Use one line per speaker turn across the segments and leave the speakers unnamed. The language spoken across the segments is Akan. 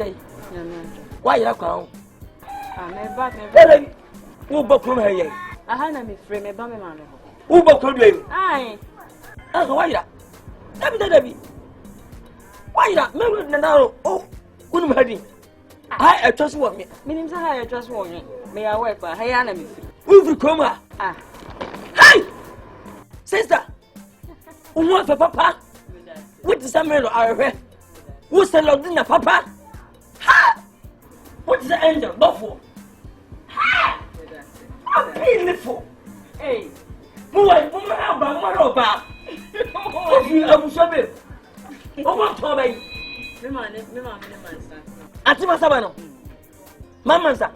say? Why you come?
I'm a bad
who book from her?
I had me frame a bummy man.
Who book from you?
Aye.
Why ya? Debbie. Why ya? Maybe now. Oh, couldn't hurt him. I trust what me.
Meaning I just want me. May I work for her enemy?
Who come?
Ah.
Hey! Sister! Who wants for papa? What is the man I read? Who's the Lord dinner, papa? Ha! What's the angel? Buffalo. Ha! I'm painful. Hey! Move out, Mama. I will show you. Oh, what told me? Atima Sabano. Mamma, sir.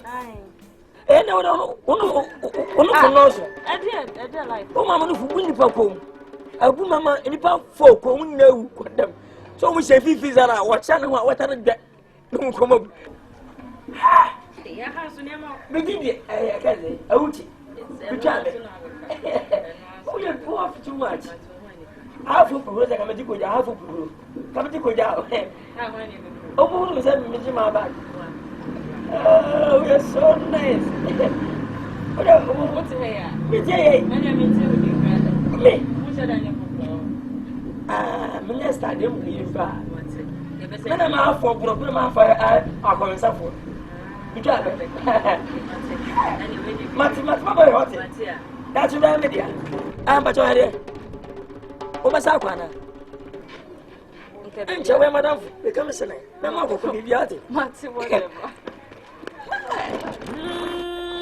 Eh, no. I did like. Oh, Mamma, who win the home. I put Mamma in the folk who know them. So we say, if is that what channel, what are the no come up? Begin, I can't say, I would. You can't. Oh, you're poor too much. Half of the Comedy, half of the Comedy go down. Oh, who was having me my back? Oh, you're so nice. What's here? Me. Minister, I don't believe that. Then I'm out for problem. I'm going to suffer. You can't. That's what I'm media. I'm but you're here. Oh, my Sakwana. I'm sure Madame become a sinner. No more for me. What's whatever.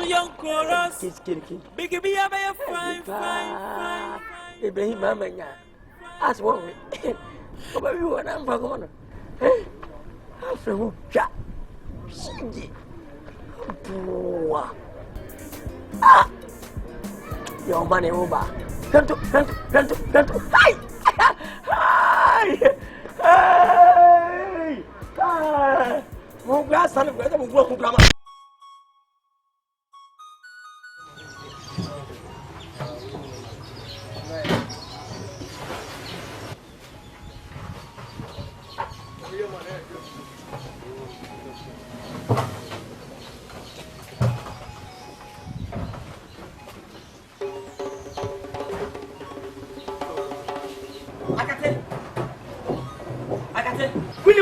Young chorus is kicking. Big be a fine. Ibrahim Mamma. As one. But you are not going to. After who? Ah! Your money over. Come to. Hi! Hi! Move glass, son of a grammar.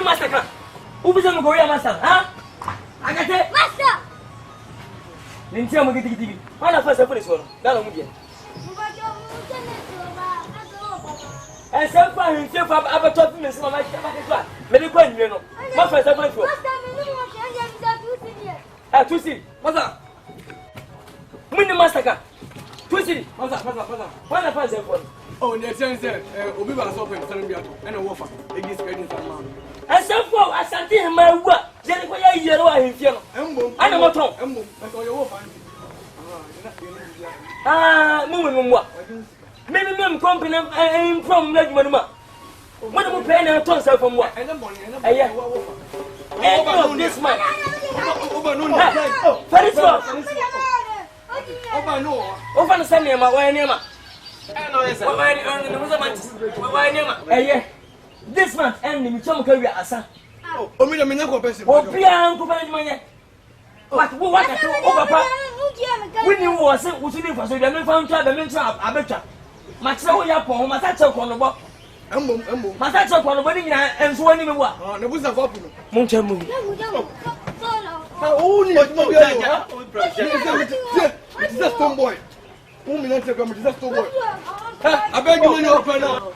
Master, who is a Korea master? Huh? I got it, master. Then tell me, get it. Why not first for this one? That will get. And so far, himself have a top in the summer. Medical, you know. My first, I went for. To see, what's up? Win the massacre. To see, what's up? Why not first for? Oh, the sense, Obi was open, and a wafer. It is getting some man. And so far, I sent him my work. Then we are yellow and yellow. I know what wrong. Ah, moving what? Maybe them company aim from Red Manuma. What am I paying a ton from what? And this man. Very well. Over the same name, my name. This month ending with some career as a but what I told when you was it was in for so the men found the men I bet Maxwell Yapon, Masacho Conobo, Masacho Conobo, and so anyway, what? The was a popular Montamu. Only a stone boy. 2 minutes ago, just to work. I beg you to open up.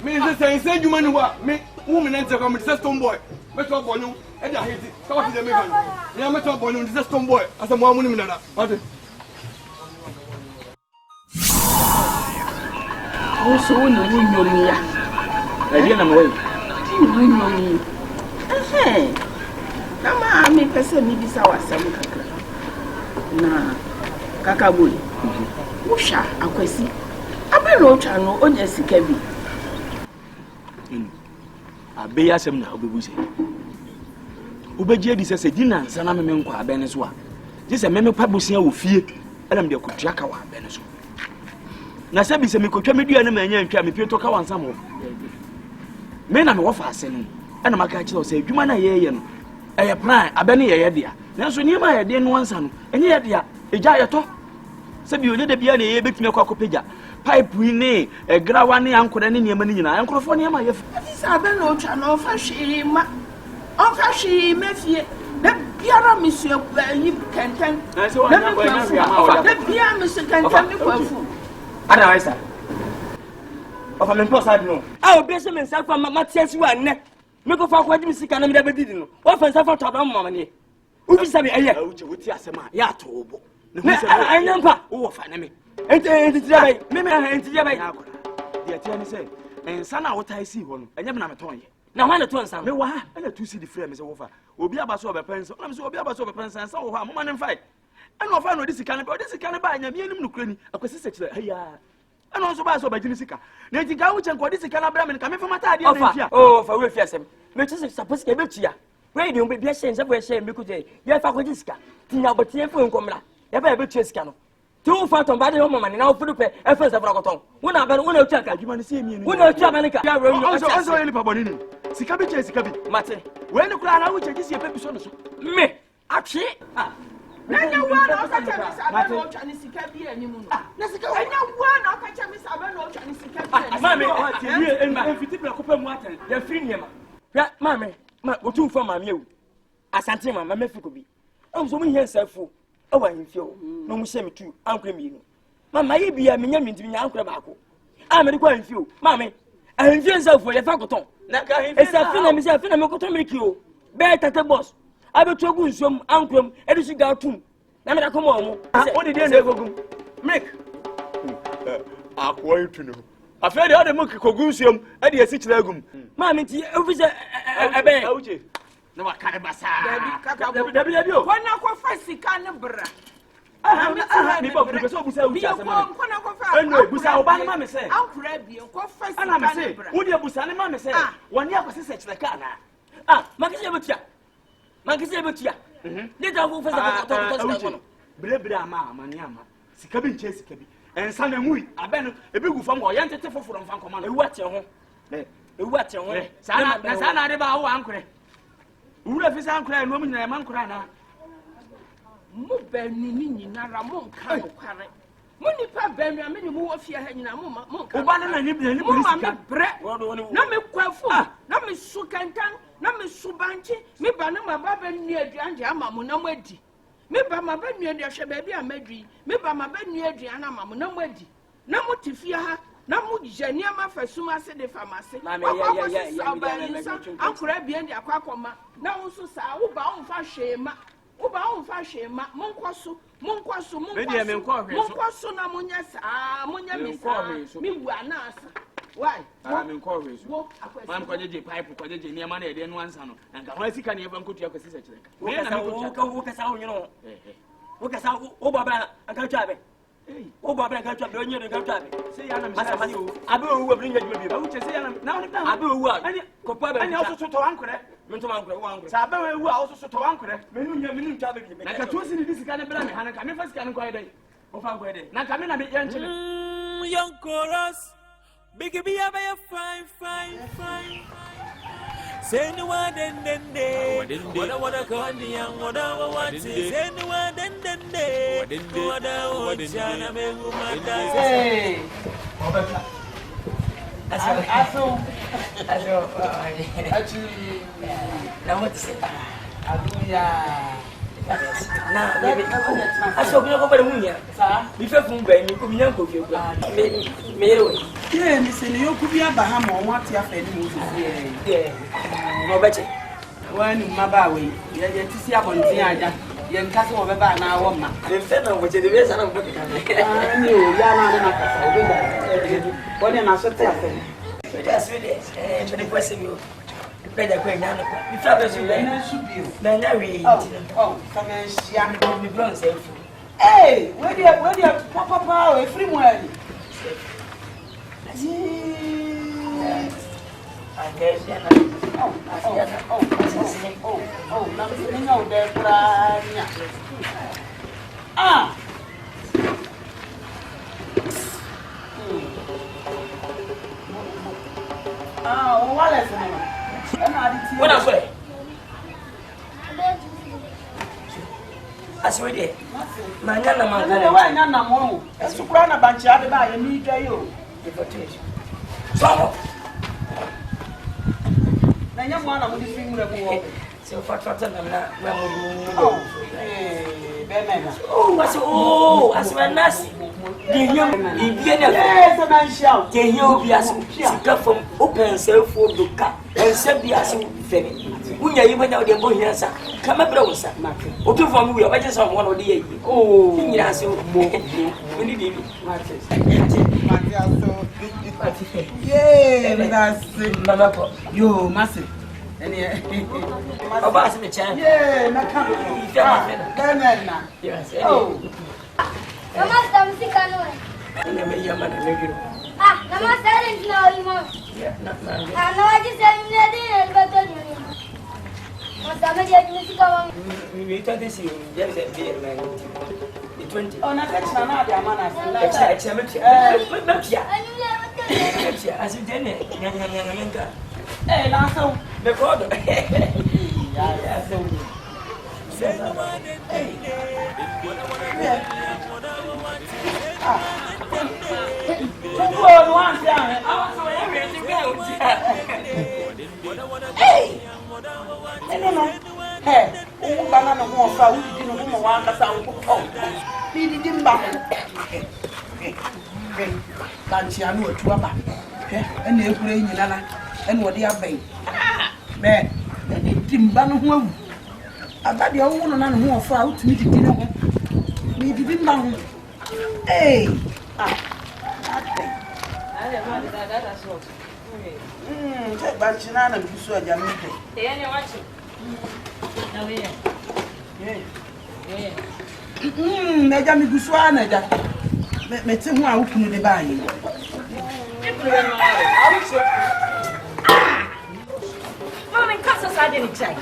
Mrs. Saint, you man who are me, minutes ago, Mr. Stone Boy. Metro Bonum, and I hate it. Come to the American. We are Metro Bonum, Mr. Stone Boy, as a woman. Also, you know me. I didn't know me. Hey. Nama me pese mi bisa wasam kakra na kakaboi usha akwasi abelo twa no onya sika bi abeya sem na obebuse obegie di sese di na nsa na me nkwa abene so a je se me pa bosia wo fie elam de akutua ka wa abene so Na se bi se me kotwa me dua ne ma nya ntwa me pie to ka wansa mo. Me na me wo fa ase no. E na maka kire o se adwuma na ye no. Eye plan abene ye dia. Nanso ni ma ye de no wansa no. Enye ye dia. Eja ye to. Se bi onye de bia na ye betumi akwa kopega. Pipe ni grawa ni ankora ni niam ni nyina. Ankorofo ni ma ye.
Ati sa be no twa no fa hwe ma. O fa hwe mefie. Da biara monsieur yi kenten.
Na se wa na boy na ya.
Da biara monsieur kenten me kwafu.
Ada waisa. Ofa me mpo side no.
Ah obi se me nsa fa matiasi wa nne. Me ko fa kwa dimi sika na me da bedidi no. Wa fa nsa fa to abam mama ne. Ubi sabe eye.
Uche wuti asema ya to obo.
Ne anyampa.
Wo fa na me.
Enti tira bai. Me enti tira bai.
Dia tia ni se ensa na wotai si ho no. Enye na me ton ye.
Na hwana to nsa.
Me wa ha na 2 cedi frame me se wo fa. Obi abaso obepensa. Na me se obi abaso obepensa ensa wo ha mama ne mfai. Ana ofa no disika ne ba disika ne ba anya me anim no kura ni. Akwese sekire haya. Ana onso ba so ba jini sika. Na enti ga wo chen ko disika na bra me ka me fa mata ade na fia.
Oh, fa we fia sem. Me tse suppose ke betua. We de be hye nse bo hye me ku je. Ye fa ko disika. Tinya botie fo nkomra. Ye ba betua sika no. Ti wo fa ton ba de ho mama ne na wo fudu pe e fa nsa fra ko ton. Wo na ba no wo na otua ka
adwuma ne se mi ni.
wo na otua ba ne ka. Ya we no.
Onso ye ni pa boni ni. Sika bi che sika bi.
Mate.
We ni kura na wo che gisi e pe bi so no so.
Me. Atwe. Ah.
Nanya wa na ka cha me sa be no twa ni sika bi animu no.
Na sika
Anya wa na ka cha me sa be no twa ni sika bi animu.
Mame, wie enfiti bra ko pa mu atan. Ya firi niema. Ya mame, ma otu mfa mame ewu. Asante mama mafiko bi. Onzo mu hia safo. Ewa himfio. No mu hye metu ankra mi no. Mama ye bia menya minti nya ankra baako. A me de kwa himfio. Mame, ahimfio safo ye fa koton.
Na ka himfio.
Esafi na mi se afi na me koton miliki o. Be tata boss. Abetu agu nsuom ankram edi su ga tum. Na me da komo omo.
O de na egogum. Milk. Akwa itu no. Afia de o de milk kogu nsuom edi esi kire agum.
Mame ti ofise ebe.
Auche. Na wa kare basa.
Dabi o. Kwana ko fa sika ne bra.
Ni ba bu so busa uchi asema.
Kwana ko fa.
Enu busa oba ne ma me se.
Ankura bi ko fa sika
Ana me
ne
se.
bra.
Wo de busa ne ma me se. Woni akwese se kire ka na.
Ah, makisi ebetia. Makisi ebetia. Dita wo fesa ko to.
Bre ama amani ama. Sika bi nche sika bi. Ensa na ngui aben ebi gu fam ho ye ntete foforo mfa nkoma no.
Ewu atie ho. Ewu atie ho.
Sa na de ba wo ankure. Wura fi sa ankure no mu nyina ma ankure na.
Mu banu ni nyinara mo nka no kware. Mu nipa banu ameni mu wo fie ha nyina mo nka.
Oba na ni
polisi ka. Na me kwafu. Na me su kankan, na me su banchi, me ba na ma ba banu aduanje ama mo na mo adi. Me ba ma banu aduahwe ba bi amadwi. Me ba ma banu aduana ama mo na mo adi. Na mo tifia ha. Na mu jani ama fasuma se de famase. Ankura bi ndi akwakoma. Na wo so sa wo ba wo fa hwema. Wo ba wo fa hwema. Monkwaso na munya sa, munya misa. Mi wu anasa. Why?
Me nko hweso. Mam ko jeje pipe ko jeje niam na ede no ansa no. Nka ho asika ne evan kotua kwesi se kire.
Me na wo ka sa wo nyino. Wo ka sa wo ba ba aka twa be. O ba bra ka twa be onye de ka twa be.
Se ya na me se o.
Abe owu abri nya djuma bi.
Awu che se ya na na ni
abe owu a. Ko pa be.
Ani o so to wankure.
Me to wankure, wo wankure.
Sa abe owu a o so to wankure.
Me nu twa be bi.
Na ka to si ni disika ne bra me hanan ka me fa sika ne ko yedai. O fa ko yedai. Na ka me na me yan chile.
Young chorus. Big be a fine. Say no one then what I wanna call the young what I want to say no one then what I want to make woman dance.
Hey. Aso.
Na what say?
Aduya.
Na baby. Aso bi ko bere munya.
Sa.
Bi fe fun ba mi ko bi nyan ko fi ko. Me yero.
Ye mi se ni yoku bi Abraham o mo ati afa ni mo so
Yeah. Mo beche.
Wani maba we. Ye ti si abontin aja. Ye nka se wo be ba na wo ma.
Me fe na mo che de be sa na mo ka.
Ni o ya na na kasa o be da. Woni na so te afa.
So just with it. Me de kwese mi o. Peja kwa nyana kwa. Mi fa be su be.
Na su bi o.
Na nya we.
Oh, come and share
Mi bron se fu.
Hey, where the papa we free mo ali.
When I say, I swear, dear, my nana, my nana, more. That's to crown a bunch of other need you. So, I am one of the things so far, oh, as my nurse. If you man shout, can you be as you from open cell for the car and said be as you fed. When you even out the boy here, sir, come up, bro, sir. Okay, from we are just on one of the oh, yes, we need it. Yeah, that's you, massive. About the chance, yeah, yes, oh.
Namaste, Mr. Ah, namaste, no, yeah, not I know I just said, but we thought this you just a beer man. The 20. Oh, not that's not the man. As you didn't, hey, Lasso, the brother. Yeah, so. About the old one who are out to meet the dinner. We didn't know. Hey, that's what. But you know, you saw your meeting. They are watching. No, yeah. Madame Guswana, that met him out to the buying. Nkansah I didn't check.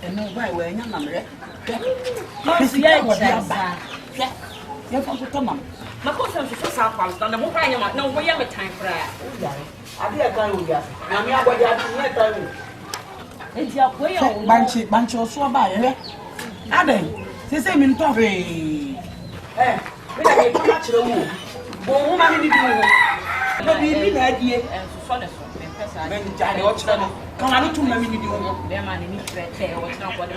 And no by way, no number. Yes, you have to come on. My cousin is so fast, and the more I am, no way of time for that. I did a time with you. I'm not going to time. It's your way of bunch of swabby, eh? Adam, they say in coffee. Eh, we are too much of a woman. But we need idea and so honest. Come on, to me, you do. There, man, in it, what's not what the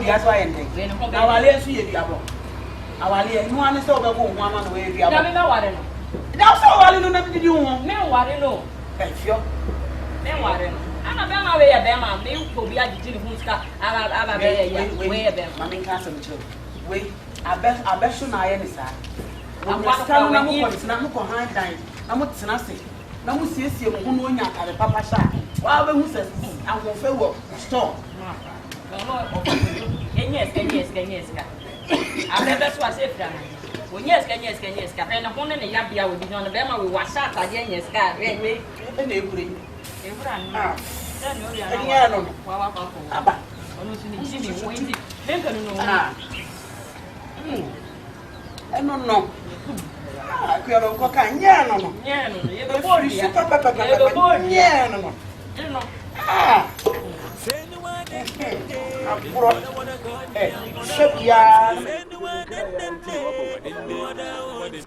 that's why I'm saying. Now I'll see you. Our no one is over one way. That's all I know. Nothing to do. No, what I know. Thank you. Then what? I'm a bama way a bama. They will be at the gym. Who's got a way of them. Mammy Nkansah. Wait, I bet soon I am, sir. I'm not behind time. I'm not saying. Na mo siesie mo no nya kare papa sha wa be hu se ahonfe wo store yes ka abebe so ase fra wo yes ka pe na hono ne ya bia wo bi no be ma we wa sha ta yes ka we na ebure ah nya no wa pa ko aba ono si ni ji mi wo ndi benka no ah no Akrobeto koka nyano no. Nyano. Ye be body. Nyano no. Ah. Akuro. Shebia.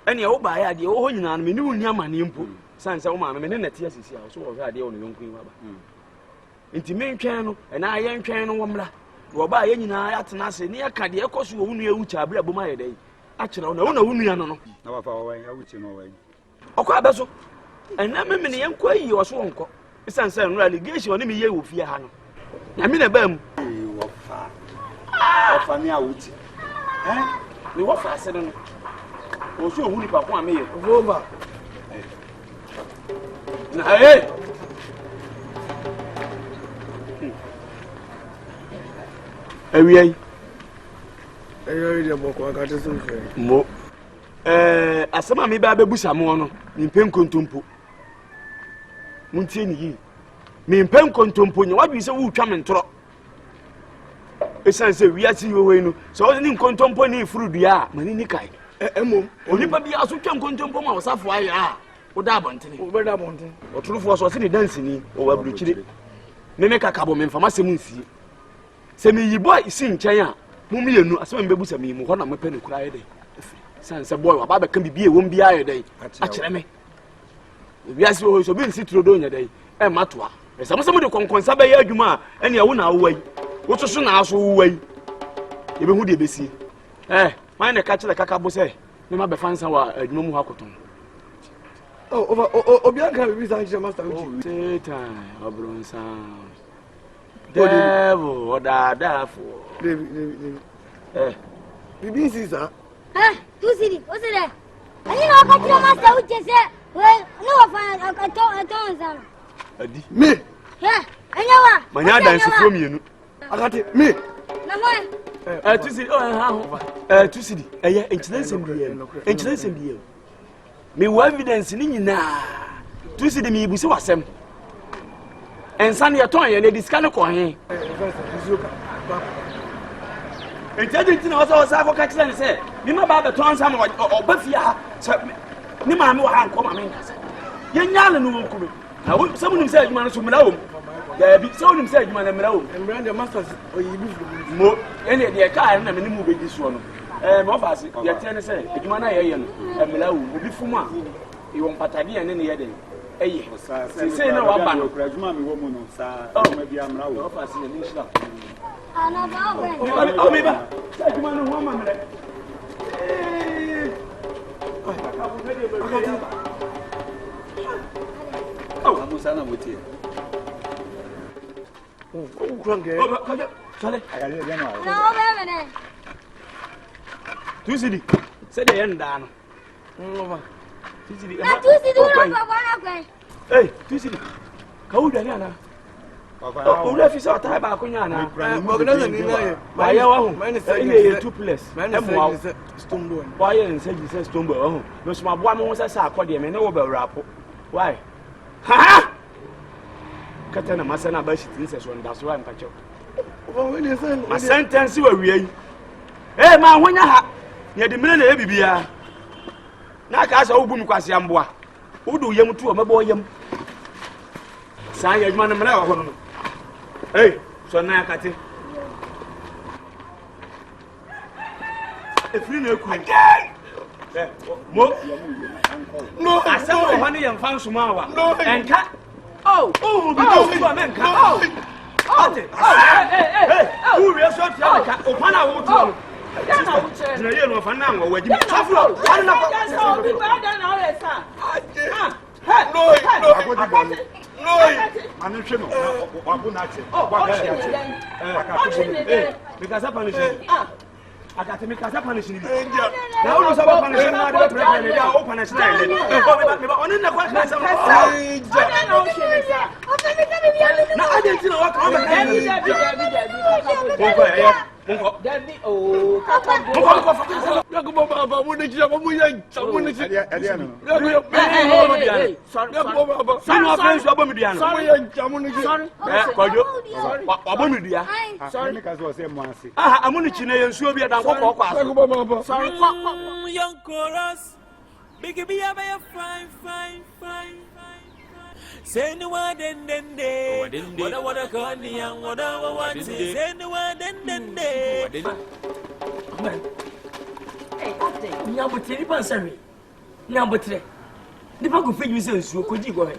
Eni o ba ya de o ho nyina no me ni wuni amane mpo. Sanse o ma me ne nete asisi a so wo hwa de o no yonko yi ba. Nti me ntwen no na aye ntwen no wo mra. Wo ba ya nyina ya tena ase ne ya ka de ekoso wo hunu ewu cha abra bom aye dai. Achira na wunu ya no no.
Na wa fa wa ya wuti no wa yi.
Okwa abeso. Ena me ne yenko yi wo so wonko. Isanse no allegation ne me ye wo fie ha no. Na me na ba mu.
Wo fa. Wo fa ni a wuti.
Ni wo fa ase no. Wo so hunu pa ko ame ye. Over. Na Ewi
Eyo de boko akate so fe.
Mo. Asema me ba bebusa mo no. Mi mpem kontompo. Muntie ni yi. Mi mpem kontompo nya wadwi se wo twa me ntoro. Esan se wiase yowe no. So wo ni kontompo ni furudua a mani ni kai. Emo. Onipa bi aso twa kontompo ma wasafo aya.
Oda bonten.
Obeda bonten.
Oturufo so se de dance ni o wa bruchire. Me make akabo me mfama sem nsie. Se me yi boy si nchen a mu mienu asem me bebusa me mu ho na me pene kura ye dey. San se boy wa ba be kan bibie won bia ye dey. A kire me. Bia si o so bi nsi trodo nya dey. E matoa. E se mo se mo de konkonsa be ye adwuma a ene wo na wo wai. Wo so na aso wo wai. E be hu de besi. Man na ka kire kaka bo se me ma be fansa wa adwuma mu ha koton.
Obianka be bisa nche master uchi.
Satan, Obronsa. Devil, Odadafo.
David. Bibi sisa.
Tu sidi, o se de. Ani no ka tira master uchi se, no fa aton sana.
Adi.
Me.
Anyawa.
Manya dance from you.
Akate me.
Na mo.
Tu sidi, tu sidi. Incident biye. Me wa evidence ni nyina. Tu sidi me ibusi wasem. Ensan ye ton ye ne diska ne ko hen. Enti na wasa ko ka kire ne se, me ma ba be ton sam oba fia. Ni ma me wa han ko ma me nkasa. Ye nyaale no won kube. Na wo se munim se adwuma no so mra wo. Ya bi se munim se adwuma na mra wo.
Mra the masters oyibi
mo ene de ka na me ni mu be di so no. Mo fa se ye tie ne se adwuma na ye no. Mra wo obi fum a e won patade ene ne ye de. Eye. Se na wa ba no
adwuma me wo mu no sa ma bia mra wo.
Mo fa se ni shira.
Ana ba o.
O me ba. Adwuma no ho ma mra.
Amusa na motie.
Kranke.
Chale.
Ayale ya na.
Na o be ne.
Tu sidi. Se de yenda no.
Over.
Tu sidi.
Na tu sidi no ba na kwen.
Tu sidi. Ka u dani ana. O le fi so ta ba ko nya na.
Organizer ni na ye.
Ba ya wa hu. Ine ye two place.
Mo stone boy.
Why you say Jesus stone boy ho. No so ma boa mo say sa akode me ne wo ba wrapo. Why? Ha! Kata na masana ba shi tin se so nda so wa nka chew.
When you say
Ma sentence wa wiei. Ma honya ha. Ye de mire na ye bibia. Na ka sa obu mi kwase amboa. Wo do yam tu o mebo yam. Sa ya adwuma na mra wa ho no. So na akate. Efiri na eku. Mo. No, asem o ho ne ye mfa nsoma wa. Enka. Bi do menka. Who we so tia ka. O pana wo tu no. Na ye no fa na wo wadi. Safro.
So bi ba da na o sa.
No. Anu hwe no. Wa bu na che. Wa ga ya che.
Because apa ni she? Akate me kasa punish ni. Na wo so ba punish na de prepare ni da o punish na ile. Me ba oni na kwa kasa. Na agent na wa ka ba ka ni. Bonko ya. Bonko.
Dabi o kaka bo.
Bonko.
ya ko baba mo de ji mo ye mo ne ji.
Ade no.
Sorry.
Sanu afensu abo mi dia no.
Mo ye mo ne ji.
Kwadwo. Abo mi dia.
Sorry. Me ka so say mo ase.
Amuni chine ye nsuo bi dan kokko kwa.
Ya ko baba.
Sorry.
Young chorus. Biggie be a fine. Say no one den. What can young, what say no one den.
Nyambotre ni pansari. Nyambotre. Ni pa go fe yu se nsuo koji go he.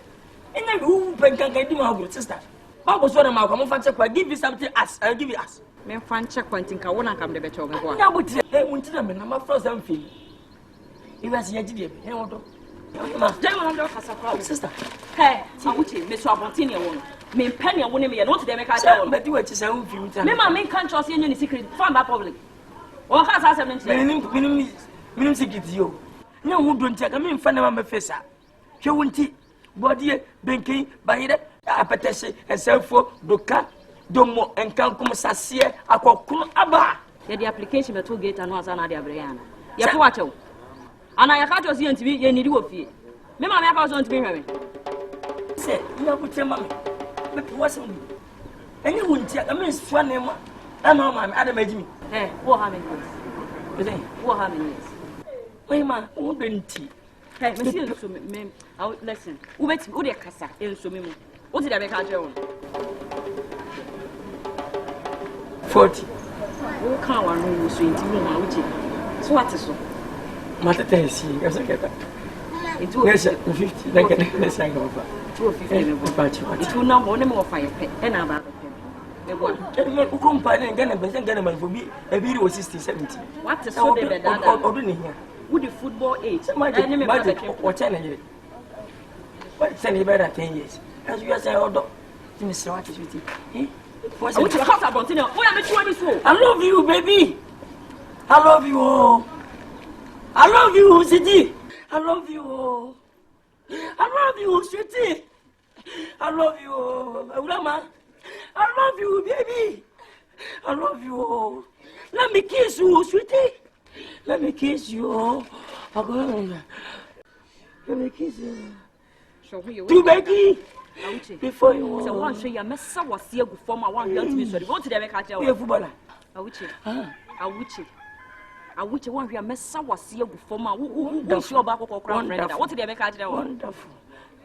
Enya bi wu penkankan di ma go sister. Ba go so na ma kwa mo fa check kwa give you something as give you as.
Me fan check point nka wona kam de be cho me go.
Nyambotre unti na me na ma frost am fi. Iwa se yaji de be. Odo. Ma,
Dem on do kasa kwa
sister.
Hey, awuchi me so abontin e won. Me pen e won me ye no to dem ka cha won.
Be di wa chi sa wu fi uta.
Me ma me kan trust you any secret fan ba public. O ka sa 70.
Minim secret yo. Nya hu do ntia ka me mfa na ma me fesa. Hwe wonti bodie benkin bayire apetese eselfo doka domo enkankum sase akokun aba.
Ye the application be to gate anu asa na de abreyana. Ye to wacho. Ana ya ka to si ntimi ye nidi wo fie. Me ma me aka so ntimi hwe me.
Se nya butre ma me pe wasem. Enye hu ntia ka me sua na ma. Ana ma me adam ajimi.
Wo ha me yes.
Bele.
Wo ha me yes.
Oi ma, wo do nti.
Hey, Monsieur, so me. Listen. Who makes who the casa? So me. What did I make her do?
40.
Who can't one room so into room which? So what is so?
Matter Tennessee, yes, I get that.
It will
50. Like a sign over.
250. It will not one more fire pet. And about
who company and Ghana for me a video 60, 70.
What is so bad? Who the football age?
Or 10 years. What is any better 10 years? As you are saying, oh, Mr. What is with you? I love you, baby. I love you. Oh. I love you, Sidi. I love you. Oh. I love you, sweetie. I love you, Ulama. I love you, baby. I love you. Oh. Let me kiss you, sweetie. Let me kiss you. Oh. Let me kiss you. To Becky. Before you
so one show you mess up was here before my one to be sorry. Want to the catch you
footballer.
I wish one here mess up was here before my who show back or crown friend. What did they catch you?
Wonderful.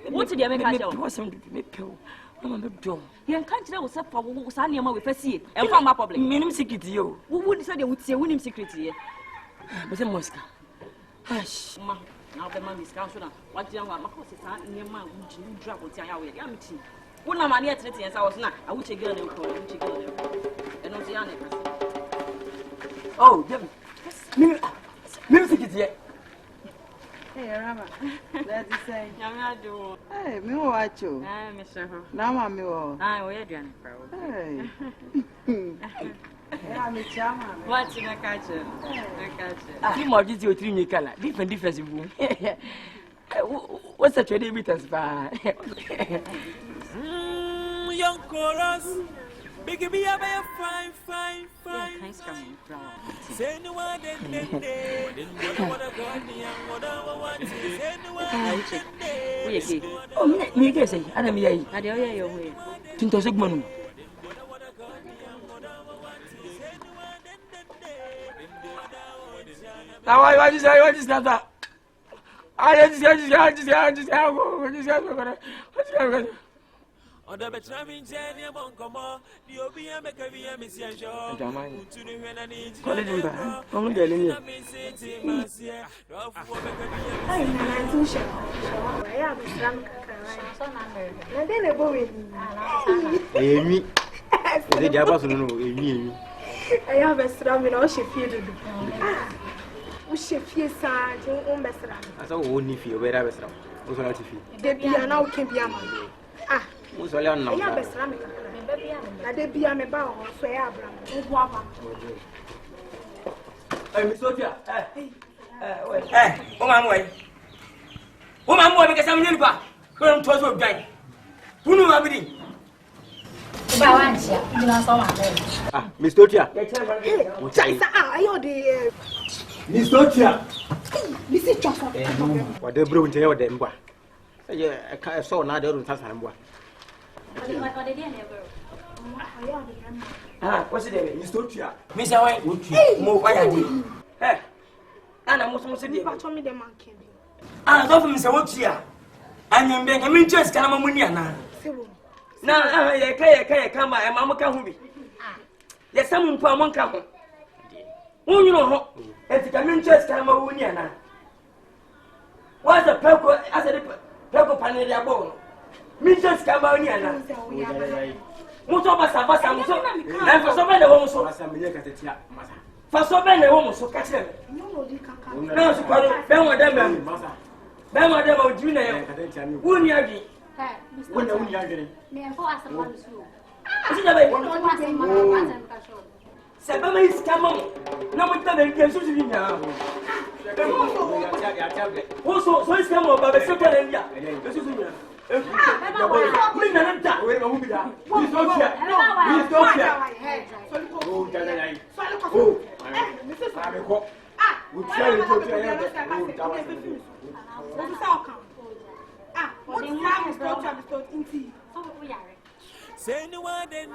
What did they catch you?
What's him to be pill? I'm a dog.
You can't tell what's up for what's any more with see and from my public.
Minimum secret you.
Who would say they would say winning secret here?
But in Moscow. Hush.
Now the man is council. What young man, because it's not in your man, which you drop with your way. I'm tea. When I'm near 30 years, I was not. I wish a girl and call, which a girl and not the other.
Oh, music is yet.
Hey, Rama. That's the same.
I do.
Hey, me watch you.
Mr.
Now, I'm you.
I will done.
Hey. I'm a charmer.
What's in a catcher?
You more did you 3 new color. Different. What's the trading with us?
Young chorus. Big be a fine. Say no one then
oh, me guess I am here.
I do your way.
Tinto Sigmund. Now I just that. I just
on the betramin journey among Como, the Obia Macavia Monsieur Shaw, to the Renani,
call it in back. I'm getting you.
Amy, the Jabas no, Amy.
I have a strum in all she feared. She fears on best.
I saw only feel where I was from. Was not to feel.
They be now can be a man. Ah.
Who's all on now?
I have a ceramic. I did be a bow, so I have
Miss Sophia. Woman, boy, because I'm nearby. Come to us with gang. Who knew everything?
Miss Totia.
I heard the
Miss Totia.
Miss Johnson.
What the broom tell them? I saw another room.
What's the name? Miss Totia. Miss Away, move quietly. Hey, and I'm also saying,
told me the man came.
I don't miss a watch here. I'm being just Canamuniana. Now, I come by, and Mamma can be. Yes, someone for one come. Oh, you know, and the community Canamuniana. What's the purple as a purple panel bone? Mrs. Camoniana. Mutobasa, and for so many homes, for so many homes, so catch them. No, so Bama Junior, Wunyagi. When Wunyagi. Sabama is come on. No one can see now. Also, so it's come on, but it's okay.
Say no one then,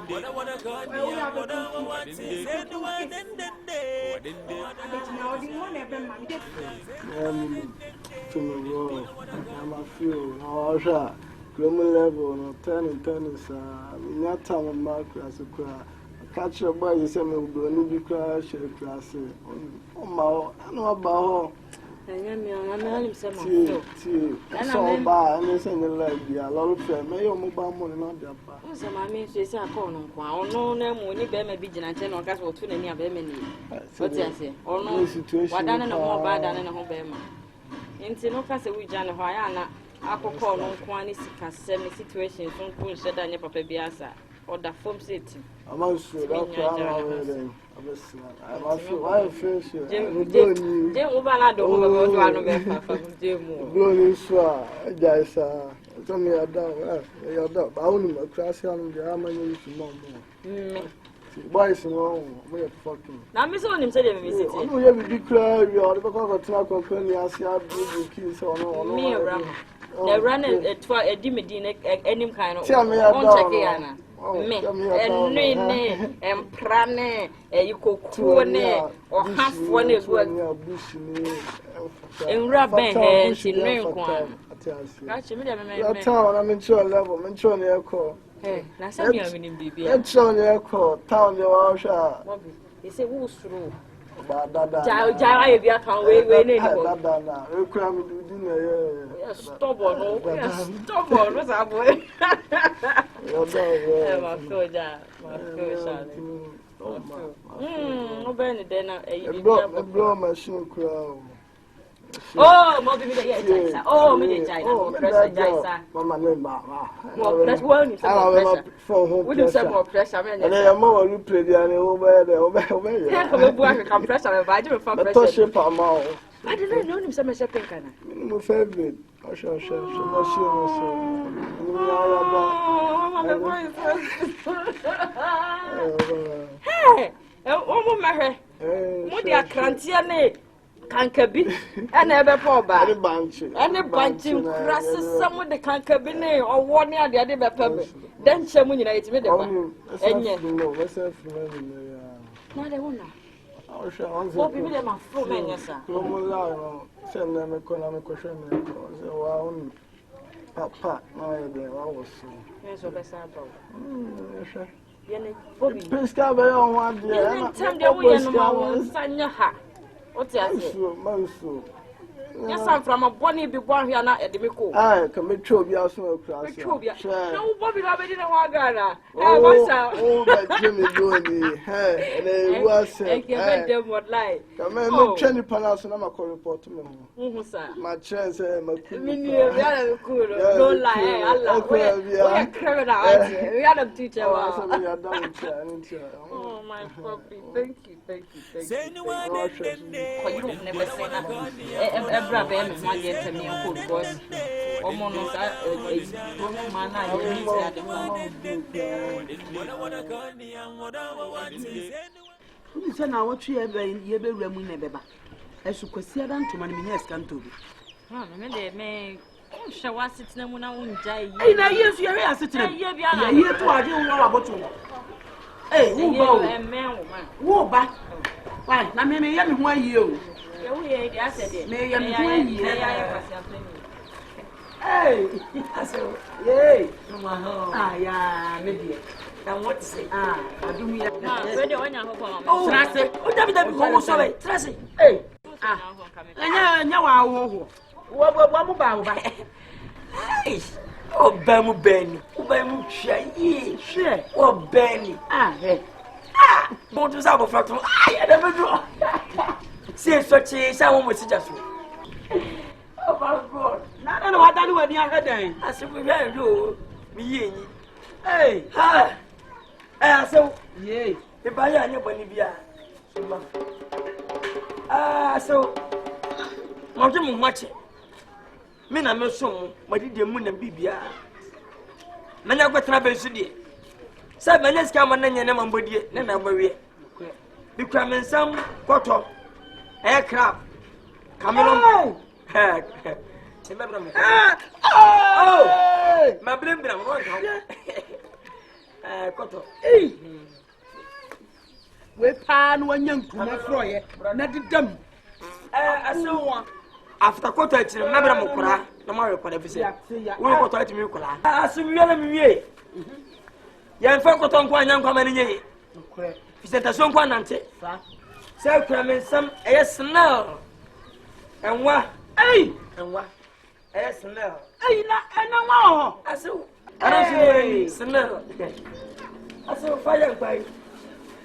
what I wanna go, what I want to say, no one then.
level, no, 10 and 10 is not time of my class. Catch your boy, you say, me, go and be crash, class. Oh, my, I know about her. I'm so bad, and it's in the leg. Yeah, a lot of them. May your mobile money not their part.
So, my means is a corner. Oh, no, no, when you bear me vigilant, and gas or 2 any of them. What's I say? Oh, no situation. What done no more bad than a home bear. Into no case with Jan Hoyana. Ako call no kwani sika semi situation so ko nse da nya papa biasa or da form setting
I'm also that plan already obviously I'm sure I feel sure
je uba na do ho be do anu be fa je mu
go ni so jaisa so me ada ya da ba unu ma class anu de amanye you mom boys no we fucking
na me so nim say dem visit
no you be cry you are because try company asia do kill so no
me ram the run it for a dimedine any kind of on check yana me and prane you cook ne or half one is what in raben head in rain kwan catch me
that town I'm in your level I'm sure you call
hey na say me am in bibia
it's on your call town you are sure
he say who through
ja
I be account we ne
na we kura me do na
stubborn what's up boy my soja no ben dey na e
blow machine kura
oh mo be me dey jaisa oh me dey jaisa pressure jaisa
mama no ma
more pressure one you say more pressure we do say more pressure me
and I am more you play there over there
yeah come bu am pressure but I do for pressure
to shape am out
I don't know him say me shopping kana
my favorite sure no so
mama boy hey o mo mahwe mo dia krantia ne kankabi ena ebe pa oba any banchi krase some de kankabi ne owo ne ade ade be pa me den chemu nyina yetime de ba enye
no myself
na de wona
oh sure on
o bibi de ma fo me nyesa
no mo la no se na me ko hwe me ko se wa on papa na ye de wa wo so
yeso be sa ba
sure
yene bobi
pesca be on wa de
na tam de wo ye no ma wo sanya ha what you say
manso
yes I'm from a bonny be born here na e de me ko
ah ka me twa obi aso akura
me twa obi na wo bobi na be di na wa Ghana wasa
oh ba je me do ni na e wu ase
e ke be dem what lie
ka me twa ni palace na ma ko report me
ho sa
ma chere say ma ku
me ni e ya na cool don't lie Allah we criminal we are the teacher wa
so me ya down
oh my puppy thank you
say no one
you never say na ebra be me ho age tell me ko because omo no sa omo man na you need to the
you say na what you ye be wura mu na beba esu kwasi ada ntoma na me nya scan to bi
ha me de me hwe wa sitina mu na unja yi
ei na yesu ye ya sitina ye to ade wo wa boto ei wo ba wo ba why na me ye me ho ayi o
ye wo ye di ase de
me ye me ho ayi
hey
aso ye
no ma ho
ya me die
dan what say
adum ya
we de onya ho ko ma
trase
o dabi ko so be trase
ei nya wa wo wo mu ba wo ba
hey o ba mu beni o ba mu twa yi
hwe
o beni mo tu sa bo fra tu ya da be do si so chi sa wo mo si ja so oh my god
na wa dani wa ni ahedan
asibu hwe do mi yi yin ha aso
ye
e ba ya nya boni bia so mo je mo mache me na me so mo madide mu na bibia na nya kwetara be su de sa be neska ma na nya na mbodie na na bawie bi kwa men sam kwoto crab camelon se me bra mo ma blembra mo ka kwoto
we pa no anya ntuma froye na didam
aso after quarter chire na bra mokora na ma record fi se we quarter ti mi kola aso mi yala mi wie ya mfa quarter nko anya nko ma ni nye fi se ta so nko anante sa kura men sam snell enwa enwa snell
na wa
aso ara snell aso fire nkwai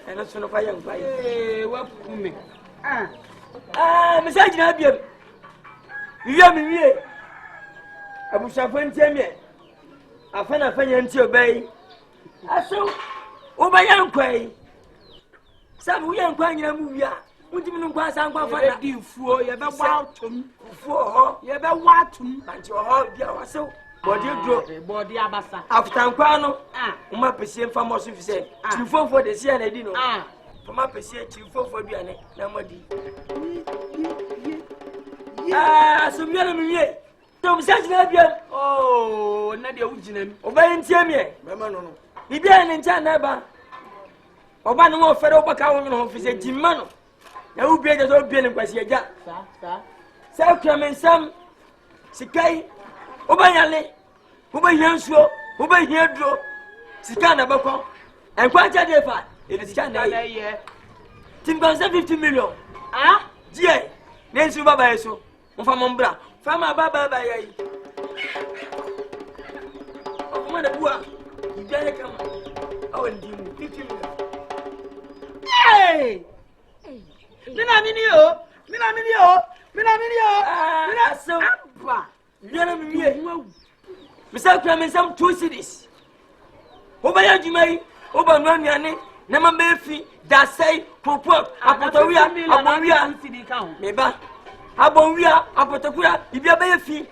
ena so no fire nkwai
wa kume
message na bia mi wie abusafo ntiamie afana fanya nti obai aso obaya nkwai sabu ye nkwai nyina mu wia untimi no nkwa san kwa fana
di fuo ye be wa tum
fuo ho
ye be wa tum
banti ho bia waso body dro
body abasa
after nkwa no uma pese mfa mo so fi se tifofo de sia na di no fama pese tifofo duane na modi so mi na mi wie to message na bia
na de ugina mi
obay ntiamie
mema no no
bibia ne ntia na ba oba no mo fere obaka wo no fi se timma no na wo bia so bia ne kwasi agya sa kramensam sikai obanyale obahiansuo obahia sika na bakọ enkwa cha de fa e sika na ye tim Nkansah 50 million die nensu baba yeso mfa mombra fama baba yayi okuma na bua ibia kama awandimu 50 million mina so abba yana miye misal kura some 2 cities obaya jumai obanwa nuane na mabefi dasai propop apotowia abonwia meba abonwia apotokura ibia be fi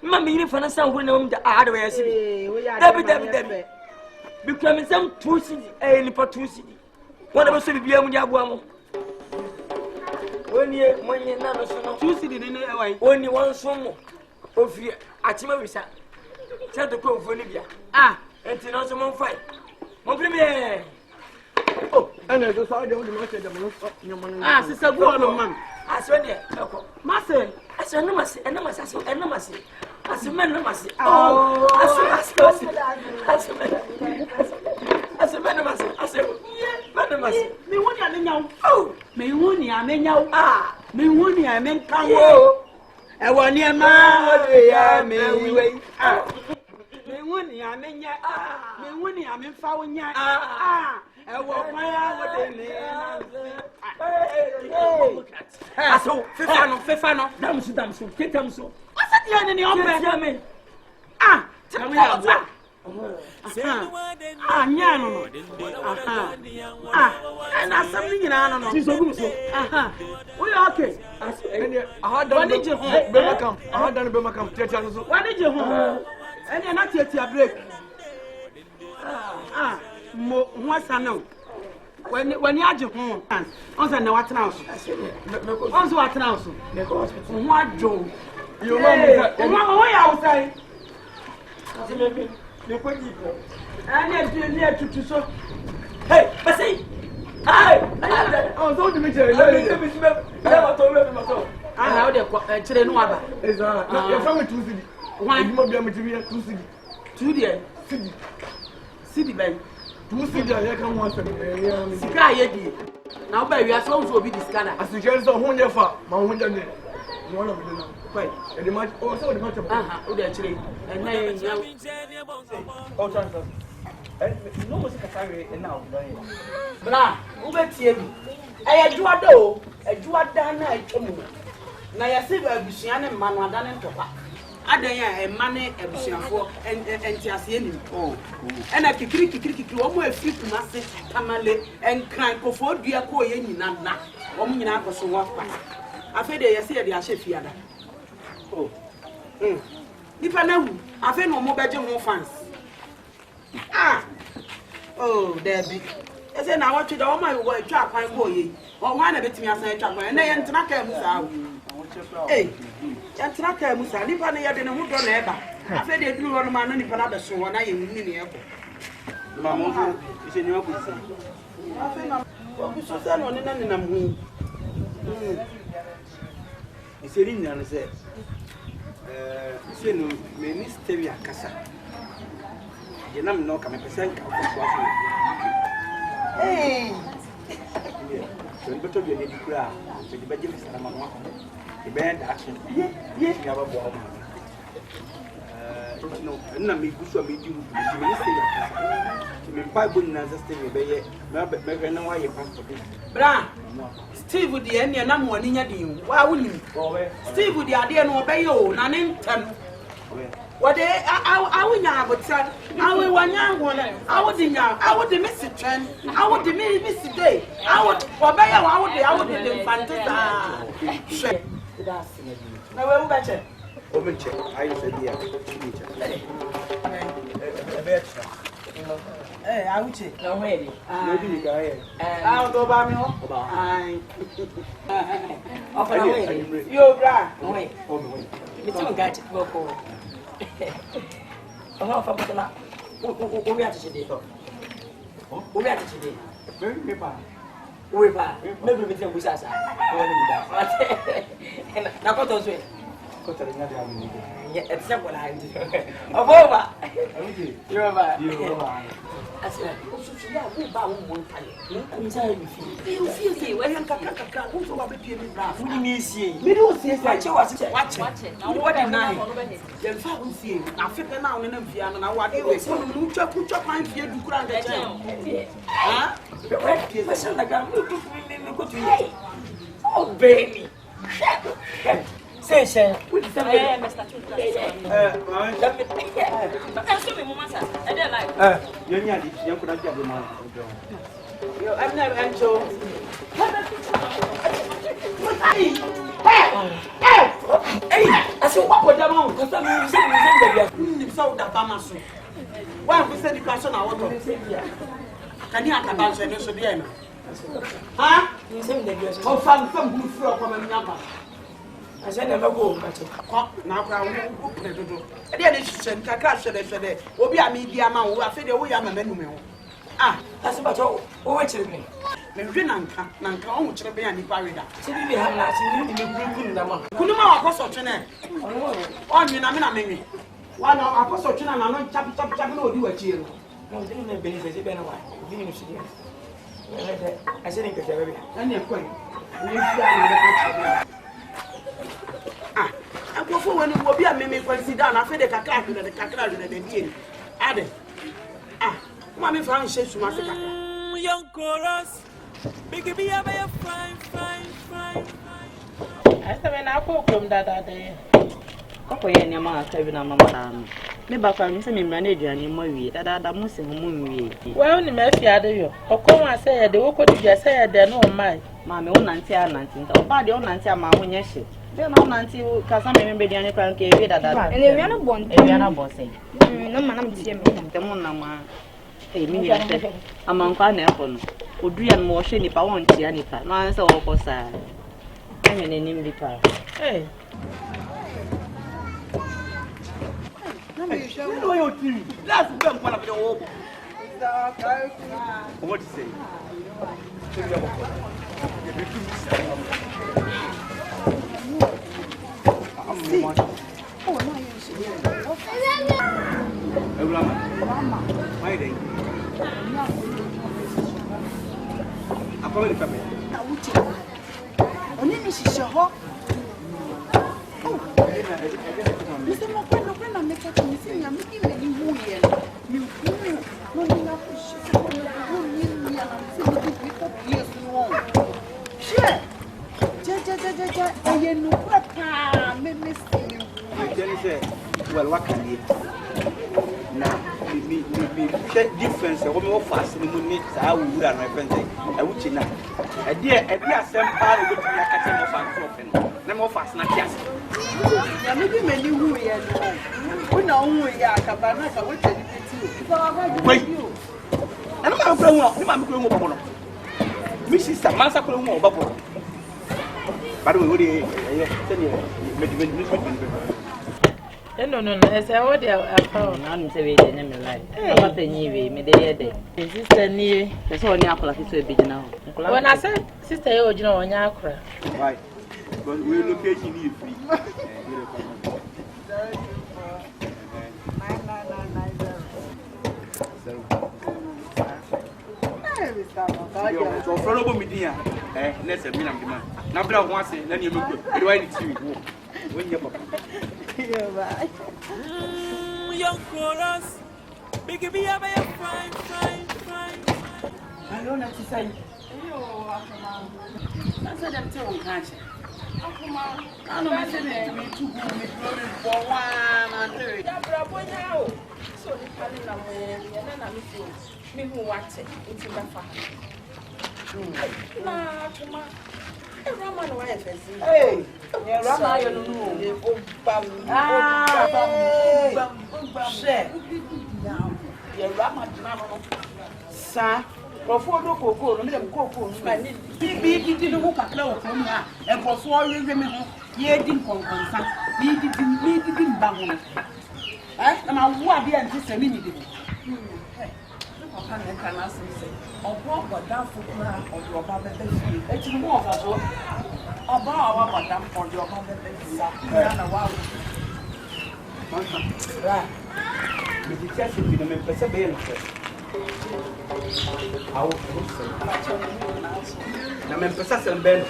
mama yiri fana san hore na wom da ade we yasibi dabi bikura some 2 cities ni for 2 cities wona be so bibia mu dia boa mo oni monye na no so no
2 cities ni ewai
oni won so mo ofi achima wisa Sento ko fo ni bia enti no so mon fai mon premier
ana do sa de mo ma se de mo so nyomo no
sisa gu ono man
aso de eko
mase
aso no mase ena mase aso men no mase
me woni ame nyawo ewo ni ma ode ya me we me woni amenya me woni amfa wonya ewo kwa ya ode ni
aso fefa no damsu ketamso
asa dia ni ombe
me
tamu ya bua nya no na sam ni nyina no
si so so
we okay
wani je ho be makam be makam tiatia no so
wani je ho ene na tiatia break mo nwasa no wani aje ho onse na watena so watena so ho ajo
yo ma
mo ya usai
me ko di ko
ni atutu so
hey basi
so de me je
o de ko chire no aba
eza ya fa me 2 cedi edimo bia me tibi 2 cedi
2 de cedi ben
2 cedi ya kan wa se me
sika ye di na o ba wi aso so obi diskana
asije so ho nye fa ma ho nye ne no na me na kwai edi ma o so de ma chapa
o de chire na ye nya
o transfer no mo se ka sare na o do ye
bra wo be tie bi ejuada o ejuada na etwemu na ya se abusua ne mma no ada ne ntopa adan ya emma ne abusuafo entiase nim ena kikiri o mo afi kuma se kamale enkran kofo dua ko ye nyina na o mo nyina akoso wa pa afi de ya se de ahye fiada nipa na wu afi no mo beje ho fans Debbie. Ese na watch the woman who atwa kwan go ye. O wan na betimi asan atwa kwan. Na ye ntena ka mu sa wo. Eh. Ya ntena ka mu sa nipa na ye de ne ho do na eba. Afa de duru no ma no nipa na be so na ye mu ni ne ebo.
Ma mo ise ni wa ko ise.
Afa na
so say no na nam hu iseri nyina no say say no me ni stewi akasa ye nam no ka me pesen ka ko so ni beto bi ni kura so di beje fisara ma no e ben da action ya ba bo no na me guso me di rubu di me stewi akasa me pa bo na za stewi be ye me na wa ye passport
bra Steve di ene na mo ni nya di wa wuni Steve di ade no be yo na ne ntam wade awunya abotan awu wanya ngole awudi nya awudi misi tren awudi misi day awudi obeya awudi the fantasa she na we mbache
o menche ayi se dia
awuche
na wedi na di ga
do ba mi ho ai ofana we yo bra we
o mi
mi ti ngati boko oh fa botana o mi ati chide to o mi ati chide
me pa
we pa me bi mi ti busa sa o ni mi da na ko to so
ko tare nya da mi ni
ya e ti ko la ndi o bo ba yo ba asira o so so ya wo ba wo mo ntale mi sa mi fi we yan kakra wo so wa be pie mi bra fu ni mi sie mi do sie sa wache na wo di na ye fa wo sie na fepe na wo na mfia no na wo ade we so no twa kwan fie du kura nga che ha we pesa na ga mi ko tu ye oh baby say with the Mr.
you nya di yan ko da ti abema
yo I'm not ancho hey aso wa da ma ko sa mi se da bia ni so da ba ma so wa ko se di ka so na wo to kani aka ba so de so dia na ha ni se da bia so fa bu furo ko ma nya ba asena mago mbache ko na akra wo predodo e dia ni hye kakra hye obi a me bia ma wo afi de wo ya ma manu me ho ah asiba to wo wechire me hwe nanka o wo chire be ya ni parida se bi be ha na se ni de me kunu da ma kunu ma wa koso twene onwi na me na menwi wa na akoso twene na no chap na odi wa chie no no de me be ni se be na wa di ni shi dia asena nke jabe be na ne ko ni bia na de ko ah akofo wani obi a meme kwansi da na fe de kakra de die ade ah ma me fa nche suma fe kakra
young chorus big be a fine
asa me na akokrom dada de
koko ye ne ma aka bi na mama da no me ba kwa mi se me mra na aduane mo wie dada mo se ho mo wie
wa ni ma fi ade yo okom ase ye de wo ko di ase ye de no mai
ma me wonante nta oba de wonante ama ho nye hye be na wonante kasa me be diane kwa nke ewe dada
ele wi na bon
ewe na bon se
no ma na mtie me
ntemo na ma mi ya se ama nkwa na efo no oduya no wo hye nipa won tia nipa no an se wo ko sa anya ne nim nipa
you know your team last time kwa na be wo what to say well what can you now me difference what me fast ni munni sa wura no friend I wuchi na e dia sempa no go to ya kate mo fan so fen na mo fast na kias
ya me bi mani hu ye no una hu ya akaba na ka wuchi ni peti
wait ana ma kura hu ni ma me kura hu babo no mi sister man sa kura hu babo by the way what dey say ni me
No, I say what they are.
I'm saying they never lie. I'm not anyway. Me dey there. Sister ni, they say only akula fit to be now.
When I say sister, you know only akula.
Right. But we location is free. So follow me there. Let's say me na the man. Na bra ho ase na ni emego. E do I need to wo. When you papa.
Young chorus. Big be a fine.
I don't know what to say. I said them too unconscious. I know I said me too good, me floating for 1 and 3.
Yeah, bravo now. So the calling na me na me feel. Me who watch it. It's in the family. Nah, come on. Rama no why first.
Hey, yeah, Rama you know. Share. Yeah, Rama no. Sa, profo do koko, no me dem koko no. Bi di no kakla o ko mu a. E profo yewe me ho. Ye di Nkansah. Bi di mba ho. Na ma wo abi anti se me ni di. Papa na kana say obo bodam fukura odo oba bebe fi eti mo ofaso oba awa bodam odo oba bebe fi na wa right
Me di test bi no me pese be no fe awo na me pese se be no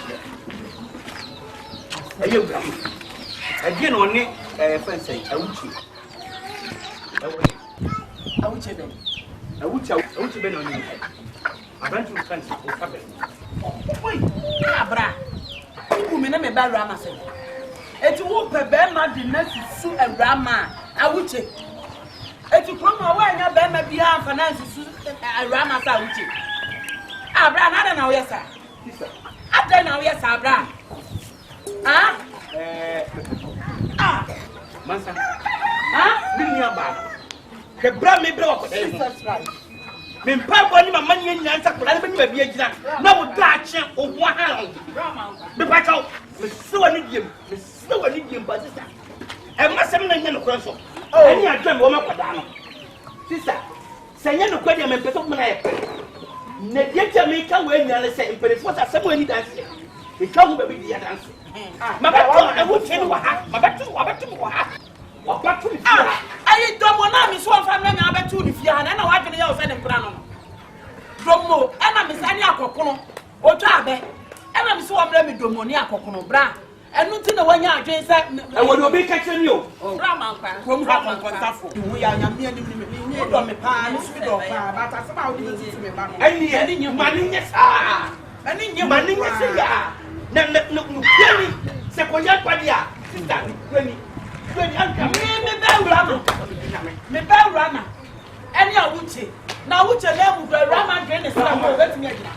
ayo bra agi no ne fence awuchi
be
awuchi be no ni abantu kanti o sabe
oi abra ku me na me ba Rama se eti wo pe be ma di na su Rama awuchi eti kromo wa anya be ma bia finance su Rama sa awuchi abra na na wo yesa
sister
ada na wo yesa abra
mansa mi aba ke bra me bra ko dai me mpa bo ni mama ni nyansa kula ni be bia gina na wo da ache o ho ha me pa chaw me se wani diem ba sister e ma sem na nya no kura so ani adwam wo makoda no sister se nya no kwadi me peto mo na ye na die tia me ka we nya le se imperifo sa sem wani dance e ka ho be bi dia dance ma ba to e wo tini wa ha ma ba to wa ba to wa ha wa ba to ni
ayi domo na mi so fa me na abetu ni fia na wa dwene ya o se ne mpra no domo na mi sani akokono o twa abe na mi so wa mra mi domo ni akokono bra enu ti na wanya adwen se
e wo do be ka cheni o
bra man kwa from Nkansah fo wo ya nya mi ani ni do me pa ni so do pa ba ta se ba wo di ti me ba no
ani ni ma ni nya sa ani nya ma ni nya se ya na kwani se ko ya kwadi a sister kwani anka
me ba Rama eni awuche na awuche na mu Rama ngene ne sa mo betimi agina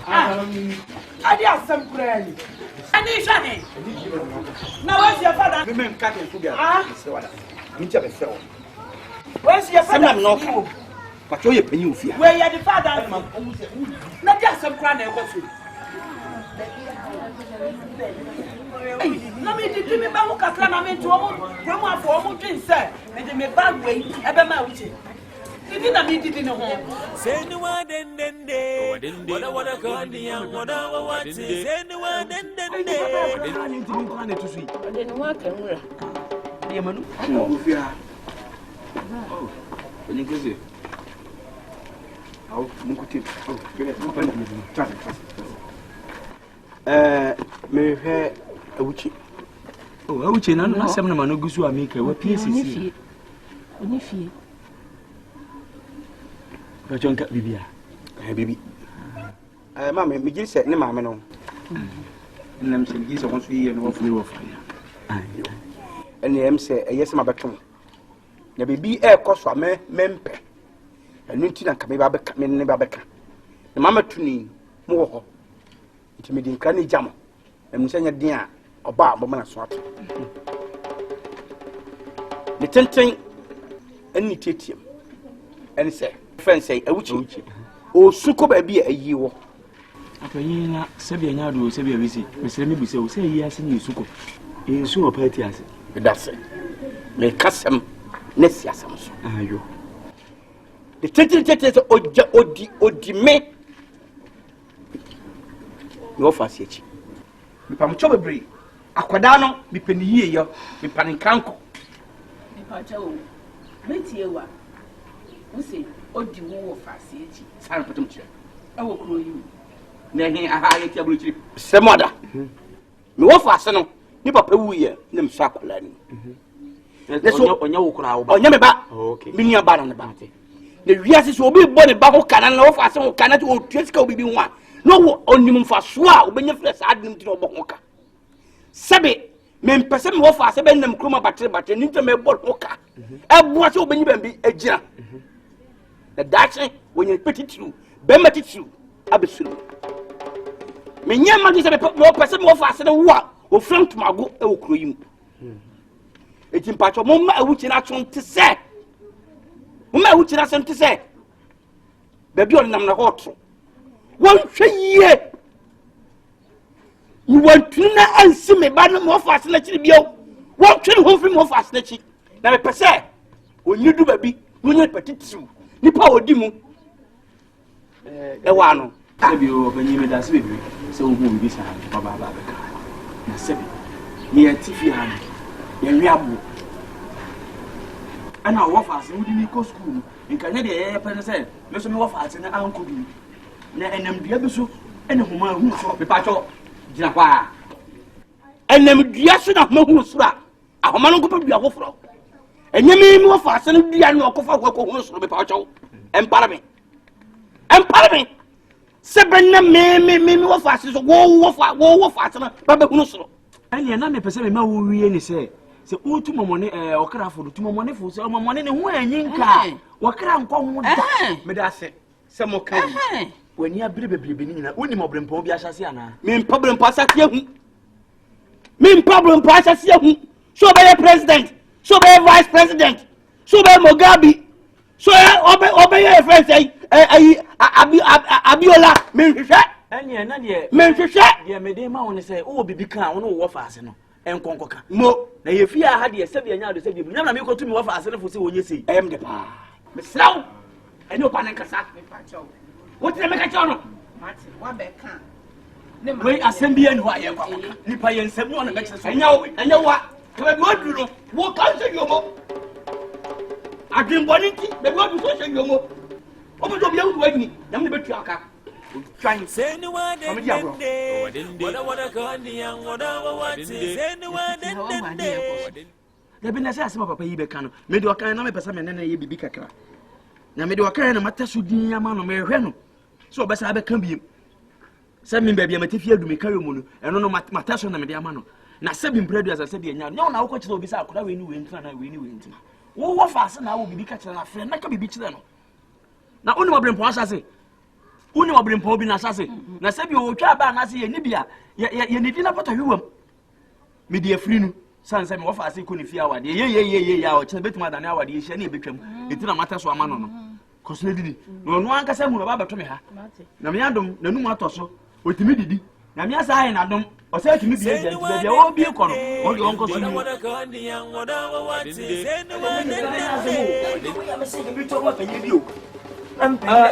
adi asem kura ni ani shane na wasi ya fada
me nka ke fuga se wada mi che be se o
wasi ya fada
no pa cho ye penyi ofia
we ya di fada na di asem kura na e ko so na me di me ba mu kakra na me nto mo promo afo mo twin se me de me ba wei e be ma wuche didi na me didi ne ho
say no one den wada kandi yan wada what say no one den
ani ntimi kwa na tusu
de no wa kan wura
ye manu ofia oh oni keze au munkuti oh kele papa ni tata me hwe awuchi oh awuchi na sem na manu gusu amika wa PCC
oni fie
ba jonka bibia bibi mama me giri se ne mama no nam se giri se konso yi no wo furi ene em se eyese mabetom na bibi koso ame mempe enu nti na kame ba beka me ne ba beka na mama tuni mo wo ho nti me din kan ne jamo em se nya din a oba bo na so ato ne tenten eni tetiem eni se friend say awuchi o suko ba bi ayi wo
apanyi na sebi anya do sebi abisi mesere mi bise o se yi ase ni suko e su o party ase
that's it me kasem Next year, Samson. Ayo. The 20 odi me. No fast yet. Me pam chobebre. Akwada no me peni yie yo, me paninkanko.
Me pa chawo. Me tie wa. Wo se odi wo fast yet.
San patum che.
Awo kro yi.
Na hin aha ye tia buluchiri. Semoda. Me wo fast no. Ni papa wu ye, na me so akwala ni.
Onya wo kura wo ba.
Onya me ba. Okay. Me nia ba na ba. The wiase so obi bo ne ba ho kana na wo fast ho kana to o tuesika obi bi ho a. No onim mfa so a obenya fresh adnim ti no bo ho ka. Sebe me mpese me wo fast sebe nam kroma batre ni nta me bo ho ka. Eboa se obenyi bambi agira. The dache when you put it through, be met it through. Absolutely. Me nyama di sebe wo pese me wo fast ne wo a o front mago e wo kroyim. Eti mpacho mo ma ewuchi na twon te se. Mo ma ewuchi na sem te se. Be bi on nam na hotro. Won hweye. You want to na ansi me ba no mo fast na chiri bio. Won twen ho fi mo fast na chi. Na me pese onyu du ba bi, no nya petitu. Nipa odi mu. Wa no.
Sebi o banyi me da sebi. Se o hu bi sa baba ba ka. Na sebi. Ye tifi ha. Ye wiabu. Ana wo fast wo di ni ko school. Nka nya de ye pese se, me so me wo fast na anko bi. Na enam dua bi so ene homa hu so
me pacho gina kwa. Enam dua so na homa hu so a. Ahoma no ko pa dua foforo. Enyeme mi wo fast no dua no okofa ko hu so me pacho. Empare me. Sebenna me wo fast so wo fast na ba be hu so.
Ani na me pese me ma wo wie ni se otu momone okra fo tu momone fo se momone ne ho anyinka wakra nko ho da
me da se se mo kan
wani abire bebrebe ni nyina woni mobrempo bi ahyase ana
me problem pa asase hu me problem pa asase hu so be president so be vice president so be Mugabe so obey your friend say Abiola me hwehwe
ani na de
me hwehwe
de me de ma woni se wo bibi kan wo no wo faase no enkonkoka mo na ye fi a ha de se de nya do se de nyam na me ko tumi wo faase no fo se wonye sei
em de pa me slaw eni o pa na Nkansah
me pa chawo.
What did I make a channel?
Martin, what back can?
Wait, assembly and why you Nipa and 7 on the next. I know what? Can I go to what country you mo? I didn't want it, the God was saying you mo. Over the young wedding, let me bet you a trying to say no one. What I want to go the young, what I want to say no one.
There been a sama papa yibe kanu. Me do kan na me pesa me nene ye bibi kakra. Na me do kan na mata so din ama no me hwe no. So obesa be kan biem. Se me bia matifi adu me kayo mu no. Eno no mata so na me de ama no. Na se bi mpredu as se bi nya. Nya na wo ko kire obi sa akora we ni we ntina na we ni we ntina. Wo faase na wo bibi ka kire na fre na ka bibi kire no. Na oni mo brempo asase. Oni mo brempo bi na asase. Na se bi o twa ba na se ye ni bia ye ni di na pata hwewam. Me de afri no. Sanse me wo faase ko ni fi awade. Ye ya o kire betuma da na awade ye hia na e betwam. Etina mata so ama no no. Kosle didi. No no ankasa mu na ba beto me ha. Na me adom na nu mu atoso. Otimi didi. Na me asa hai na dom. O se atimi bi agent be bia wo bi ko no. O de onko so ni.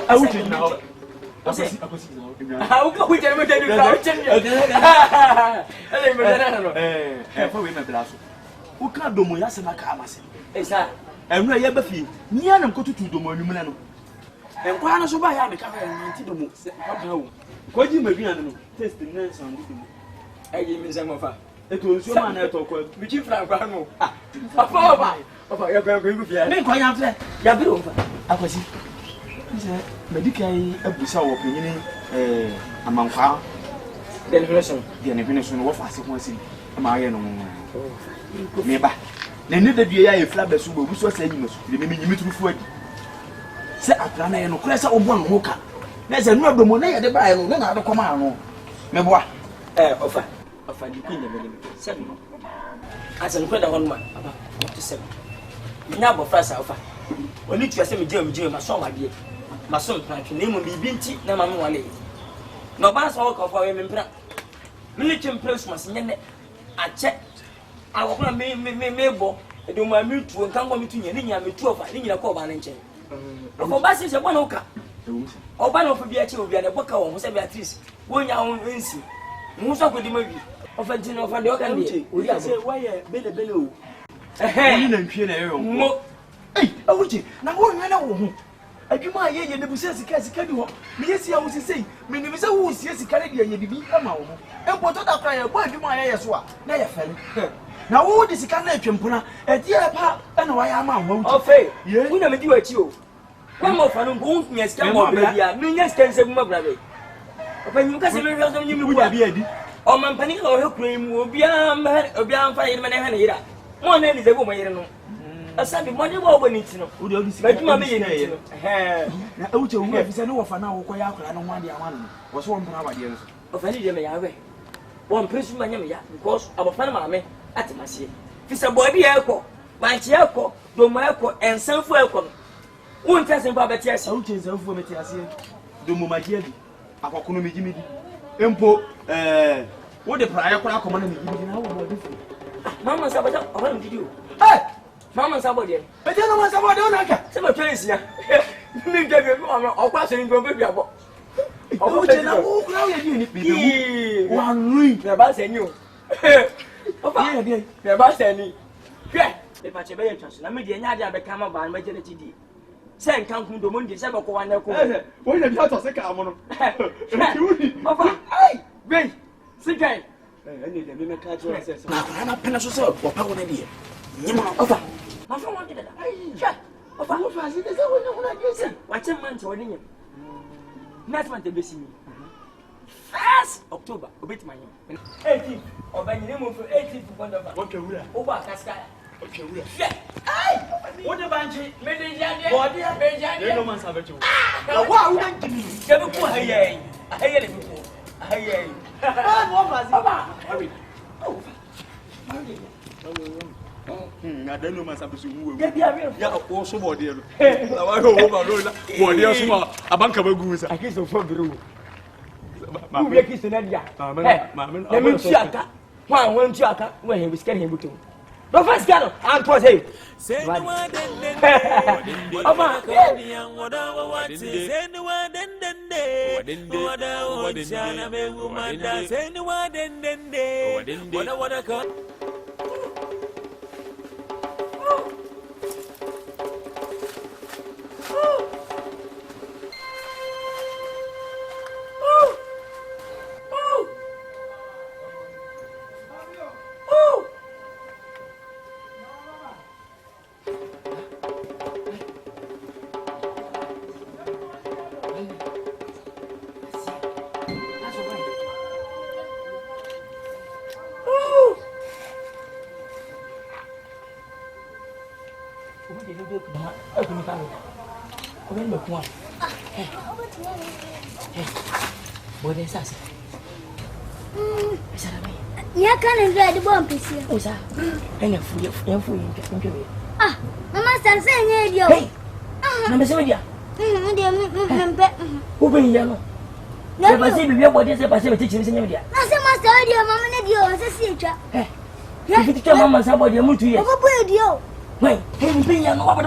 Awuti na ho. Akosi na. Ah, uka huja na mete ni ka chen. Ele me dana no.
Fa we me bla so. Uka domo ya se na ka amase.
Esa.
Enu ya ba fie. Ni anam ko tutu domo anum na no. Enkwa na so ba ya me ka fa nti domo. Papa wo. Ko ji maduan no. Taste na san di domo.
Ayi mi nzama fa.
Eto nsuo ma na eto ko.
Mi chi fra kwa no. Ah. Papa. Papa ya kwa ko fia.
Me kwa ya fle. Ya bi o fa. Akwasi. Nse medikai abusa wo penyini amankwa.
Den hweleson.
Den hweleson wo fa ase ko asi. Ma ye no mo. Me ba. Na ne da dua ya e fla beso bo buso sa nyima so. De me nyimi turufu adi. Se atra na ye no kure sa obo no ho ka. Na se no domo na ye de ba ye no na de koma no. Me boa.
Ofa di kwin de me. Sebi. Asa no kwenda hono ma. Papa, what to say? Nya bo fra sa ofa. Oni tu ase me je ma so wade. Ma so mpratwe na emu bibi nti na ma me wale. No ba so ko fa we me mpra. Me ne chempres mas nyene ache. Awokuna me bo
do my mute to come to me to of I think you call Bananche. For Bassis, a one oka. Or one of the actual be a book on Beatrice. When you are Vinci. Musa could movie. Of a dinner of a dog and we say, why a belly. A hand and piano. Hey, oh, now one I know. I do my year, the Bussy Cascado. Yes, I was saying, many of us, yes, Canadian, you be a mouth. And what other prayer, why do my ears were? Nay, a fellow. Now, what is a Canadian Puna? A dear pap, and why am I won't of faith? Yeah, we never do it you. One more fun won't me a scam of Bravia, millions can say more brave. When you can say, you will be a or my panic or her cream will be a beyond fireman and here. One name is a woman, you know. I said, money will need to know. Would you like my millionaire? Now, oh, if I know of an hour, I don't want the one was 1 hour years of any day. One person, because I'm a fan of my at my sea. It's a body airport, my chiako, Domaco, and some welcome. Won't test him about the yes, out in the form of Domomageli, Apoconomy Jimmy, Impo, what the prior command Mamma Sabata, I want to do. Mamma somebody. But then I was about to some place here. Me give you or passing from baby. Oh, one ring, the bass and you. The bass and me. If I should be interested, I made the Nadia become a by majority. Send come to Mundi, 7 1. When the daughter say, come on. Hey, wait, sit down. I need a minute. I'm a pencil or power idea. My phone wanted it. Of what was it? What's a month or in next month, they see me. 1st October, a bit my 18th or by the name of 18th. What you over Cascada. Okay, what a bunch of many no man's have it. Wow, never put a yay. I hear it before. I hear it. I don't know myself to move. Yeah, also more dear. I want to over a bank of a goose. I kiss of Fogru. Mamma kiss an idea. Mamma, let me check. One won't check when he was getting him to. No first got I'm for him. Say what is that? You can't get the bomb piece. And a fool. Ah, Mamma starts saying, hey, I'm a soldier. Open yellow. Never see me what is a passive teaching in India. I said, Master, Mamma, as a teacher. If you tell Mamma somebody, I'm to you. Wait, can't be young over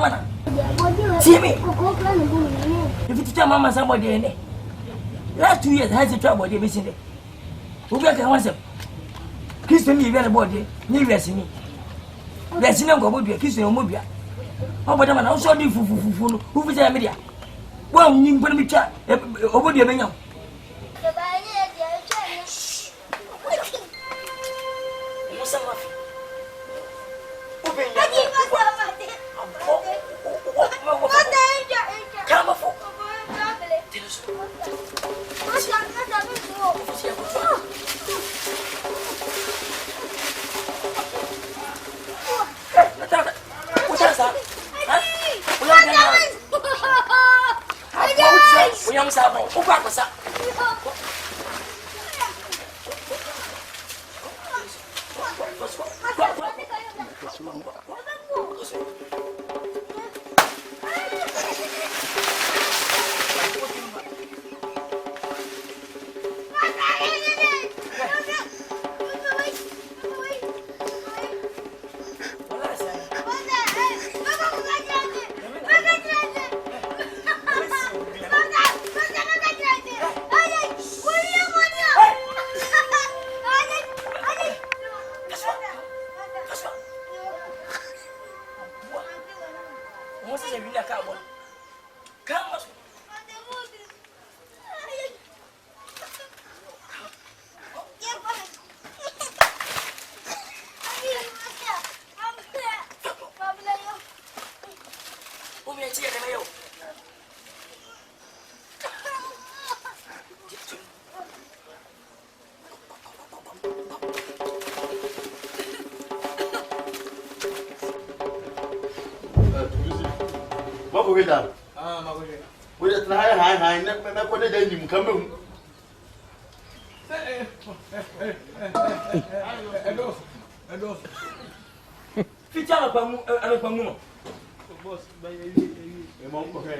see me. If you tell Mamma somebody in it. Last 2 years has a trouble, they missing it. Who got one of kiss me very body, never see me. Let's not go with kiss your mobile. Oh, but I'm also new who is a media. Well, you put me chat over the menu.
Come.
We're high, never put it in come.
Fit out of a moon.
Boss, by a monk of hair,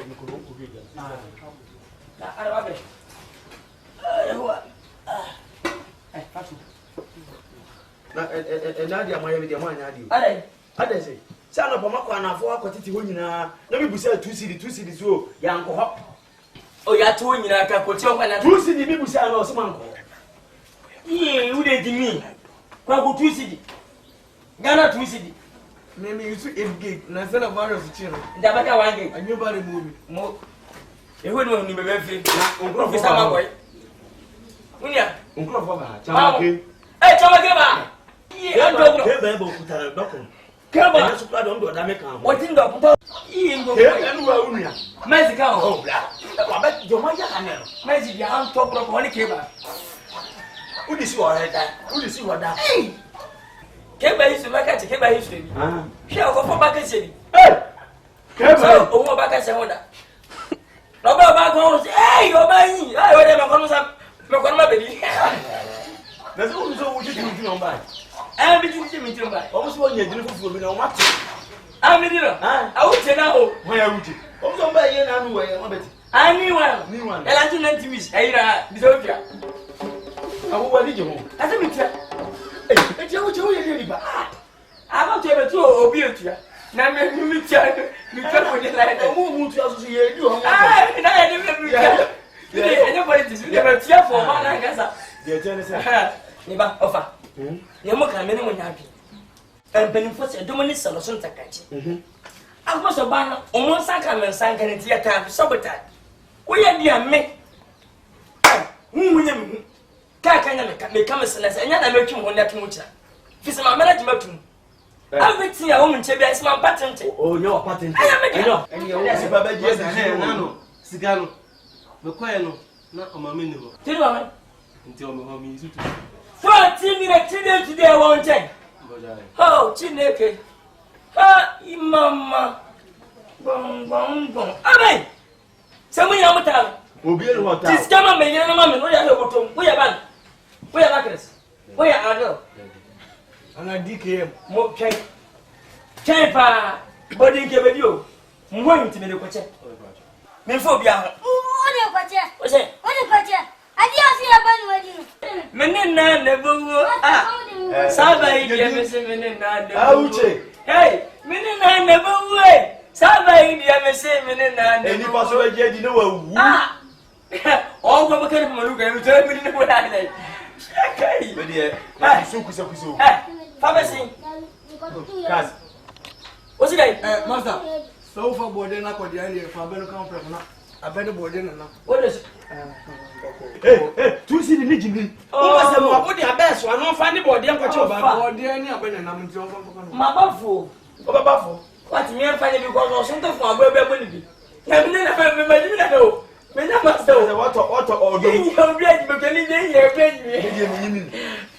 I love it.
Nadia, my idea, my idea.
I
say, son of a Makwana for a quantity when let me say 2 city, so young hop.
Oh, you're 2 in a capotio and
2 city, people say, I know someone.
Ye, who did me? Quago 2 city. Ghana 2 city.
Maybe you took 8 gig, and I said a virus of children.
The back of 1 gig.
And nobody moving.
More. You wouldn't be very free. Summer boy. Unia,
Uncle,
hey, Tomagaba! Yeah,
doctor. Come on, I don't do that.
What in the Mexico? Oh, I bet your mother and Mexico on top of one cable. Who is you already? Who is you are that? Cable is to make a cable history. Shall go for back city. Hey, over back as a wonder. Robert back home, hey, you're buying. I would have come up. Look on my baby. There's also what you do on by. I'm between me by. Almost 1 year, you for me no matter. I'm in dinner. I would say now, where would you? Also by you now, where I knew one. And I didn't to miss. I Ethiopia. What did you want? I think it's I want to have a 2 or be here. Now, you tell me like a move to associate you. Anybody is never cheer for one, I guess. Never offer. You mock a minimum happy. And Benefoot, a dominant solution to catch. I was a banner, almost sank and theatre, sabotage. We are dear me. William Kakan become a sense, and yet I make him one that much. This is my management. Everything a woman check is my patent. Oh, your patent. I am making up. And you're yes, Baba, yes, and Cigano. The Quano, not on my minimum. Tell me until my home is 14 minutes today, I won't take. Oh, Chineke. Ah, Mama. Bong. Amen. Somebody on the town. Will be a lot. This come on, man, mamma. We are back. We are back. We are out. And I DKM. More cake. Camper. Body give you. I'm going to be the question. Mephobia. What's it? I didn't see a bunny. Menina never. Somebody gave me some menina. Hey, menina never way. Somebody gave me some menina. Any possible jet, you know. All the kind of Maluka and tell me what I like. Okay, but dear, so. Pharmacy. What's it? Master. So for boarding up with the idea for a better conference. I better boarding now. What is it? Hey, 2 city Nijin. Oh, what your best one? No funny body. I'm got your body. I'm my buffalo. What's me and funny because of something for a baby? I'm never know. Master, what or doing your bread, but you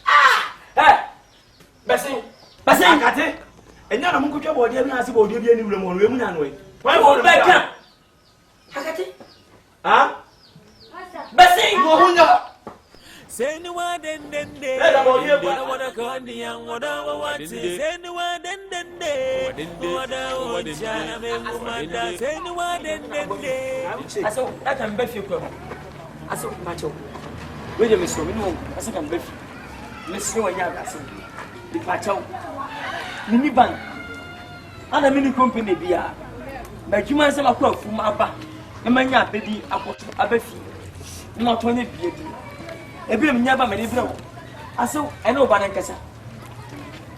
ah, Bassing, Cat, and now I'm going to body and ask about you any woman anyway. Why won't back? Hakati? Ah? Bassing, no.
Say no one then I want to call the young whatever what say no one then say no one then
I saw I can bet you come. I saw Macho. Wait a minute, so we know I can bet you. Let's see what you have. The Pacho Mini Bank and a mini company beer. But you must have a crop from Abba. The man, baby, a befi. Not 20 beauty. A bit of never made it. I saw I know Nkansah.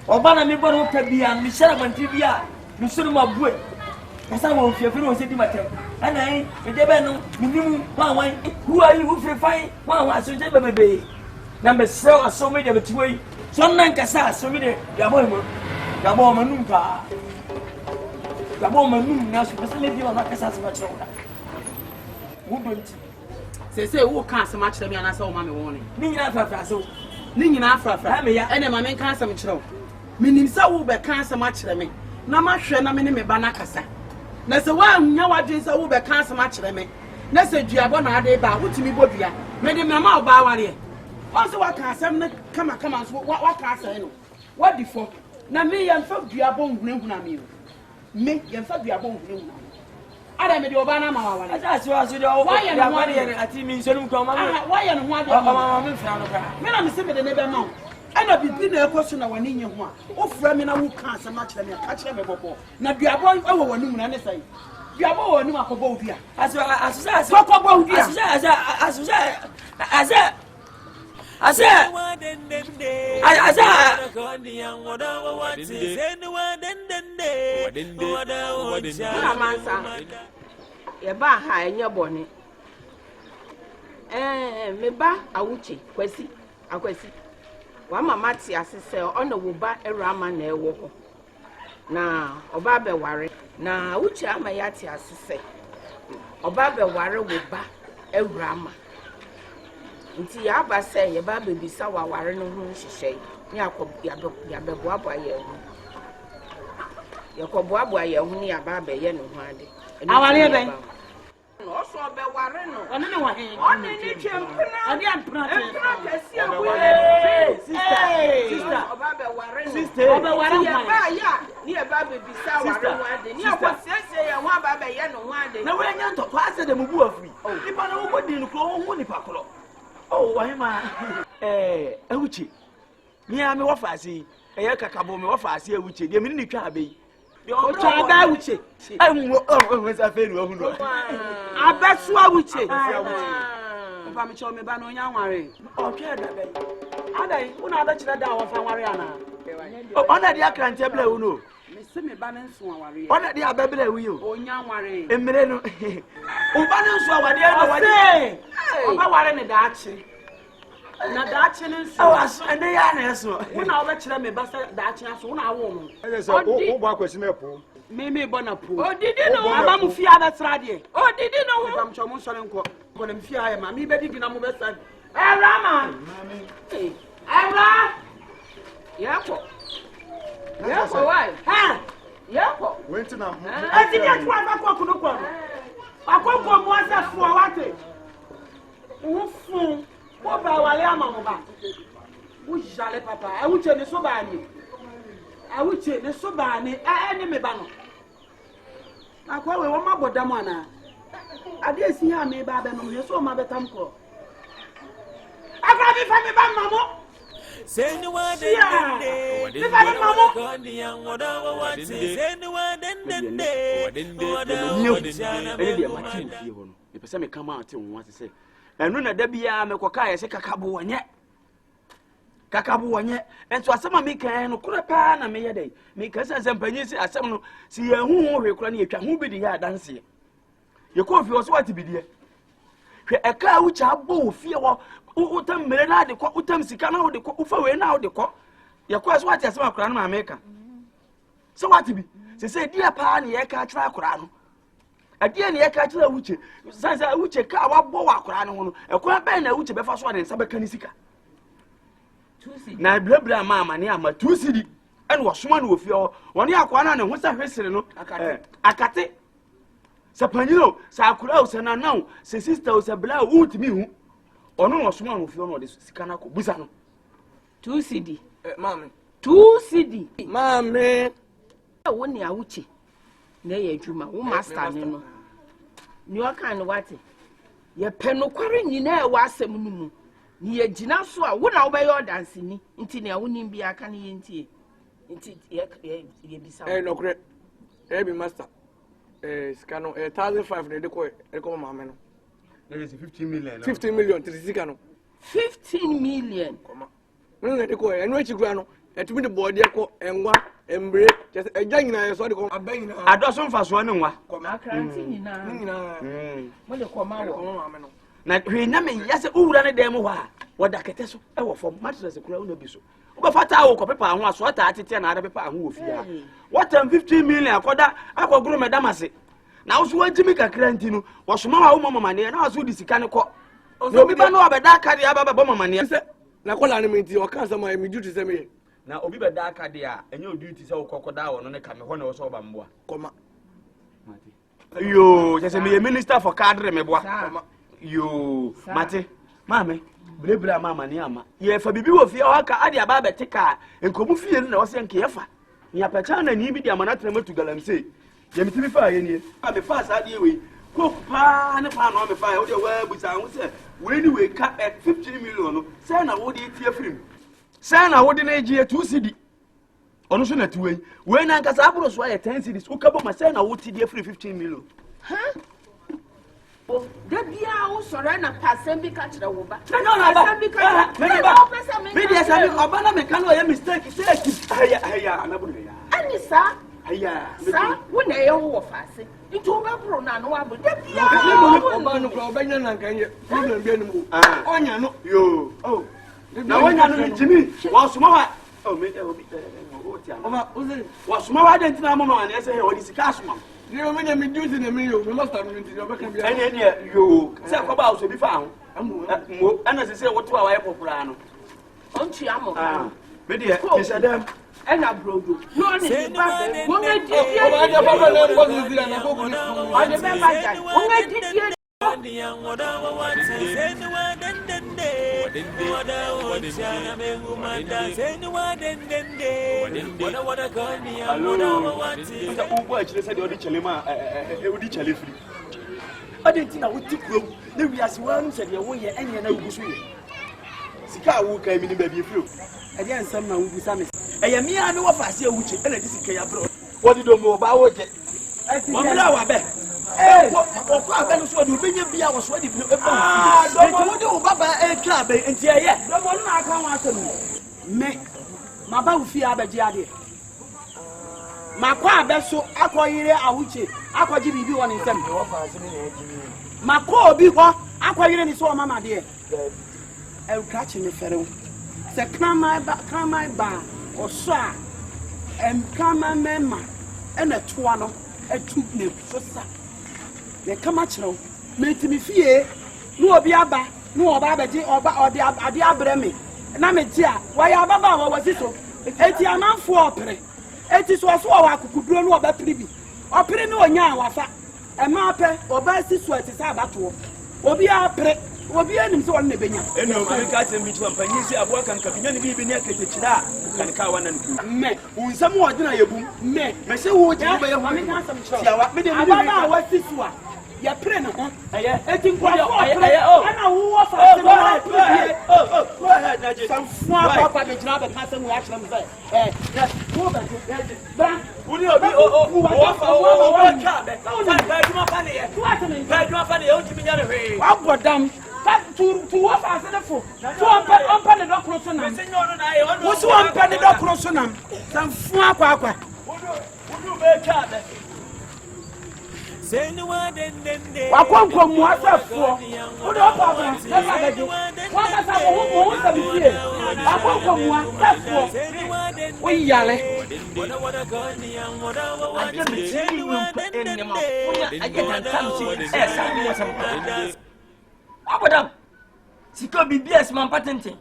Obana me borrow Tabia, Michelle Montibia, Lucille Mabwe. As I won't fear, you know, say, And I, the Debano, minimum, one, who are you who fine? One was to baby. Number so, so many of the way. Some Nkansah, so many, Gabon, Gabon, Gabon, now, specifically on Nkansah much older. Wouldn't
say, who can't so much to me and I saw Mammy warning.
Nina so.
Ningin Afra, and a man can't some show. Meaning so be can't so much to me. No much, no minimum banacasa. There's a one, no, I just over can't so much to me. That's a diabona de ba, what to me, Bobia. Made him a mouth bow on here. Also, what can't some come on, what can't say? What before? Now, me and folk diabon, Nunami. Me and folk diabon, I made your banana. That's why and one year at me, so come on. Why and one year, I'm sitting in the neighbor. And I've been a question of one in your one. Oh, Framina who can't so much than catch them before. Now, you are going over one noon and say, you are going to go both here. As talk about here,
Wama mati asese ona woba erama na ewo ho na oba be ware na uche ama yati asese oba be ware woba erama nti ya ba se ye ba be bisa wa ware no ho hihye ni akọ ya be boabo ye ho ye ko boabo ye ho ni ya ba be ye no ho ade
aware ben
no so be ware no
ono ne wa he
ono ni twempena
ade ampena
kesi abu sister oba be ware no
sister oba ware
ya ba ya ni e ba be bisa ware no ade ni akọ sese ye ho aba be ye no ho ade
na we nya to kwa se de mubu afri nipa na wo bodi no kro wo nipa kro oh wa hima ewuchi mi a me wo faase eye kakabo me wo faase ewuchi de mi ni twa abai
o twa ba ewuchi
we sa fe ru ohun
abesu ewuchi papa mi cho me ba no nya nware
o twa da bai
adai una ada kire da wo fa nware ana
ona di akrante bla wu no
me se me ba na nso nware
ona di ababla wu yo
o nya nware
emire no o ba na nso awade no
wade o ba ware ne da achi na da achi ne nso
o aso ene ya na eso
una o ba kire me ba sa da achi aso una awo no
so o bo akwesi na po
me bo na po
odidi no
aba mu fi ada trade
odidi no
ho pam cho mo sore nko ko na mfi aye ma mi be didi na mo be sa Rama Ara Yako Yako why ha Yako
went na
ati ni kwa ba kwa kuno kwa akoko mo asa fu awate wo fun wo ba wale ama mo ba wo jale papa e wo che ni so ba ni e wo che ni so ba ni ni me ba no akwa we wo ma bodam ana ade esi ha me ba be no me so ma betam ko Akrobeto me ba mamo.
Send one day.
Me ba mamo.
Send one day.
Me pese me come out on what say. Enu na da bia me koka ye se kakabo wonye. Kakabo wonye. Enso asema me kan no kura pa na me ye dai. Me kan se mpanyi si asem no si ye hu hwe kura na ye twa hu bi di ya danse. Ye ko fi wo so ati bi di. Hwe eka ucha abo ofie wo utam mere na de ko utam sika na wo de ko ufa we na wo de ko ye ko so ati asema kura no ma meka so wati bi se dia pa na ye ka tra kura no adie na ye ka tra wuche sansa wuche ka wa bo wa kura no no e ko be na wuche be fa so de nsa be ka ni sika na blabla mama ne ama 2 cedi ene wo soma na wo fie wo woni akwa na ne ho sa hwesere no akate sa panyiro sa akura o sa na now se sister o sa bla o utimi hu ono no soma no fie no de sika na ko busa no
2 cedi
mama
2 cedi
mama
wo ne awuche na ye adwuma wo master ne no ni o kan no wate ye pe no kware nyina e wa asem no mu ni ye gina so a wo na wo be yo dance ni nti ne wo nim bia aka ne ye nti ye bisa
no kre be master skano 1500 ne de ko mama no
there is 15 million
15 million trisika no
15 million
koma no ne de ko eno echi gura no etumi de board ye ko enwa
Embre, just a gang I saw the Abang.
I don't so fast one.
Akranti nyina. Mo de Kumawood.
Na hwe na me yase uwura ne dem ho a woda kete so e wo fom matches kura una bi so wo fata wo ko pepa ho aso ata atete na ada pepa ho wo fia what 15 million akoda akogoro madam ase na wo so wagimi kakra ntinu wo soma wa wo mama ne na wo di sika ne ko no bi ba no abeda akade aba ba mama ne
na kola ne menti o kan sama me duty se me
na obi beda akade a enye duty se wo kokoda wo no ne ka me ho ne wo so ba mboa
koma
yo je se me minister for cadre me boa yo mate mame brebra mama ni ama ye fa bibi wo fie o ka ade aba betika enkomu fie na wo se nke ye fa nya pacha na ni bi di amana tena matu galamse ye mitimi fa ye ni a me fa sa de we ko pa ne pa no me fa wo de wa busa wo se we ni we ka 15 million no say na wo de tie film say na wo de na gie 2 cedi onu so na tuwe we na Nkansah aburo so ya 10 cedis wo ka bo ma say na wo ti de free 15 million
Debia o sore na pasem bi ka kire wo ba.
No, pasem bi ka. Me dey say obana me kan o ye mistake say aya anaburu ya.
Ani sa?
Aya.
Sa wo na ye wo fase. Nti wo be bro na no abo debia.
Obanu ko obanya na kan ye. Problem bi enu. Onya no.
Yo. Oh. Na wonya no jimi. Wa suma wa. Oh me obi. O ti ama.
Oma oze.
Wa suma wa den tina mama na say he o di sika suma.
You know, me duty na me yo, me must have been to your back and be.
Any yo, say ko ba o so bi fa ho. Mo, ana say what to our popular no.
On chi amo.
Me dey, me say dem.
Ena brodo. No ni ba be. Wo me di.
O ba ja papa na ko ni na ko ko ni.
O de be ba ja. Wo me di.
Ọkọ abẹnu so de obenye bia wo so de bi eba. Nti wo de wo baba e kra be nti eye.
Domo na aka wa asem. Me maba wo fi abeje ade. Makwa abeso akoyire awuche, akoji bibi woni nsem. Makwa obi ho akoyire ni so o mama de. E krachi me fere. Se kramai ba o so a kramai mema e na toa no etu ne so sa. Me kama chiro me timi fie no obi aba no oba abeje oba ode ade abre me na me ti a wa ya baba wa wasiso eti amanfo opere eti so wa akukuduro no oba piri bi opere ne onya wafa e ma pe oba siso eti sa abato obi apre obi anim se won ne benya
eno obi ka se mi tuwa panyi si aboa kan kabinya ne bibi ne aketechira kan ka wannan ku
me
unsam wo dina yebum
me
se wo ji ba yehu
me kan sam chiro
ya wa me de
baba wa siso a ya pre na ho eti kwa ana wo fa se
go ahead naje
sam fu papa be jina be kan sam wo achira me say wo ba bra
uni obi wo fa wo ka be ba juma fa ne ye ba juma fa ne ye o ti mi nya ne hwe
wa godam tu wo fa se defo tu on pa ne dokro so nam
se nyo no na ye
wo so on pa ne dokro so nam sam fu akwa
unu be ka be
wakɔnkɔ mu asɛfoɔ wode ɔpa abra ɛfa bɛgye wakasa wo sɛ bifie wakɔnkɔ mu asɛfoɔ woyare
abodam sika bibia esma patente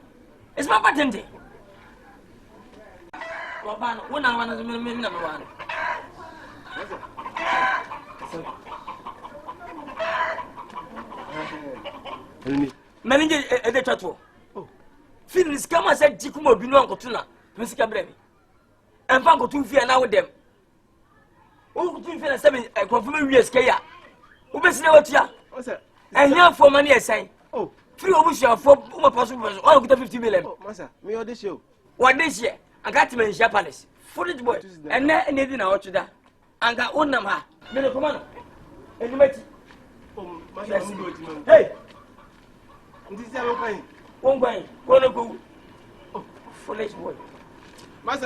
wabano wona wana me na wana Meninge ede chato. Finis kama se jikuma obinu ankotuna. Musika bremi. Emfa ankotu fia na wodem. O kutu fia na se me konfirm wies ke ya. Wo besi na watua. O se. Ehia fo mane esan. Oh. Free obusia fo uma paso paso. O kuta 50 million.
Oh, masa, me ode show.
What this year? Agati me share palace. Foolish boy. Enne enedi na otuda. Anga onam ha. Me no komano. Enimati. Hey!
This is our point.
One going, go. Oh, foolish boy. Let's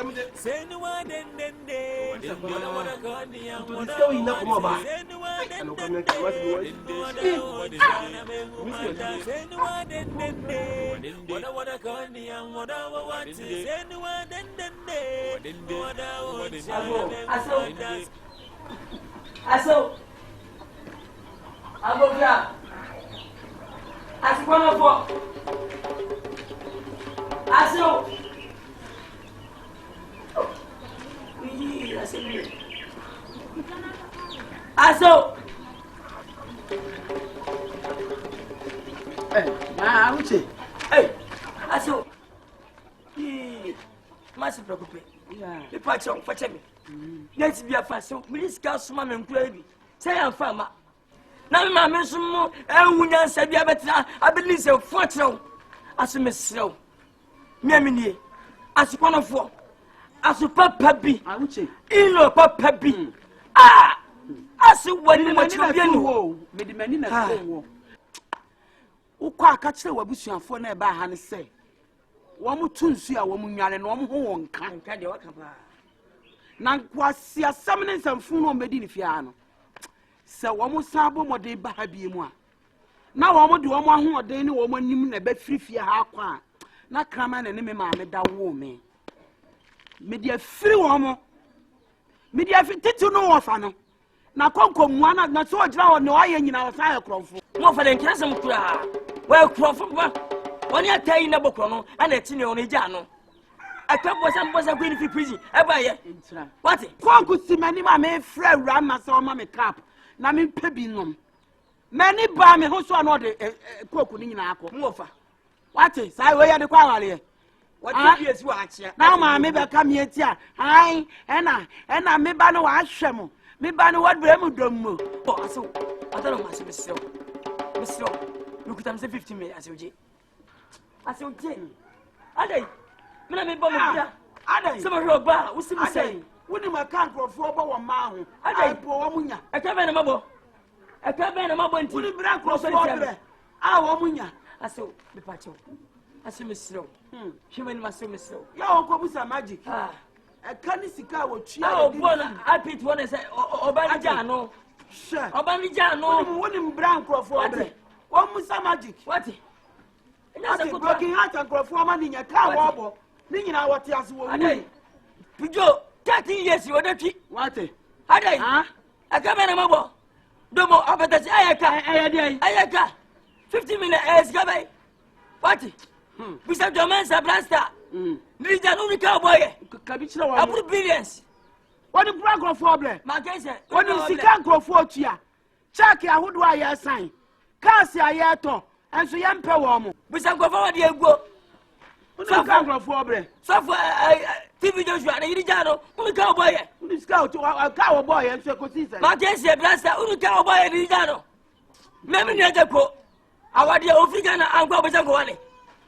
be a fast. So, please, Councilman and Gravy. Say, I'm farmer. Now, my mention more, and we don't say, I believe so. Fortune as a miss slow. Memini as one of four. As a papa be, I would say, in your papa be. Ah, as you were in what you know, made the man in a war. O quite catch the Wabusian for never, and say, one more tune see a woman and one who can't carry your capa. Nankwasi a summoning some funo medini fiano. So one more sabo more de bahabi moi. Now I want to one who are daily woman in a bed free fear aqua. Not cramming and mamma that woman. Media free woman. Media fit to no orphan. Now come one not so draw no iron in our fire crop. More for the chasm cry. Well, Crawford, when you tell you never chrono and a tin on a jano. I can't was a queen for prison. Ever what? One could see many mammy friend ram my saw mammy cap. Namin pebinum. Many by me who saw not a cook in apple. Mofa. What is I wear the quality? What years watch? Now, mammy, come here, dear. I and I may ban no asham. Me ban what Bremudum. Oh, so I don't know, Miss Slow. Miss Slow, look at them 15 minutes. I said, Jane. Are they? Me bomb here. Are they? Some of your bar, what's the saying? Wouldn't my can't grow for about 1 mile. Are they poor woman? I can't be a mobile. I can't be a mobile until you bring across the water. Our woman. I saw the patch. I see Miss Slow. She went my son, Miss Slow. Your uncle magic. Ah, I can't see car with you. Oh, I picked one and said, Obanijano. Sure. Obanijano, wooden brown crop for one was magic. What? That's a broken heart and crop for money in your car wobble. Thinking out what else will I? Pijo, 13 years you are the cheap. What? I come in a mobile. No more up at the Ayaka. 50 minutes as Gabe. What? We said your man's a blaster. Need an only cowboy. I put billions. What a program for them? My guess, what is the can't grow for you? Chucky, I would wire a sign. Cassia Yato, and so young Pewamo. We shall go forward, you go. So can't grow for them. So for TV Joshua, and Idiano, only cowboy. Only scout a cowboy and so consistent. My guess, a blaster, only cowboy and Idiano. Maybe near the co. Our dear Ofigana and Gobazagone.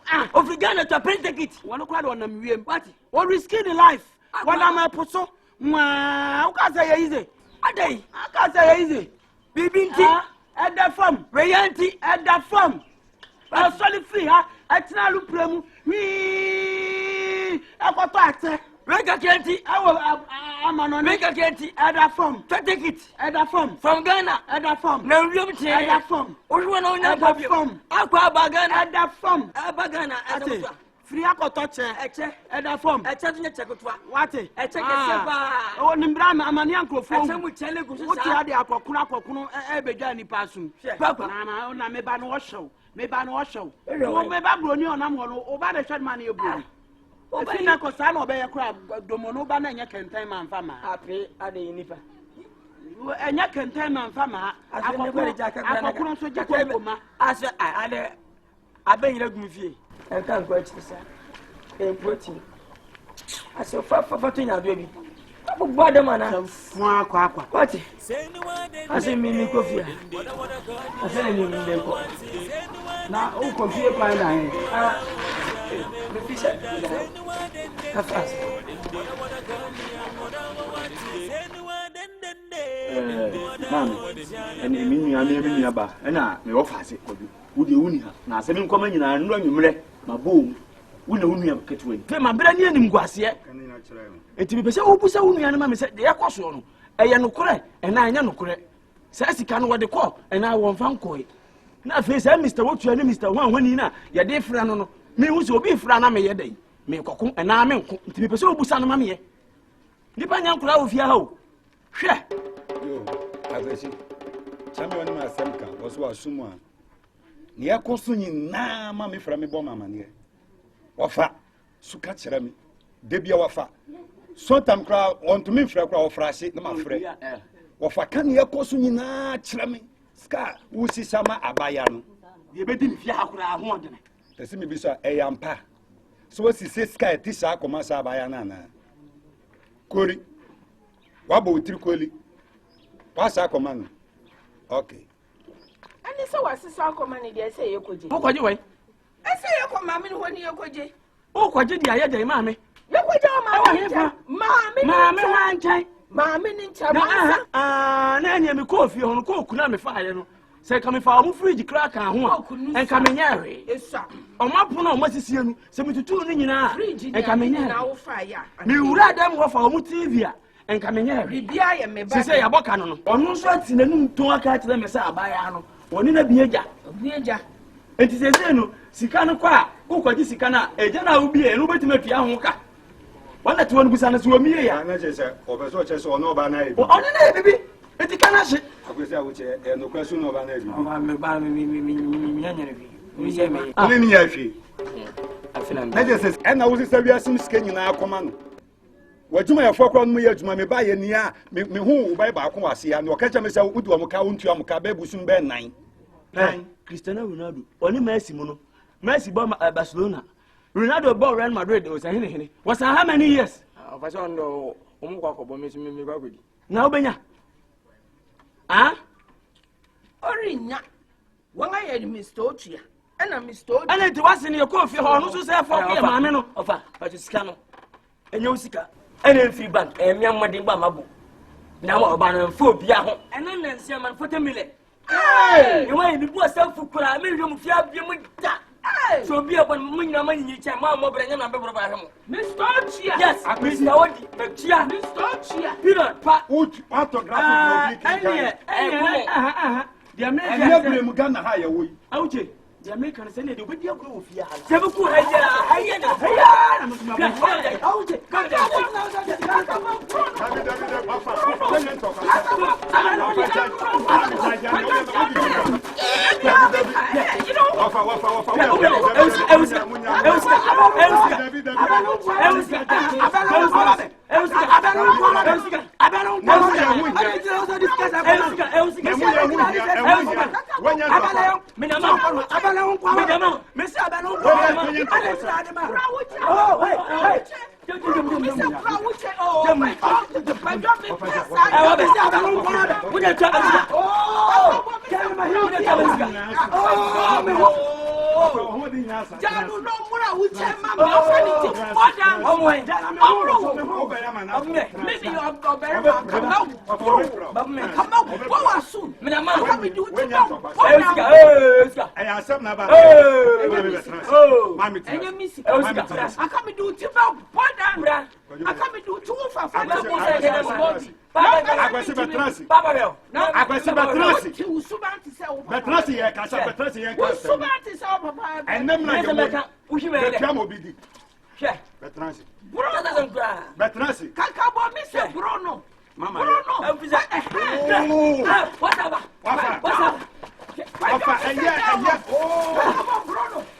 Ofigana to print the kit. One quite on them. What? Or risking the life? What am I put so? How can I say easy? A day. I can't say easy. Bibinti at the farm. Rayanti at the farm. I'll solid free, huh? At Nalu Premu. Me. I got that. Rega Kenti. I'm on Rega Kenti at the farm. Take it at the farm. From Ghana at the farm. No room at the farm. One on the farm. Aqua Bagana at the farm. Bagana at the free aqua touch at the farm. I tell you, check what I check. Oh, Nimbrana, I'm an uncle for some with Telegus. What are the Aquacuno, Ebegani Passum? Papa, I'm a ban wash show. Maybe I know show. Maybe I'm going on over the short money. Oh, but I could stand over a crab, Domono Banana can time and farmer. Happy at the Nipa. And you can time and farmer. I couldn't so just as I beg you, me. I can't go to say. I'm putting. I saw 14 baby. What the man? What? I say, me coffee. I say, me now, oh, coffee, my line. The fisher. Have fast. Mammy, and you mean I'm near about, and I may offer it. Would you only have? Now, 7 coming in and run you, my boom.
wo na wonu am ketwe fe ma bra ni anim guase enti me pese wo busa wonu ya na me se de yakoso no eye nokore ena anya nokore sa sika no wode ko ena wo mfa nkoi na fe sa Mr. Wotua ni Mr. Wanwani na ye de fra no no me hu se obi fra na me ye dai me kokko ena me nko enti me pese wo busa no ma me ye nipa nya nkura wo fia ha o hwe
yo azeshi chame woni ma semka wo so asumu a ne yakoso nyina ma me fra me bo mama ne wafa suka kyerɛ me de bia wafa sotam kra on to me fra kra ofrase na ma frɛ wafa kan yakoso nyina kyerɛ me ska wusi sama abaya no
ye bedi mi fia akura ho odene
tesi mi bi so eyampa so wasi se ska etisa akoma sa abaya na na kori wabo utiri koli wasa akoma no okay
ani se wasi sa akoma ni de se yekoje
mo kwaje wai
ese yekoma mi ni woni yekoje
o kwaje di aye de maame
yekoje o maame
maame wanchan
maame ni ncha
na anya mi ko fie hono ko kuna me fa ye no se ka me fa o fridge crack ho a enka me nyare
esa
o mapo na o masisie nu se metutu ni nyina enka me nyare
na wo fa ya
mi wura dem wo fa o TV a enka me nyare
bibia ye me ba
se ya boka no no ono so atinanum ton aka tire me se abaya no woni na bieja enti se no sika no kwa ko kwaji sika na eja na wo bie no betima tua ho ka wala tuwa nubusa na suwa miye ya
na chese obeso chese ono ba na ebi
ono na bibi eti kana shi
akwese awuche no kwasu no ba na ebi
me nyanyere bi mi se me
ani ni ya hwe
afina
na chese na wusi sabi asim sika nyina akoma no wajuma ya fokro no ye adwuma me ba ye ni a me hu ubai ba akon wase ya no ka cha me se udu amuka untu amuka ba busum be nan
Cristiano Ronaldo oni Messi mu no Messi ba Barcelona Ronaldo bought Real Madrid was hene was how many years
officer no umukwa ko bo me kwa kwedi
na obenya ah
orinya wanga ye Mr. Otua ana Mr. Otua
ana ti wase ne ko fi ho no so se fa ko maame no ofa but sika no enye usika ana mfi bank emia mmade gba mabo na ma oba no mfa obi aho ena na nsia man 40 million eh you want to do self kura me hwem fi abie mu da so be upon munya manyi cha ma mo branya na be bro ba hemo
Mr. Otua
yes Mr. Odi Mechia
Mr. Otua
period pa
autograph
the American
every mu Ghana ha ya woyi
auche the American say dey obedi akro wo fia hala se be ku haya na musuma auche
Janu no mura uche mama ofani ti moda maybe you have got very come out what was soon me na man come do ti
Esika I accept na ba mami
enye misi I come do ti ba poda I come do ti wo fa
Akwesi betrasi
Papa bel
akwesi betrasi
ti usubanti se wo
betrasi ye kasa betrasi ye kasa
usubanti se wo papa
enem na ye
uhi me le
betramo bidi
she
betrasi
bro
ta ta nkra
betrasi
kaka bo mi se bro no
mama
emfiza whatever
wafa eye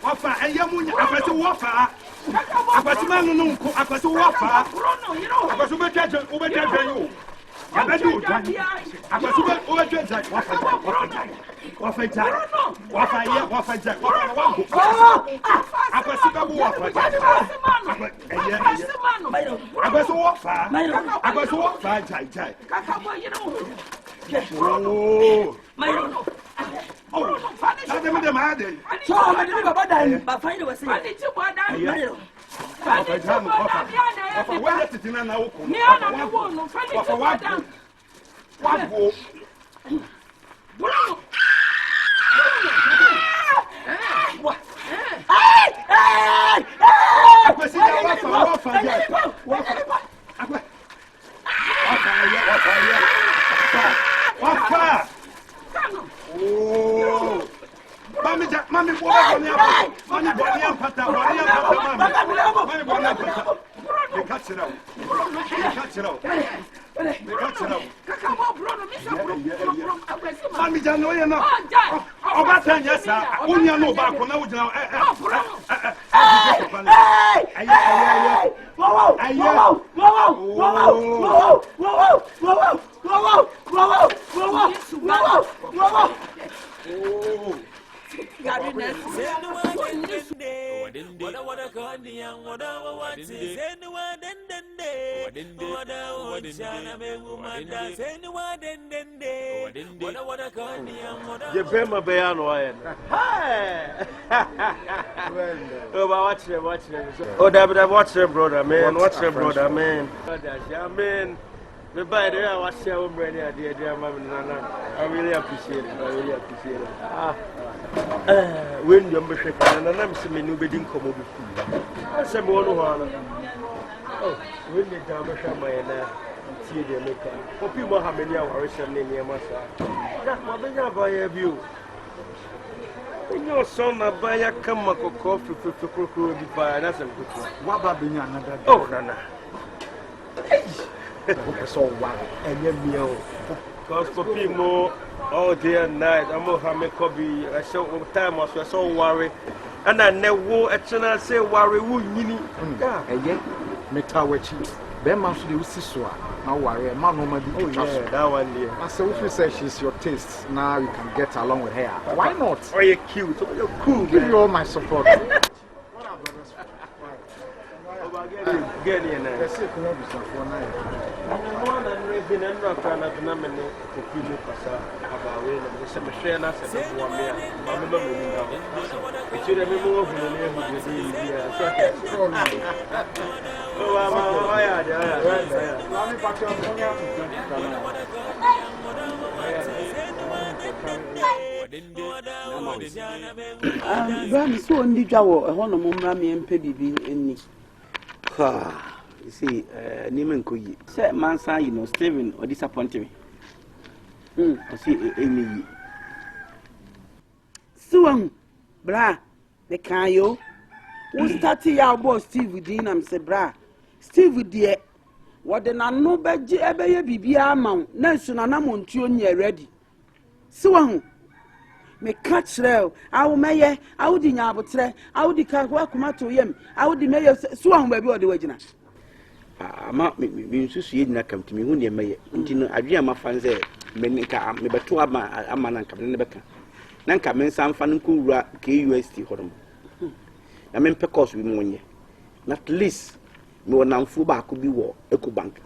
wafa eye munya akwesi wafa akwesi manu nko akwesi wafa akwesi ubetwaje yo yabedu akwesi ubetwaje wafa ye wango akwesi babu wafa akwesi wafa jai
kaka bo you know
Ade me de ma ade.
So ma de baba dan ba fain we say.
Ade ti bo dan.
Wafa wa titina na wo ko.
Ni ana me wo no fa ni ti bo dan.
Wapo.
Bro.
Hey!
Mami,
Jebema Bayano. Oh, watch them. Oh, David, watch them, brother, man. Watch them, brother, man. Man, the by there, watch your ready idea, dear Mamma. I really appreciate it. When you're bishop, and I'm saying nobody come over. I said, oh, when the Dama Shamana. See the maker. For people have many hours and many massa. That's what they have by a view. When your son, I buy a camako coffee for crocodile, that's a good one. What about being another? Oh, Nana. So wild and your meal. Because for people all day and night, I'm going to have a copy. I saw time I was so worried. And I never actually say worry, who you yeah.
Metawachi. Bema should you see so now worry man no
oh yeah that one there.
I say if you say she's your taste now you can get along with her. Why not?
Oh you're cute. Oh, you're cool.
Give you all my support.
Get in there.
Let's see for now.
More than reading and not trying to nominate for people about when the cemetery na se do wa me a me ba me ni ga. It should have been more than the name of the year. Oh, mama, yeah.
Let me pack your money out.
Bram so ndi dwawo ehọ no momra me empe bibi enni.
You see, Niman Koyi, Sir Mansa, you know, Steven or disappointed me. I see Amy.
Suang, bra, the Kayo. Who started our boss Steve Dean and say, bra, Steve dear, what the no badge ever be amount, Nelson and I'm on tune ready. Suang, me catch rail, I will mayor, I would in Abutre, I would declare welcome to him, I would the mayor Suang baby or the wager.
Me see na come to me when you may intino adria ma fanze menika me beto amana kam ne beka na nka men san fan ku wura KUST horom na men pekos bi mu onye at least me wona mfu ba ko bi wo Ecobank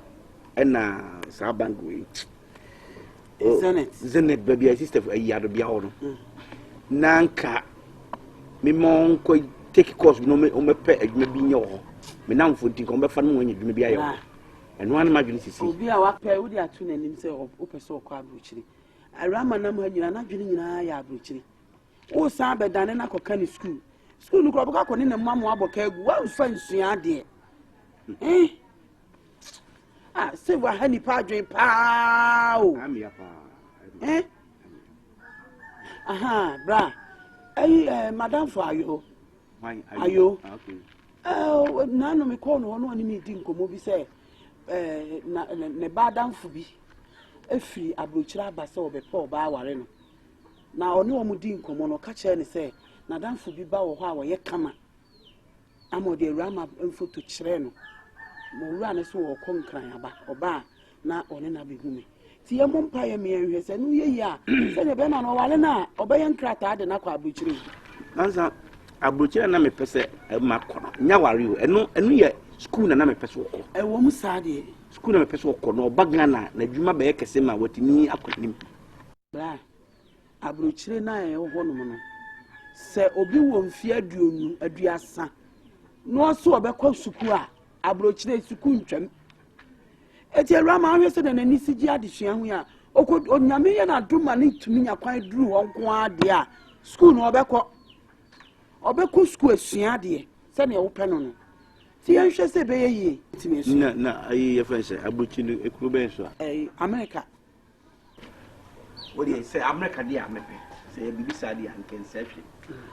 na sa bank we Zenith baby assistant ayado bia ho no na nka me mon ko take course no me o me pe adwuma bi nye ho me na mfonti ko be fa no wonye dwuma bi ayo eno an ma dwene sisi
obi a wapɛ wo di atu nanim sɛ o pɛ sɛ okɔ abrochiri arama na ma nyina na dwene nyina ya abrochiri wo san bedane na kɔka ni school no kɔ bɔka kɔ ne na mamu abɔka agu wa mfa nsua de sɛ wa hani pa adwen pa o
amia pa
aha bra madam for ayo
okay
nanu me call no ani me di nkomo bi se ne badamfo bi efiri abrochira abase obepa oba aware no na oni omu di nkomo no ka kire ne se na damfo bi ba wo ho a wo ye kama amode rama mfoto kire no mo wura ne so wo konkran aba oba na oni na behume ti ye mo mpa ye me ehwe se no ye yi a se ne be na no wale na obaye nkrata de na kwa abrochira
nanza abrochira na me pese ma kono nya ware o eno ye school na me pese woko
wo mu saade
school na me pese woko no obaga na dwuma be ye kese ma watini akonim
bra abrochire na ye ho no no se obi wo mfie aduonu aduasa no so obekọ suku a abrochire suku ntwam eti rama ahwe se na nani sigi adesua hu a onyame ye na duma ne tumi nya kwan duru ho nko ade a school no obekọ school asua de se na ye wo pɛ no no ti yan hwɛ se be ye timi so
na ayi ye fa se abrochire Akrobeto
America
what do you say America dia mepe Say bibi sadi Nkansah hwe.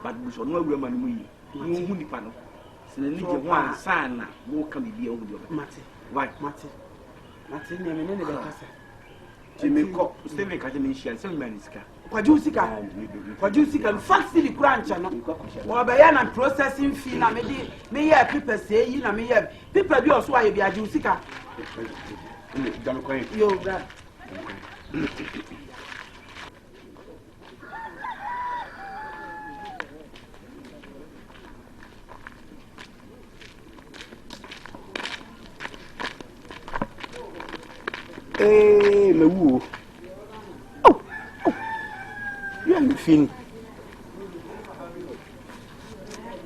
But bu so no awura ma no mu yi. Mu hu nipa no. Se na ni je ho ansa na mo ka bibi ehun do.
Mate.
Why?
Mate ne me ne be kasa.
Timiko, Steven Kajamisha, some maniska.
Kwajusi factory crunch no. Wa be ya na processing fee na me di me ye people say yi na me ye people bi oso aye bi ajusika. Yo bra.
Me woo. Oh. You are fin.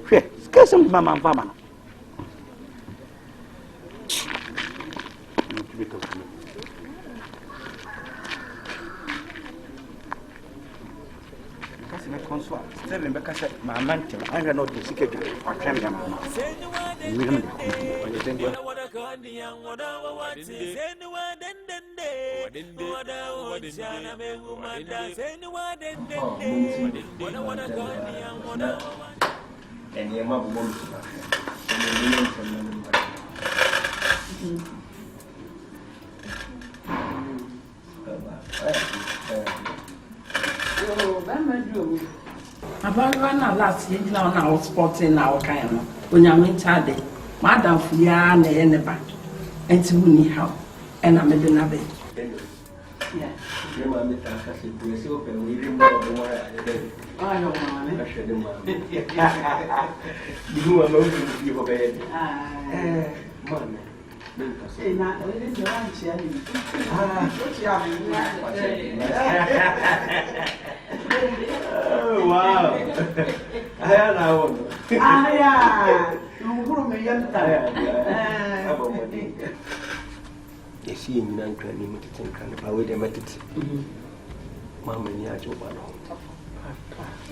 Hey, scarce some mama and farmer. Seven because my mantle, I don't know the secret or champion.
About one last year now now sporting now kind of when you're in Chade, Madam Fuya and the back, and to me how, and I'm in the nabe. Yeah. Your mammy has a place open, we remember more. I don't want to share the money. You are not you obey. Money. Say, not only the one sharing. Oh, wow. I know. Yeah. You put me young time. You see, in Nkansah, you must think about the method. Mamma, you are your one.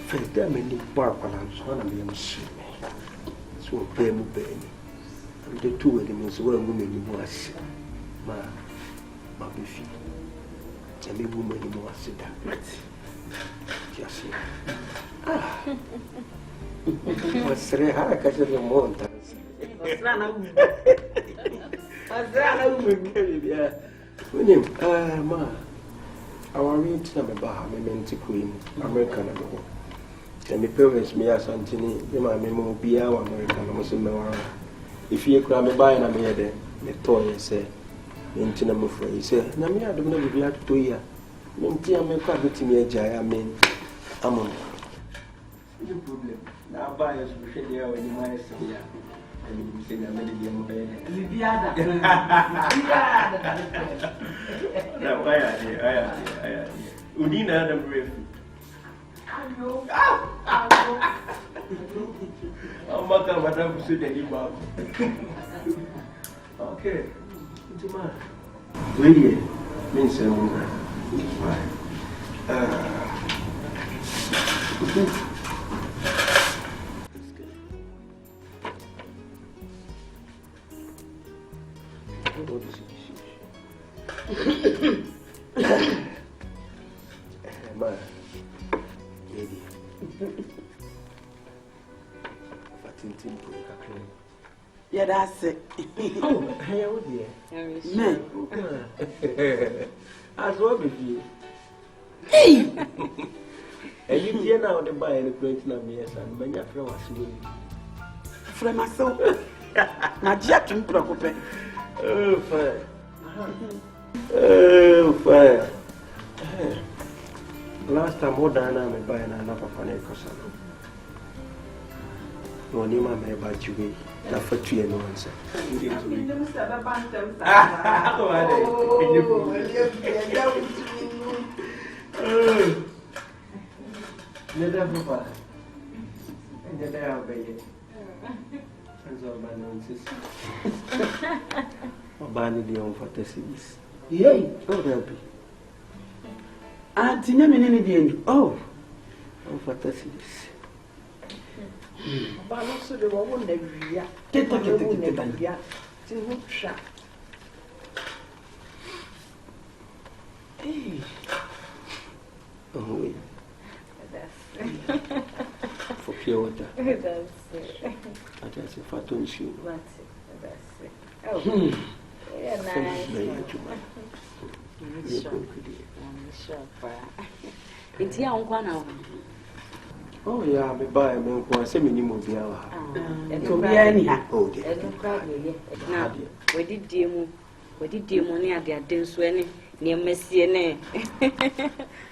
First, there may be bark on one of them. So, pay me, baby. The two of them is one woman you was. My beefy. Tell me, woman, you must sit down. Just see. What's very hard? I catch the mountains. What's wrong? Ma, our reach number Bahama meant Queen, American. And the parents me as Antony, the mamma be our American Muslim. If you cry me by and I made the toy, say, into number 4, he said, Namia, I don't know if you have to hear. Minty, I'm a quite me a giant, I mean, I'm on. No problem. Now, buy us, we should hear when you might say, and you say, I'm ready to be a no, I Udina, the brave. I'm not going to sit anymore. Okay. Really, means yeah, that's it. Oh, hell dear. Man, as well with you. Hey! And you hear now the buy the great Namias and many of your was willing. From myself, not yet to preoccupy. Oh, fire. Oh, fire. Last time, more than I'm buying another funny cousin. No name I may about you. Not for 2 and 1, sir. Never papa. And then I obey it. As all my nonsense. Banny the own fantasies. Yea, oh, help me. Auntie, never any oh, fantasies. But also the one that we are. Get oh,
For pure water.
That's it.
That is a faton shoe.
That's it. Oh, yeah, nice. I'm sure. It's here on Kwana.
Oh, yeah, me buy me for a minimum be our.
And to be anyhow.
Oh, dear.
Now, we did dear money at their dance when near Messiene.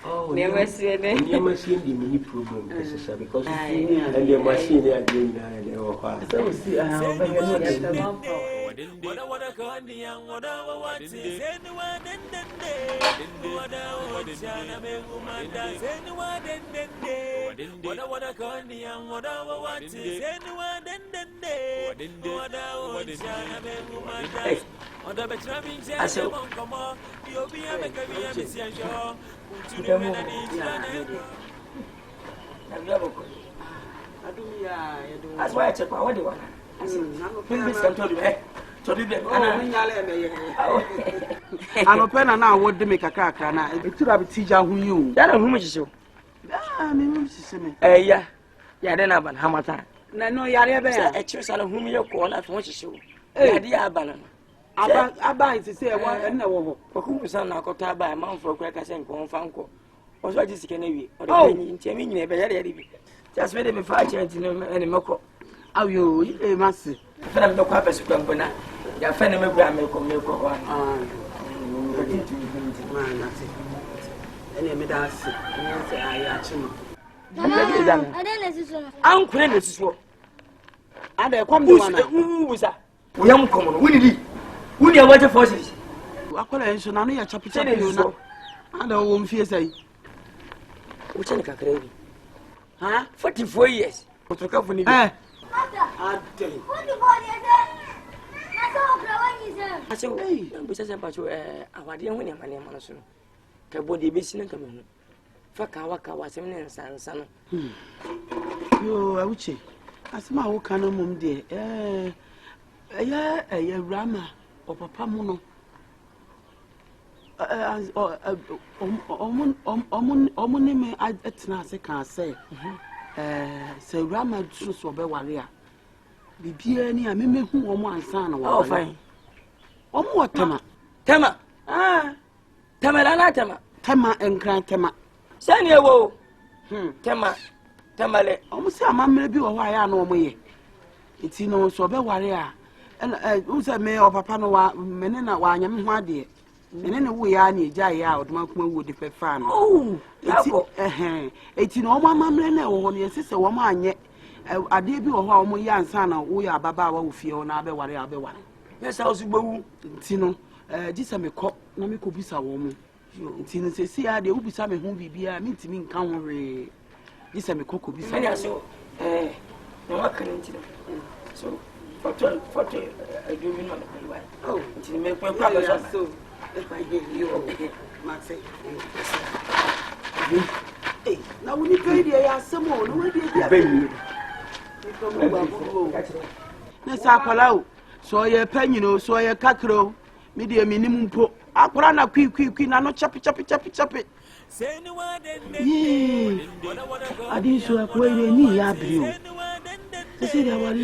Oh,
never seen it.
Never seen the mini problem because and the machine again and so see I have
that's why I check what they want. Please come to me.
I'm a pen and now what they make a crack and I could have a teacher who you.
That whom is so.
I mean, me.
Yeah, then about how much time.
No, Yara,
I choose out of whom you call that wants to show. Eh, dear Bannon.
I buy to say one and no.
For whom was not got by a month for crackers and Confanco. Or what is Kennedy? Or in Timmy never had just made him 5 chance in any moko.
Oh, you, a master.
I'm no purpose to come. Your friend of milk or milk or one. Any medals. I actually. Uncle, this is what.
And I come to one.
Who was that? We am common. We did. We are water forces.
I call it so now. You're chopping. I don't fear say.
Which is a crazy. Huh? 44 years. What to come for me?
I
said, besides about you, our dear winning my name on soon. Kabodi Basin coming. Fakawaka was a man and son.
You, I would say, as my old canon, dear. A rama or papa mono. Omonime atena se kan say se rama truth obe ware a bibia ni a memehu omo ansa na wa
fine
omo tema
tema la
tema enkran tema
sani ewo tema le
omo se amamre bi wo hwa ya na omo ye enti no so obe ware a unse me o papa no wa mene na wa anyam ho ade ene ne wo ya na eja ya oduma Kumawood de pefa no eti no omo amamre na wo no yesese wo ma anye ade bi wo ho a omo ya ansa na wo ya baba wa wo fie wo na abe ware
yes house gbowu
enti no disa me ko na me ko bisa wo mo enti no se si ya de wo bisa me ho bibia me ntimi nka ho re disa me ko bisa
me ya so no makani enti so Foto, I do mean on the way. Oh, it's in the make so. If I give you, Maxie.
Hey, now we need to hear some more. No, baby. Let's apollo. So your pen, you know, so your cacro, media minimum po. Aquana quick, no choppy. Yeah, I didn't so acquire any abuse. Say there were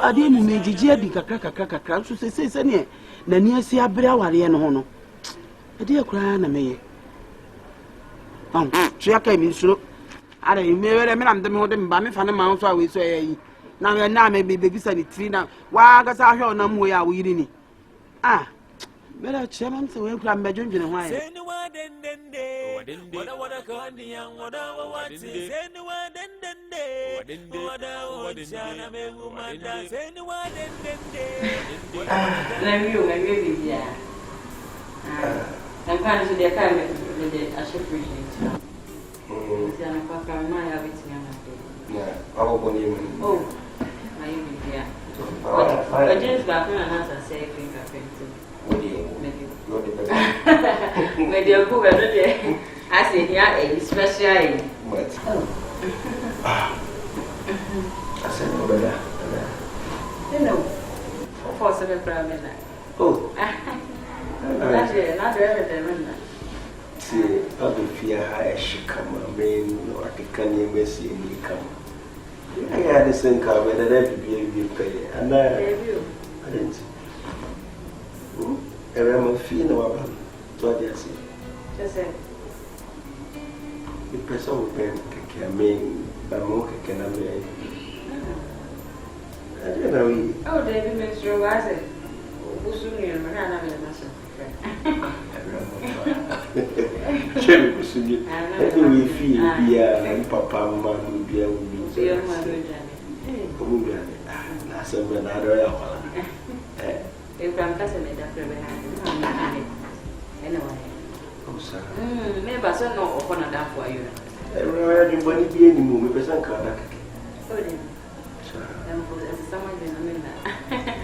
I didn't make Jiji kakra so say near na near see a bra ware no ho no e dey kra na me so aka mi suro ara me were me na mde me ho de mba me fa na ma so a we so yi na me be sa ni tri na wa ga sa hwe na mo ya wo yiri ni Bella chairman so we kra mbejo ndwene ho aye
With your cook, I say, yeah, a special.
I said, no, better.
You know, for 7 prime.
Oh,
not everything.
See, other fear high she come, I mean, or I can you mercy and you come. I had the same car whether that be pay, and I didn't. I'm a fee no one. So I say,
just say,
the person will pay a mean, but more can I mean. I don't know.
Oh, David makes your was it? Who's soon here?
Cherry was in you. Anyway, fee, and Papa, Mamma will be able to be a some another hour.
If I'm passing it up, anyway.
Oh, sir.
Maybe I saw no open enough for you.
Everybody be any movie, person can't.
Oh, dear. Someone didn't know that.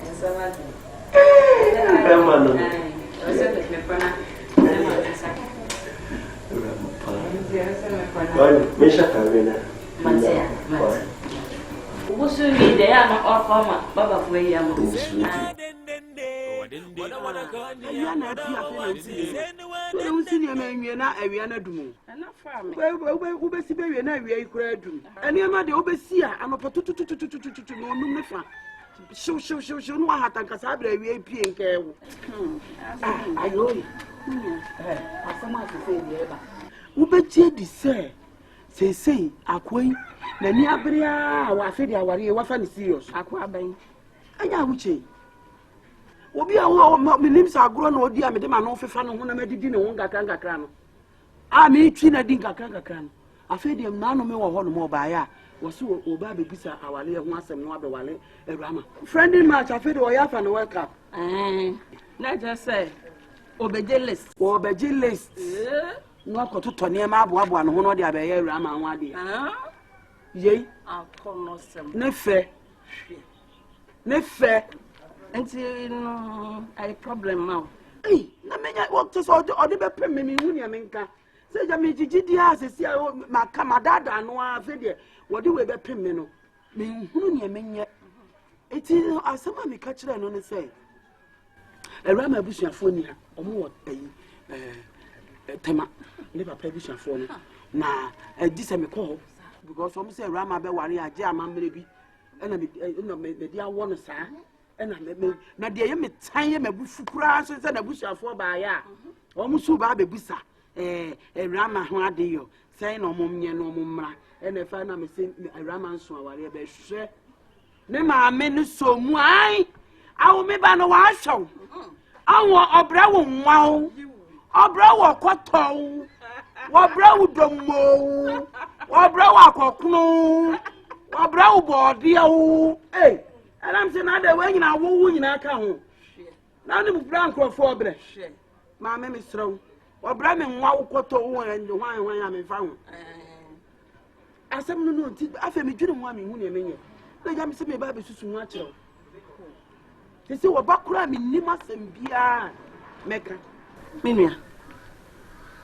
And someone. What's your need? They are not all former. Baba for you.
Show, no one had Nkansah VIP and care. I know it. I someone to say, yeah, Ubetia de say, Aquay, Nania Bria, or Fedia, what funny serious, Aqua Bang. And I would say, will be our names are grown or dear, Madame, no fan when I made dinner, one Gakanga Crano. I made China Dinka Kanga Cran. I fed him none of me or one more by was so Obabi Bisa, our little once and no other wale, a rama. Friendly match, I feel or yap and wake up. Not just say, Obejelis, Obejelis. No, to Tony Mabu and one of the Abbey Rama one day. Yea, I'll call no some. Nefe, until a problem now. Hey, no man, I walked us all the Pemmy Minka. Say, Jamie Gidia, say, my camadada, no, I figure. What do we be pimino? Me, who mean yet? It is as someone me catch them on the say. A rama bush and phone or more a tema, never publish and phone. Nah, this I may call because some say Rama be warrior, jam, and maybe, and I the dear one, sir. And I may not dear me time a bush crashes and a bush of 4 by ya. Almost so bad a bussa. A Rama, who are dear, saying no mummy no mumma. And if I am a Raman so I will be sure. Nema men so why? I will be by no one show. I want a brown wow. A brow cotton. What brow don't mow. What brow cockno. What brow body. Hey, and I'm saying other way in our woo in our account. Now the brown crop for breath. My name is strong. What brown wow cotton and the wine when I'm in found. I said, no, I feel me didn't want me when you mean it. Let me say, my baby is so much. They say, what back crime in Nimas and Bia Mecca. Minia.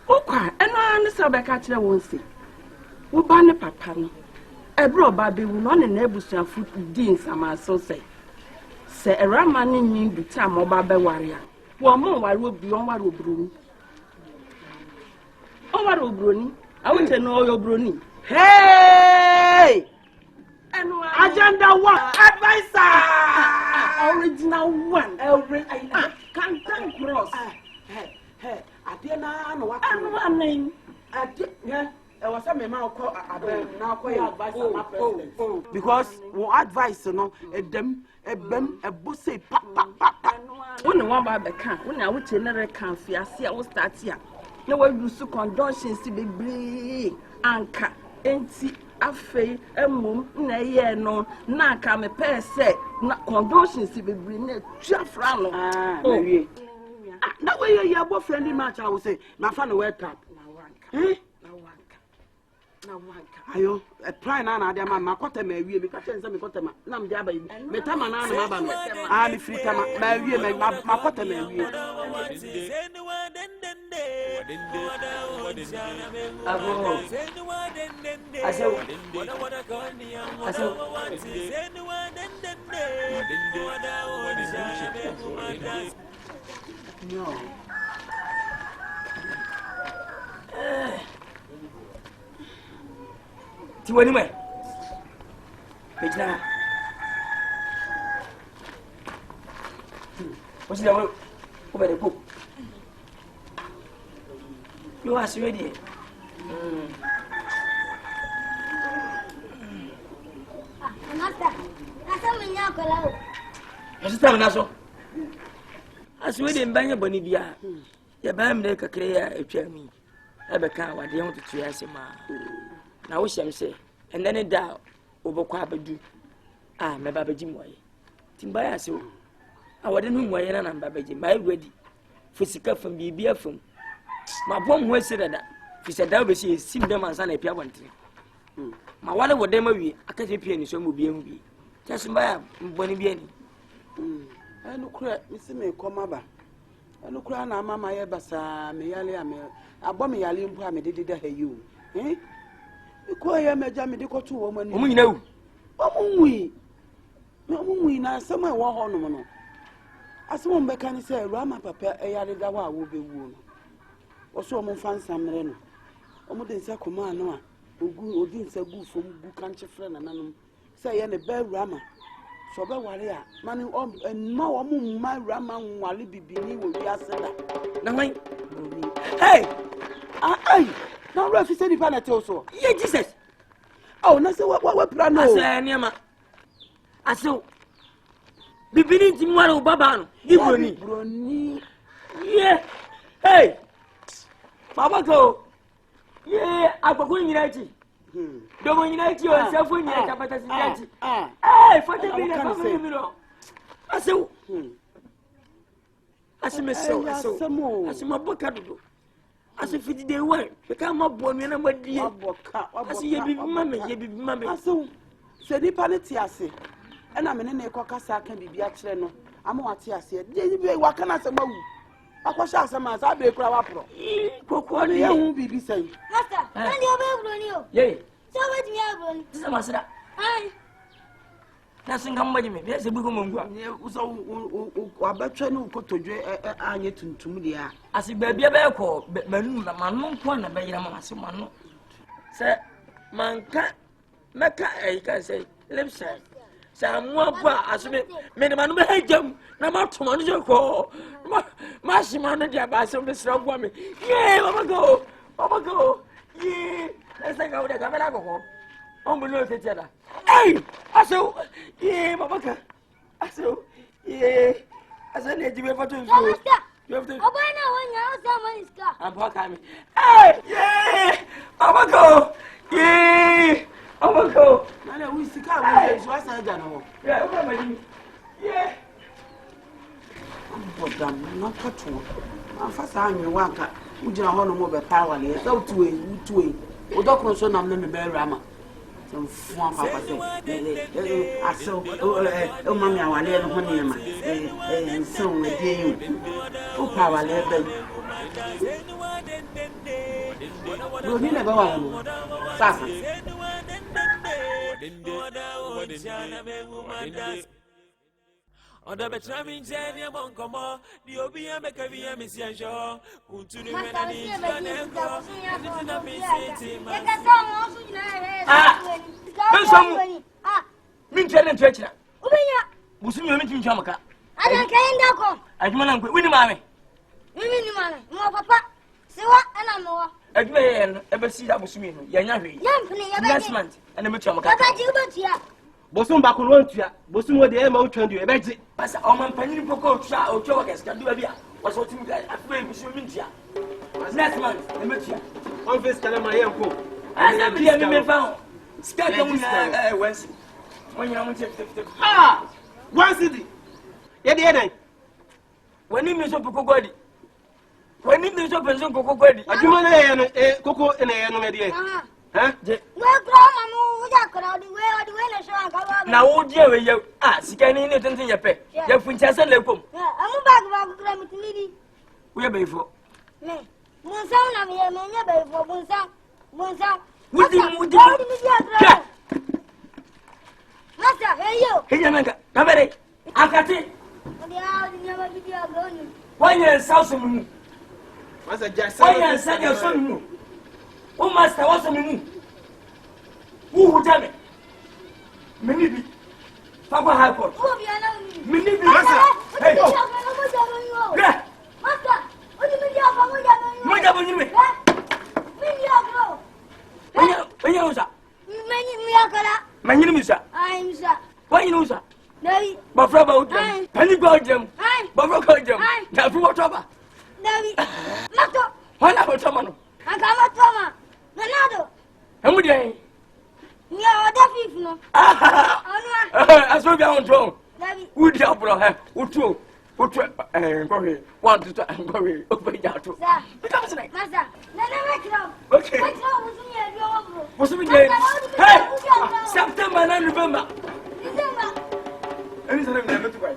Okay, and I understand back at the one say. We ban a papa. A bro baby will not enable some food deans, and so say. Say a raman in you the time or Baba warrior. One more I will be on what will brew. Oh, what will brew? I want to know your brewing. Hey! Agenda 1, advisor! Original 1, can't cross. Hey, I didn't know what name. I did, yeah. I was a man now call advice because what advice, you know, a bussy papa. Only one by the camp, when I would never can't see, I will start here. No one used to conditions to be brave, anchor. Enti afei emum na ye no na ka me pese na conditions be bring na tuafra no na wie na we your boyfriend match I will say my fan wake up na wanka ayo a plan na dia ma makota ma wie me ka chen se me kota ma na me dia ba yi me tama na na ba me me free tama ma wie me makota ma wie Abo Asiedu no
Ti wani mai. Pejna. What's the one? Over the book. You are ready.
Master, asa me nya kola o.
Asa me na so. Aswede mbanya boni bia. Ya ba mre kakre ya etwa mi. Ebe ka wade ho tutu ya sema. Na wo hyem se, ende ne da obokwa abadu. Me ba baji moye. Timba ya se o. Awade no moye na namba baji. My ready. Fusika fam bibia fam. Ma bom ho esirada. Fisa da obesi sim dem ansa na pia bontre. Ma wale wode ma wi akase pia ni so mo bia hu bi. Tasimba ya mboni bia ni.
Enu kura misi me koma ba. Enu kura na mama ye basa me yale ame. Abo me yale mpu ame dede ha yi o. Ko ye meja me de ko tu wo mani.
Omu nyina wu.
Omu nwi na asema wo ho no no. Asema mbeka ni se Rama papa e yale da wa wo be wu no. Wo so omu fansa mre no. Omu de nsa koma no a ogu odi nsa gu fom gu kanche frɛ na nanom. Se ye ne be Rama. So be ware a mani ma wo mu ma Rama nwale bibini wo wi aseda.
Na man. Hey!
Ai! Na ro fi se ni pa na te so.
Ye Jesus.
Oh, na se wa pra no.
Asa niama. Aso. Bibini ti mwara o baba no. Ibroni.
Broni.
Yeah. Hey. Baba ko. Yeah, agbako nyina chi. Domo nyina chi o se fo nyina kapata si chi. Eh, fata bi na fa mi no. Aso. Asime so. Asima boka dodo. Asi fiti de wa. Be ka ma bo mi na ma die. Asi ye bi mame.
Aso. Se ni pa ne ti ase. E na me ne ne kasa aka bibi a kire no. Ama wa ti ase. Je bi wa kana se mawu. Akwasha asema sa be kura wapro.
Kokko
ne ye hu bibi sai.
Master, nani obe o.
Ye.
So wait me abroni.
Tisa masira.
Ai.
Na singa mbaji me. Be se bugo mongua.
Ne uso wabetwe ne ukotodwe anye tuntum dia.
Asi baabia be ko manu na manu ko na be yira mama se manu. Se manka meka e ka say lipsa. Sa mo ba asube me ne manu be hajam na ma to manu je ko. Ma shi manu dia ba se be sra gwa me. Ye mama go. Ye. Esa ga uda kamera ko. On bulo se tiada. Hey! Aso. Ye mama ka. Aso. Ye. Asa ne jibe foto nso.
Obana wonya osama iska.
Ampo ka me. Hey! Ye! Mama go. Ye! Mama go.
Nana we sika we so asa ja no.
Yeah, o ma ji. Ye!
Bodam na kato. Afasa anwe wanka. Ujina ho no mo be pa wale. E so tuwe. Odokro so nam na me be Rama. Some fun papa say. Aso o mami awale no ho ne ma. So we dey you. O pa wale be. Do ni na ba wa mo. Sasa.
Oda betrami njeni ya bonkomo di obi ya mekavi ya misiajo kuntuni menani janenko nitina misiti ma
Bensom min tele ntwechira
ubenya
busumi mi tinchwa maka
ada kayenda ko
aduma nan ko wini maame
mimi ni maame mo papa siwa ana mo
aduma ye no ebesi da busumi no ya nya hwe
yampne ya
next month ana metwa maka
papa ji ubetia
Bosom ba ko ntua bosom wo de e ma utwa ndu e beji
pasa o man panyin poko otwa wa gaska du bia wa so timi afwe busumi ntia next month ana metwa
on face kala ma yenko
asa bi ya me fa Start on Wednesday. When you want to
one city. Yeah.
When you miss up Cocody. When you miss up and some Cocody.
I do want to cocoa in a young idea. Huh?
Well, Grandma, we
now, oh dear, you ask, can you not your pet? Your Princess and Lecom.
I'm back about Grammy.
We are before.
Monsan, I'm here, man, for Monsan.
What do you do?
Master, hey you.
Hey, Yamaka, come here. I got it. Why you South Moon? Why you said your son? Oh, Master, what's a moon?
Who tell me? Many Papa High Court. Many Hey, yeah.
Master, what do you mean you have
My name is sir.
I'm sir.
Why you know, sir?
David.
But from about them. Penny got them. But got them. Now, for whatever.
David. Master.
Why not someone?
I got Toma. Manado.
How many days?
Yeah, that's it. No.
I saw you on throne.
David.
Would you have brought her? Would you? Would you? Want to go over there too?
Sir.
Because like.
Master.
Okay. What's the day? Hey! September and November.
December.
Anytime never to buy.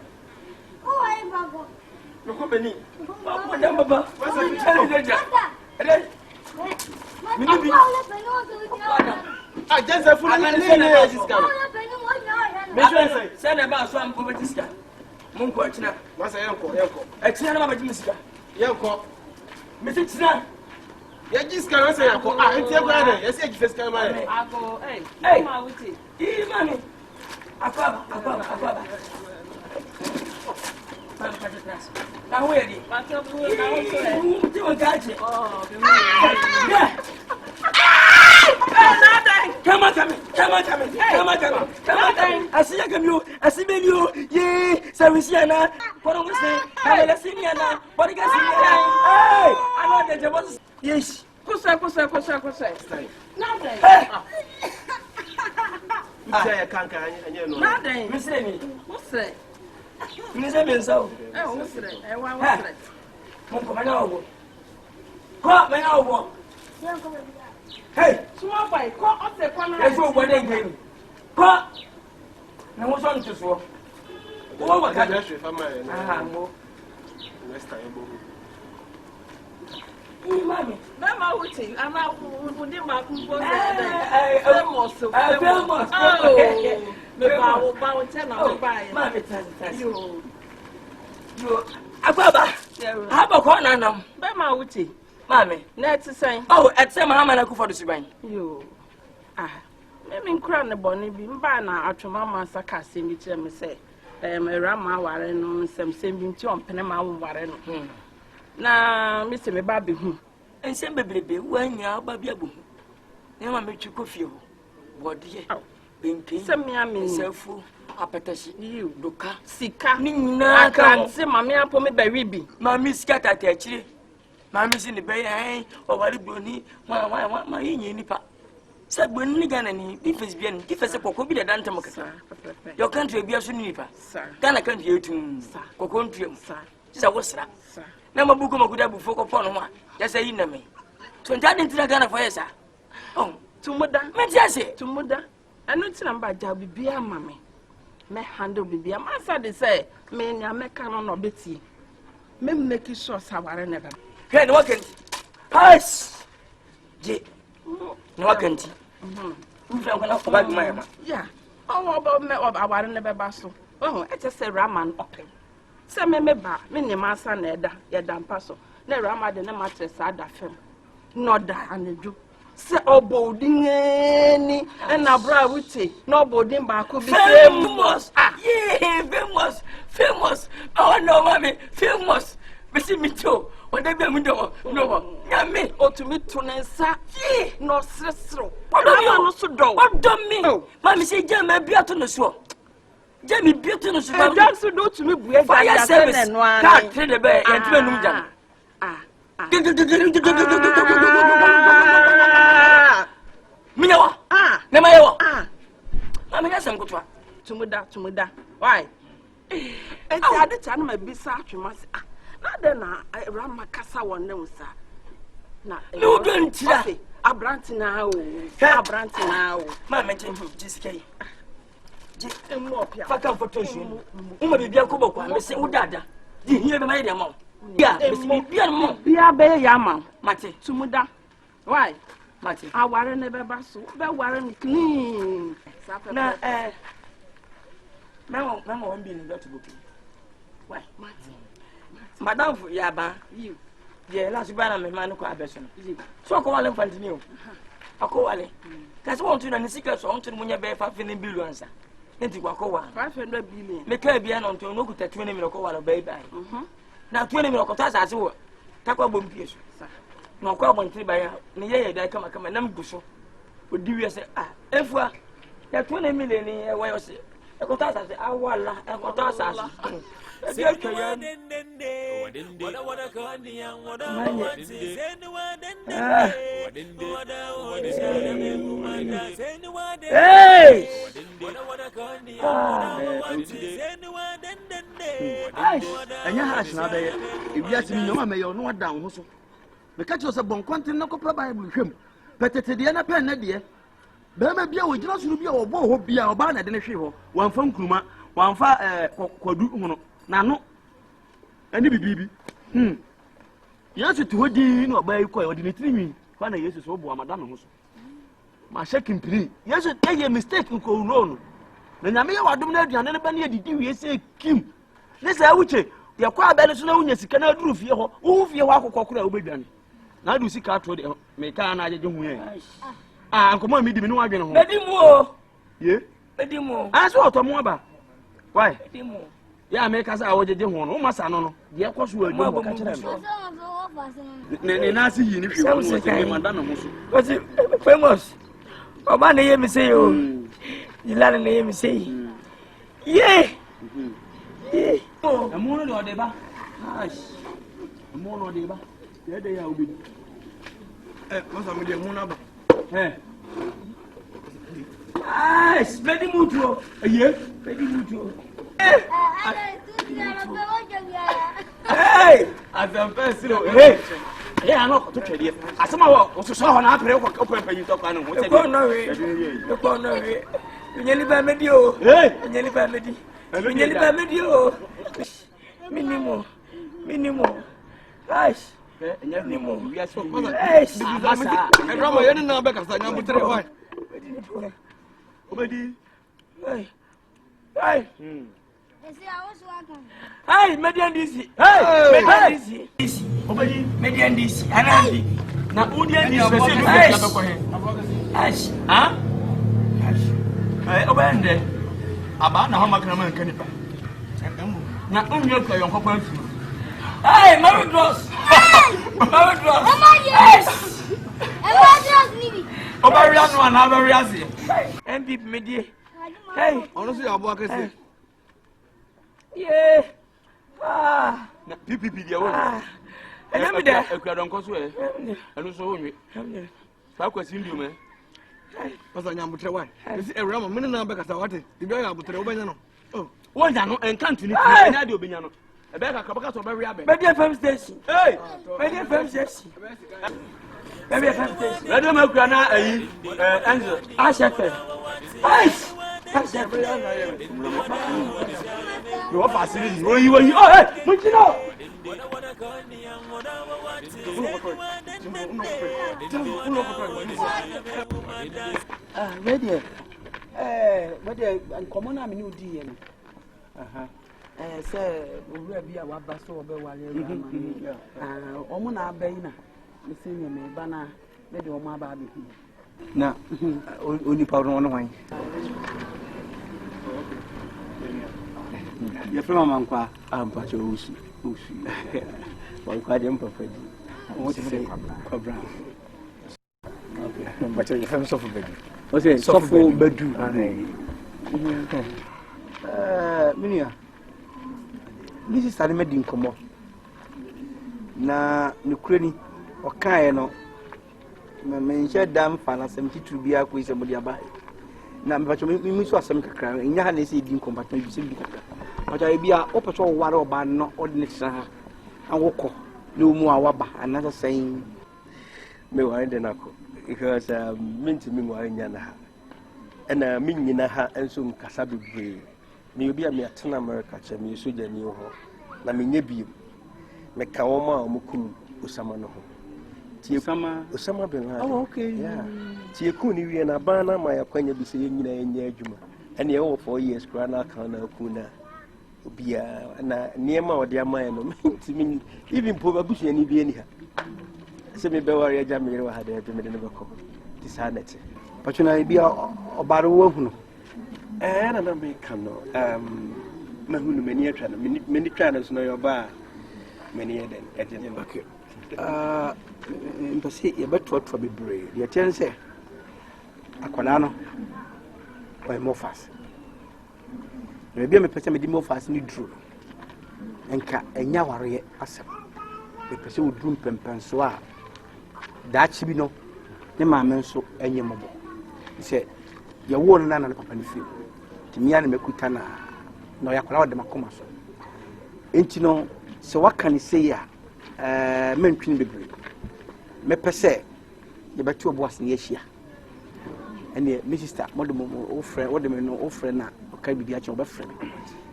Oh, I am
No company. Papa, what's the challenge?
I just a full
of send about some over this guy. Munko, what's a uncle? I tell about this guy. Yanko. Mr. Tina.
Yeah, just can't say, Uncle. I tell you, I said, just come on.
Hey,
money. Akaba. Now, where are you? Come on. I see you. I see you. Yea, Sarisiana. What am I saying? I see you now. What do you guys see? Hey, I know that there was. Yes.
Kusa.
I can't.
Nothing.
Miss Amy.
What's it?
Miss Amy, so.
Oh, what's it? What's it?
Munko, my noble. What, my noble? Hey,
small boy, call up the corner.
Let's go wedding game. What? Now what's on to swap? What can I say?
Next time,
Mammy,
Mamma, what is I'm out with him. I'm
Mammy, let's say, oh, at some hammer for the Subang.
You. Let me crown the bonny beam by now. After Mamma Sakasi, which I may say, I am a Rama warren on some same to on Panama warren. Now, Mr. Mebabi,
and send baby when you are baby. Now I make you coffee. What dear? Being some yammy, self, appetite, you, Duka, Sika, Nina, can't say, Mammy, upon me by Ribby. Mammy scattered actually. Mammy's in the bay, or what it will need. Why, my nipa. Said when Nigan and if it's bien, if it's a cocoa be the Dantamaka. Your country be a sunipa, sir. Ghana can't hear to Cocontrium, sir. Sir, what's that, sir? Never book of good before upon one. That's a enemy. So that into the Ghana for yes, sir. Oh, to mother, Majasi, to mother. I know it's number Jabi be a mammy. May handle be a master, they say, men are making or Betty. May make it so sour never. Can walk in. Pass. No, can't. Yeah. Oh, about me or our never bastle. Oh, I just say Raman open. Say me ba, me master neda, ya dampaso. Ne Rama de mattress ada film. No da and do. Say oh boarding any and a bra witty, no boarding back could be famous. Yeah, famous. Oh no, mammy, famous. Missy me too. Whatever we do, no, Yammy, or to me to Nkansah, no sister. What do you want to do? What do me? Mammy say, Jammy, be out on the swamp. Jamie, beauty, no, don't do to me, fire service and one. Can't tell the bear and twin. Mino, Namayo. I mean, that's some good one. To Muda. Why? And I had the time my bizarre to myself. Not then I ran my casa one name, sir. No, don't say. A brand now. A brand now. Mamma, just gay. Fuck up for Toshu. Be a couple of say, Udada. Did you ever made a mom? Yeah, be a bear yamma. Mate, to Muda. Why? Mate, I warren never bustle, but warren clean. Mamma won't be in the book. Why, Mate? Madame Yaba, you. Yeah, last banner, my man, so call him continue.
akowale kasi won tuna ni sika so on tuna munya be 5 billion sa enti kwakowa
500 billion
me ka bia no nto no kuta 20 million akowale bye bye na 20 million ko ta sa se wo takwa bom pie so no kwa bon tri baya ne ye dai kama nam guso odi wi se efua ya 20 million ni e wa se e ko ta sa se awala e ko ta sa se
anya hash na be ebiase ni nyoma me yo no da ho so me ka cho se bon kontin na ko pra bible hwem petete de na pen na de be ma bia wo gina suru bia wo bo ho bia oba na de ne hwe ho wanfa nkruma wanfa kwadu hono na no ani bibibi yesu to hodi na oba yi ko odi ne tirimi fa na yesu so bo amada no ho so ma shekin piri yesu eye mistake ko no na nyame ye wadom na aduane ne ba ne didi wie se kim ne sa wuche ye kwa abele so na wunya sika na aduru fie ho wo fie ho akokokora obedwane na adu sika to de me ka na ajeje hu ye nkomo mi di me no adwene ho
bedimu o
ye
bedimu
so otomo aba why
bedimu
ya me ka sa awojeje ho no masa no de ekoso adu ka kire me ne na si yi ni hwe ho se me manda na ho so
what's famous oba ne ye mi say o ilana ne ye mi say ye
amono de odeba amono de ba ye de ya obi masa me de amono ba
bedi mutuo bedi mutuo
azampa siro ano to twede asema wo so ho na apere ko pempa yi to kwa no ho se
ko no we nyeli ba medi o nyeli ba medi o minimo aish minimo aish
rama yene na be kasa nya butere wa obedi
hey median DC median DC
obedi
median DC anandi
na udian DC se du be ko he
aish
obende aba na ho makana man kanipa na unye ko yon kokwa fi
hey Mary Dross
yes Dross nibi
obaria no na obaria se
MVP medie hey
ono so ya abo akese
yeah
na PPP dia wo
enami da
ekura don ko so eno so wonwe fa kwasi ndu me pasa nyambutre wa esi ewrama mene na be kasa wate ibi ya abutre obanya no wonja no enkantu ni enya de obenya no ebe ka kabaka so be wi abe
media FM station media FM station media FM station
radio makura na ayi angel
ashefe aish
no fa siri oyi oh mujino
media nkomo na me ni odi ye no say owura bi a waba so obe wale omo na abai na me se nye me ba na me de omo aba be
na oni pa ro no wan
ya fema mankwa
ampa cho usu wankwa de mpa fadi
o ti se
kwabra
okay but you fema so for bedu
o se so for bedu
minia this is starting medin komo na nukreni okae no me nche dam fa na sem titru bia ko ise mo dia ba na me pacho mi so asem kakra nya ha na ise din kompat bi se bi kakra pacho bia o pacho ware oba no ordinary ha awoko no mu awaba another saying
me ware de nako because minti mi ware nya na ha na mi nyina ha enso nkasa bebre me obi a me atena America che me so jani ho na me nya bi me ka wo ma o mukum Osama no ho Osama bin Laden.
Oh, okay.
Yeah. Tie ku ni wie na ba na ma ya kwanya bi se nyina enya adwuma ene e wo 4 years kra na kan na ku na obia na niema odi amaye no ntimi even po babusu ani bi ani ha se me be ware ja me wa ha de me de ne bako decided.
But you know, be about a woman.
And I don't make no, many trainers know your bar, many okay.
But see, you better what for be brave. The chance, Aquanano, by more fast. Maybe I'm a person with more fast need true. And Yawari as a person would droom pensoir. That should be no, the mamma so any mobile. He said, you're one none of the company field. To me, I'm a kutana, no, I call them a commercial. Ain't you know, so what can you say? Men can be brave. Me per se, you bet your boss in Asia. And the Mrs. Modern old friend, what do you know, old friend now, okay, be the actual best friend.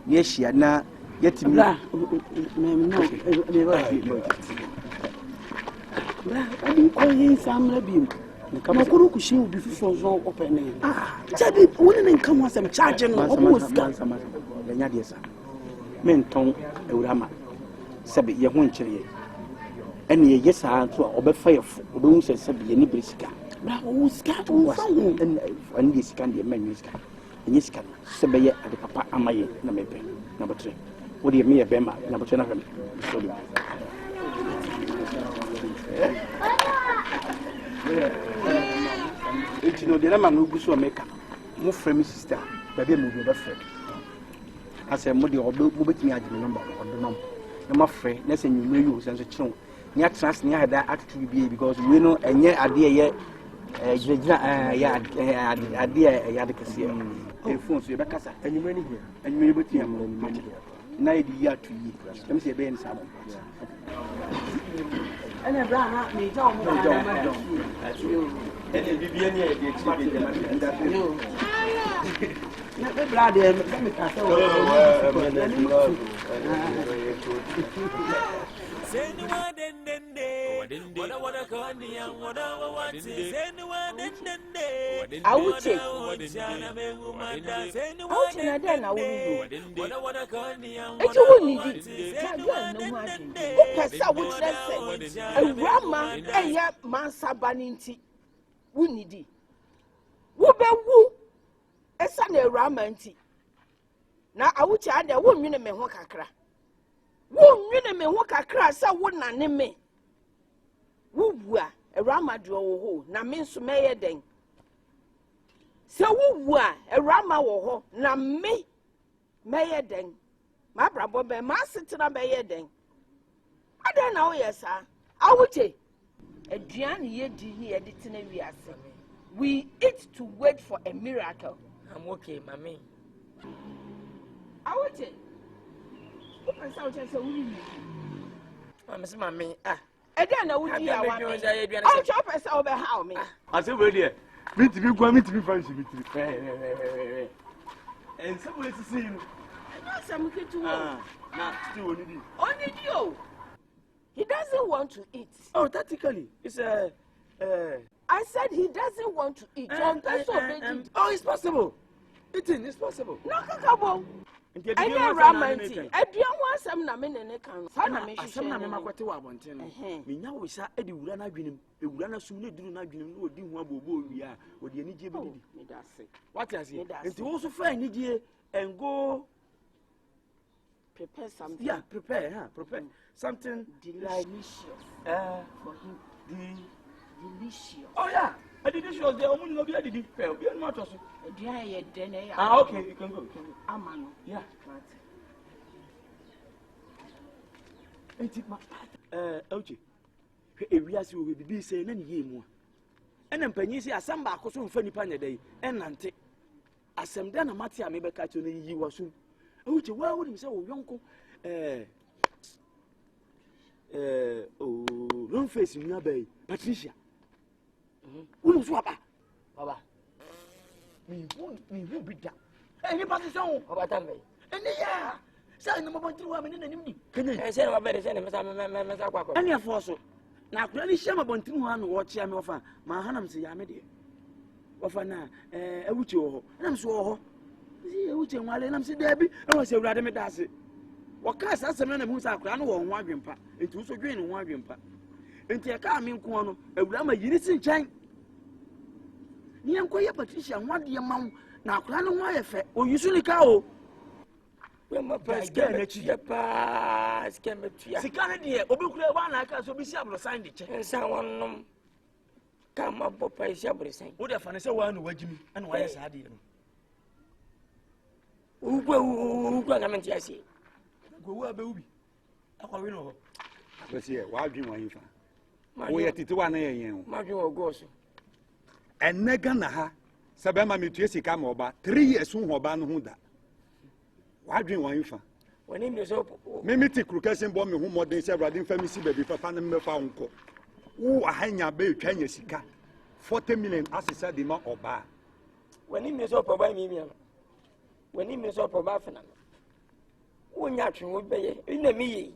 Yes, she had now yet to blah. I didn't call him some labim. Come on, Kurukushi will be for so open. Ah, Jabby, wouldn't come once I'm charging almost. Men tongue, Urama, Sabi, your one cherry. And yes, I answer or be fire for those that Sabi any brisca. Who's cat and this can be a man, and this can Sabi at the papa Amaye, number 3. What do you mean, Bema, number 10 of them? You know, the man who goes to America, more friendly sister, baby, move your friend. I said, Modi or Bobby, me, I did number or the number. I'm afraid, let's say you know you as a chunk. Near trust near that attitude be because we know and yet idea yet, idea a yadicasi. Phone, so Becassa, and you many here, and you may be here, money here. 90 years to you. Let me say, Ben Salmon. And a brown me, don't that's you. And if you be any idea, that's you. Not the blood, let me pass over.
I would take. It's a wooden a grandma, and yet Mansa Baninti. Woonidi. Woo be woo. A son a ramanti. Now I would add a woman in a wakakra. Woo, minimum wakakra, so wouldn't I name me. Woo, a ramadro, na means to mayor ding. So woo, a rama wo, na me, mayor ding. My brother, my sister, mayor ding. I don't know, yes, sir. I would say. A Dian ye editing a we eat to wait for a miracle.
I'm okay, mommy.
I would say.
Miss Mammy,
I don't know what you are. I'll chop us over how me.
I said, well, dear, me to be going to be fancy with you. And somebody to see you.
Some kid to
now, still
only you. He doesn't want to eat.
Oh, tactically, it's a.
I said he doesn't want to eat.
Oh, it's possible. Eating is possible.
No, Kakabo. I know Ramanti. I don't want some namin and a can.
Some Namakwati Wabontin. We now we saw Eddie Urana Green, a Urana soon do not do what didn't want we are, what the energy. What is it? And to also find Nidia and go.
Prepare something.
Yeah, prepare something
delicious
for him.
Delicious.
Oh yeah, a delicious. The only no be a did fail. Be not also.
Okay,
you can go.
Amano.
Yeah. Okay. We are so we be saying any year more. And then Penny say asamba akoso mfa nipa nya dai enante. Asem da na mate a me be ka cho na yi waso. Uche wa wo nim say wo yonko long face nua bai Patricia. Who so aba?
Baba.
Me who be that? Any position
about them.
And yeah. Say no more through me na nim.
Can say no better say me kwa.
Any afo so. Na akura ni shema bontinu ha no wo chia me ofa. Ma hanam se ya me de. Ofa na awuche wo ho. Nam so wo ho. Si awuche nwale nam se da bi. E wo se urade me da ase. Wo ka sa asem na mu sa akura no wo ho adwempa. Enti so dwen no ho adwempa. Enti e ka me nko no awura ma yiri si nkyɛn. ni enko ye Patricia nwade ma wo na akora no ho ayefe oyusu ni ka o
we ma pascal na chi pa skemetua
sika ne de obekura wa na aka so bi si abro sign de che
ensa wonnom ka ma bo pa isi abro sign
wo de fa ne se wa no wagimi ana wa ye sa de no
ugwa ngamenti ase
gowu abewubi akwa we no ho
bese wa adwen wa yifa wo ye tete wa na ye yen
ma dwen wo go so
enega na ha sebe ma metu sika ma oba 3 years ho oba no ho da wa adwen wa yifa
woni mi so
me meti krukation bo me ho modern se brade mfa mi si baby papa na me fa nko wo ahanya be twanya sika 40 million asesa de ma oba
woni mi so papa mi mi woni mi so papa fena wonya twen wo beye ina mi yi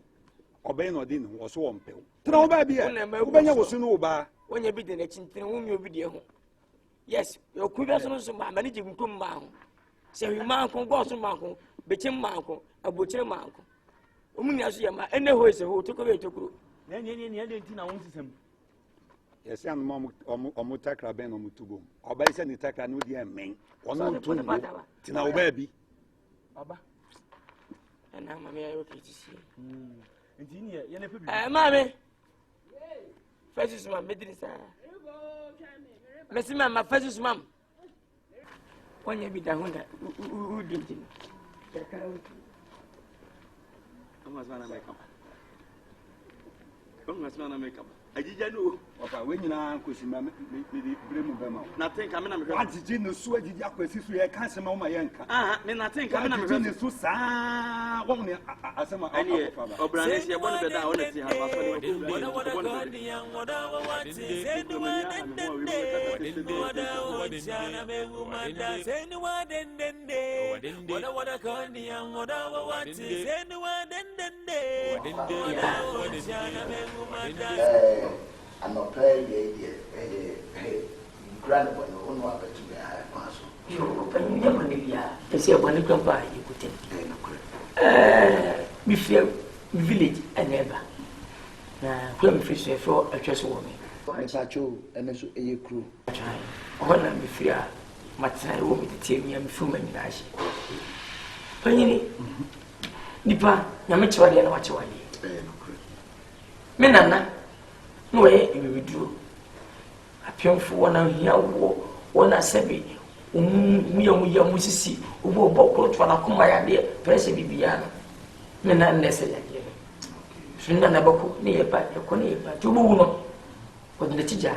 obey no di no wo so wo mpew tra wo ba bia wo benya wo so no wo ba
wonya bi de na chintin wo mi obi de ho yes yo ku bia so so ma mani je nkum ma ho se wi ma ko go so ma ko be chim ma ko abochire ma ko omunya so ye ma ene ho ese ho to ko be tokuro
ne de ntina won sisem
yes and mom omo takra ben omo tugo obey se ni takra no di emen ono ntu tina wo ba bi
baba
ana mama ya yo kitisi
nti ni ye na pebi
mama fasis mam medrisa mesi mama fasis mam wanya bi da honda udinti ya kawo
amma sana mai kama kuma sana mai kama ajija no
papa we nyina nkosi ma me bremu be ma
na tenka me na me
ajiji no so ajiji akwasi so ye kan sema ma ye nka
me na tenka me na me
ajiji so sa wo ne asema
ani obrane se bon be da ona ti ha ba so ne
anɔpɛ yɛ nkura ne bɔ ne wo no abɛtumi ayɛ kwan so
ɔpanyin yɛ ma ne bia ɛsɛ ɛbɔ ne krampa a yɛkutem mefia village ɛna ɛba na kura mefiri so ɛfrɛ atwa so wɔ me
mepatwo ɛne so ɛyɛ kuro
ɔhɔ na mefiri a matena ɛwɔ me tetie mia mefiri ma nyinaa hye panyini nipa nyame kyɛwadeɛ na wakyɛwadeɛ me nana no way we do appeal for one here one asebi umuya musisi ubo bokro twana kuma ya de press bibia no na nese ya je finna na bako ni ye ba ko ni ye ba to bu no ko de tija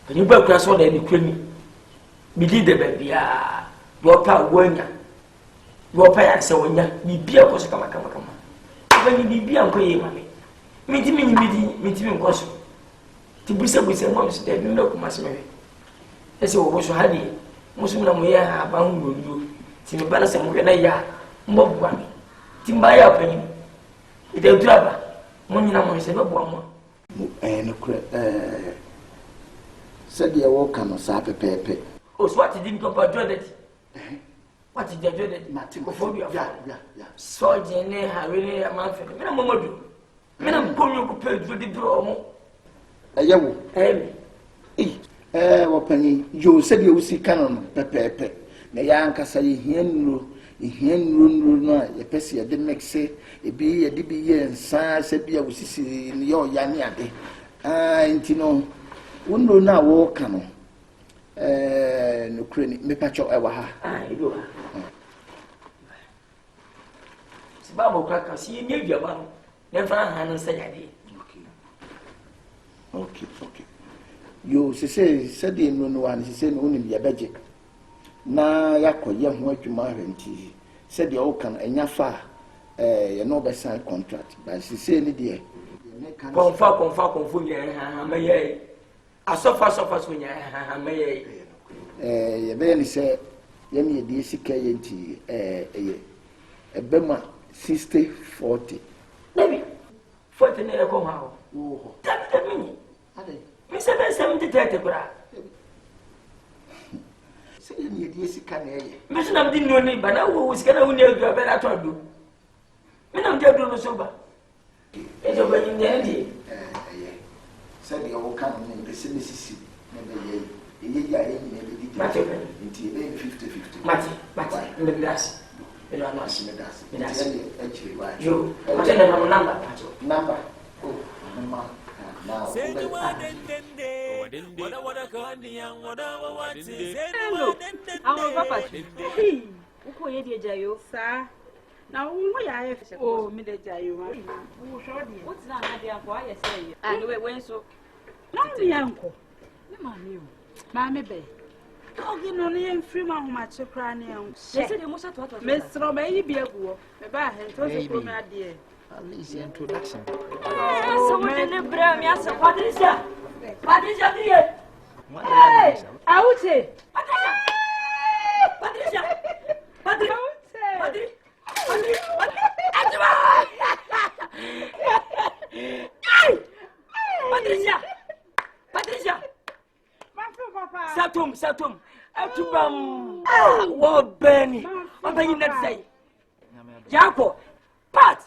pani ba kura so da ni kwemi bidi de ba bia do pa wanya do pa ya se wanya bibia ko so kama ba ni bibia ko ye mame mitimi nkoso tibusa mo so de no ko maseme ese wo so hadi musu na mo ya ha ba hu do ti me bana se mo na ya mbo bua mi ti mba ya panyi ide duraba mo nyina mo se be bua mo
no kura sadia wo kama sa pepepe
o so ati di nko pa jodet what did you do that ko phobia
ya
so je ne ha we ne ma fe me na mo modu me na mponyo ko pe do di bro mo
ayewo wo pani yo se de usi kanon pepepe na ya Nkansah ye hienuro no ye pese ye de mixe e bi ye de bi ye nsa se bia usisi ni yo ya ni ade nti no wono na wo kanon no kreni me pacho e wa ha
ido si babo kaka si mi bia ba no ne fa ha no se yade
okay yo se de no an se no nim ya beje na yakoye ho adwuma hwenti se de o kan enya fa ye no be sign contract ba se ni de
konfa nya ha ma ye asofa so nya ha ma ye
ye be ni se ye mi de sika ye nti ebema 60-40
David 40 ne ko ha o tabi
ade
mi se be 70-30 kura
se ye de sika na ye
mi se na mdi no ni ba na wo sika na wo ni adu be na to adu mi na mdi adu no so ba e jo ba ni ndi
se de o kan ni be se sisi na be ye Ye ya yin ne bi.
Mate.
Nti be 50-50.
Mate. Mbegras. Elo anas.
Medas. Actually why?
Yo. Mate na number.
Number. Oh, number. Now.
Our papa. Uko ye die jayo.
Sir. Now who ya ye? Oh, me de jayo. Who show dey?
What's na na dey anko aye say? Ah, no when so.
Na me anko. Me mami o. Mami be. Ogi no ne free ma homa chekra ne en.
Say dey mo sa to.
Me sro be yi bi aguo. Me ba he to so pro me ade.
At least introduction.
So we dey bra me asa Patricia. Patricia die.
Hey, Auche.
Patricia. Patricia. Satum. Atubam. Wo Benny. Open that say. Jaco. Pat.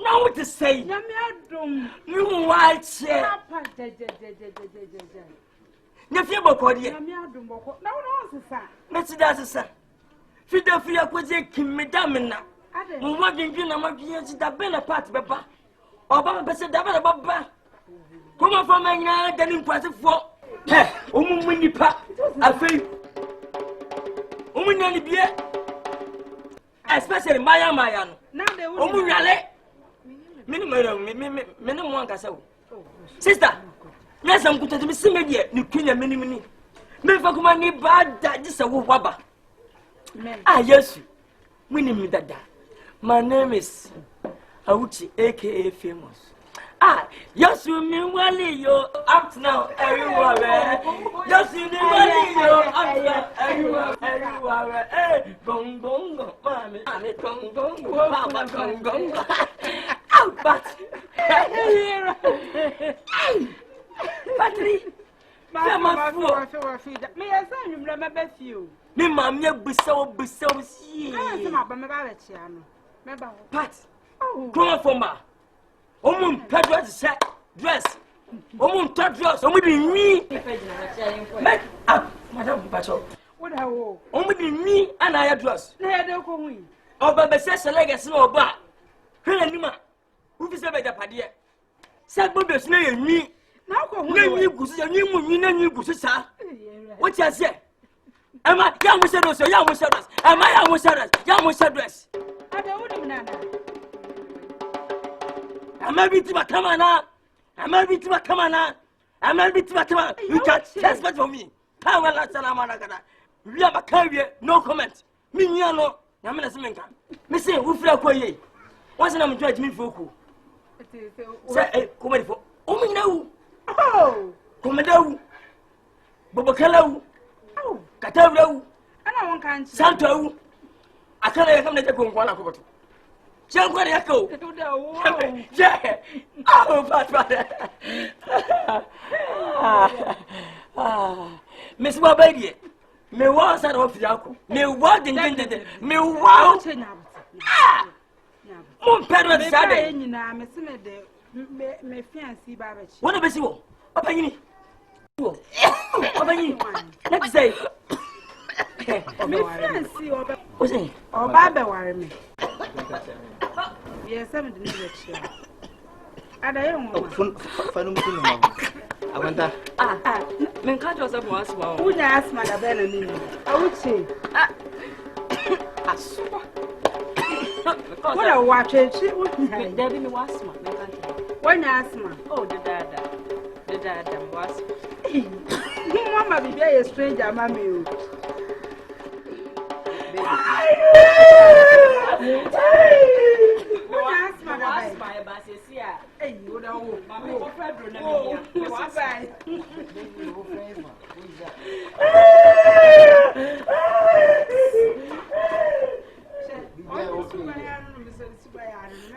Now what to say? You white chair. You feel about it. Let's that's a Fida Fia Quazi Kimidamina. What did you know? What you have been a part, Papa? Obama Bessie Dabba Baba. Come on from my now, then in person for. Hey, Winnie Pap. I feel. Only beer. Especially Mayan. Now they will. Minimum Nkansah. Sister, yes, I'm going to be seen here. You can't mini. Me for come ni bad that this a waba. Ah, yes, winning me that. My name is Auchi, aka Famous. Ah, yes, you mean Wally, you're up now, everywhere. Yes, you mean Wally, you're up now, everywhere. Eh, gong, mommy, gong, papa, gong. Out, but Patri, my fool.
Me as I remember you.
Me, mamma, be so, see. Pat, come on for ma. Pedro set dress. Top dress. Me. Make up, Madame Pacho.
What how?
Only me and I address. Oh, but says a legacy or bar. Helena, who is about the padia? Said Bobby Snay and me. Now, you go see a new sir. What you say? Am I young with shadows or young with shadows? Am I young with shadows? Young with shadows.
I don't know.
Am I beating my camera? Am I beating my camera? Am I beating my camera? You can't test for me. Power last Salamanagana. We have a career, no comment. Miniano, Yamanasemenka. Missing, who feel quiet. What's the name of me for? Say, come for. Oh, no. Oh, Commando. Bobacalo. Oh, Cataro.
I don't
Santo. I can't come to go one of Echo. Yeah. Oh, Miss Wabadi. Me was out of Yaku. Me what intended. Me wow. Mon parents said,
me fiancé Babbage.
What a busy one. Open you. Open you. Let's say.
Me fiancé
or
Baba worry me. Yes, I'm the new. And I don't
I want that.
Nkansah was once more.
Who asked my Bellamy? I would say, what a watch it.
There be was
one asthma.
Oh, the dada was.
Mamma be a stranger, mammy.
My bass is here.
Hey, you know,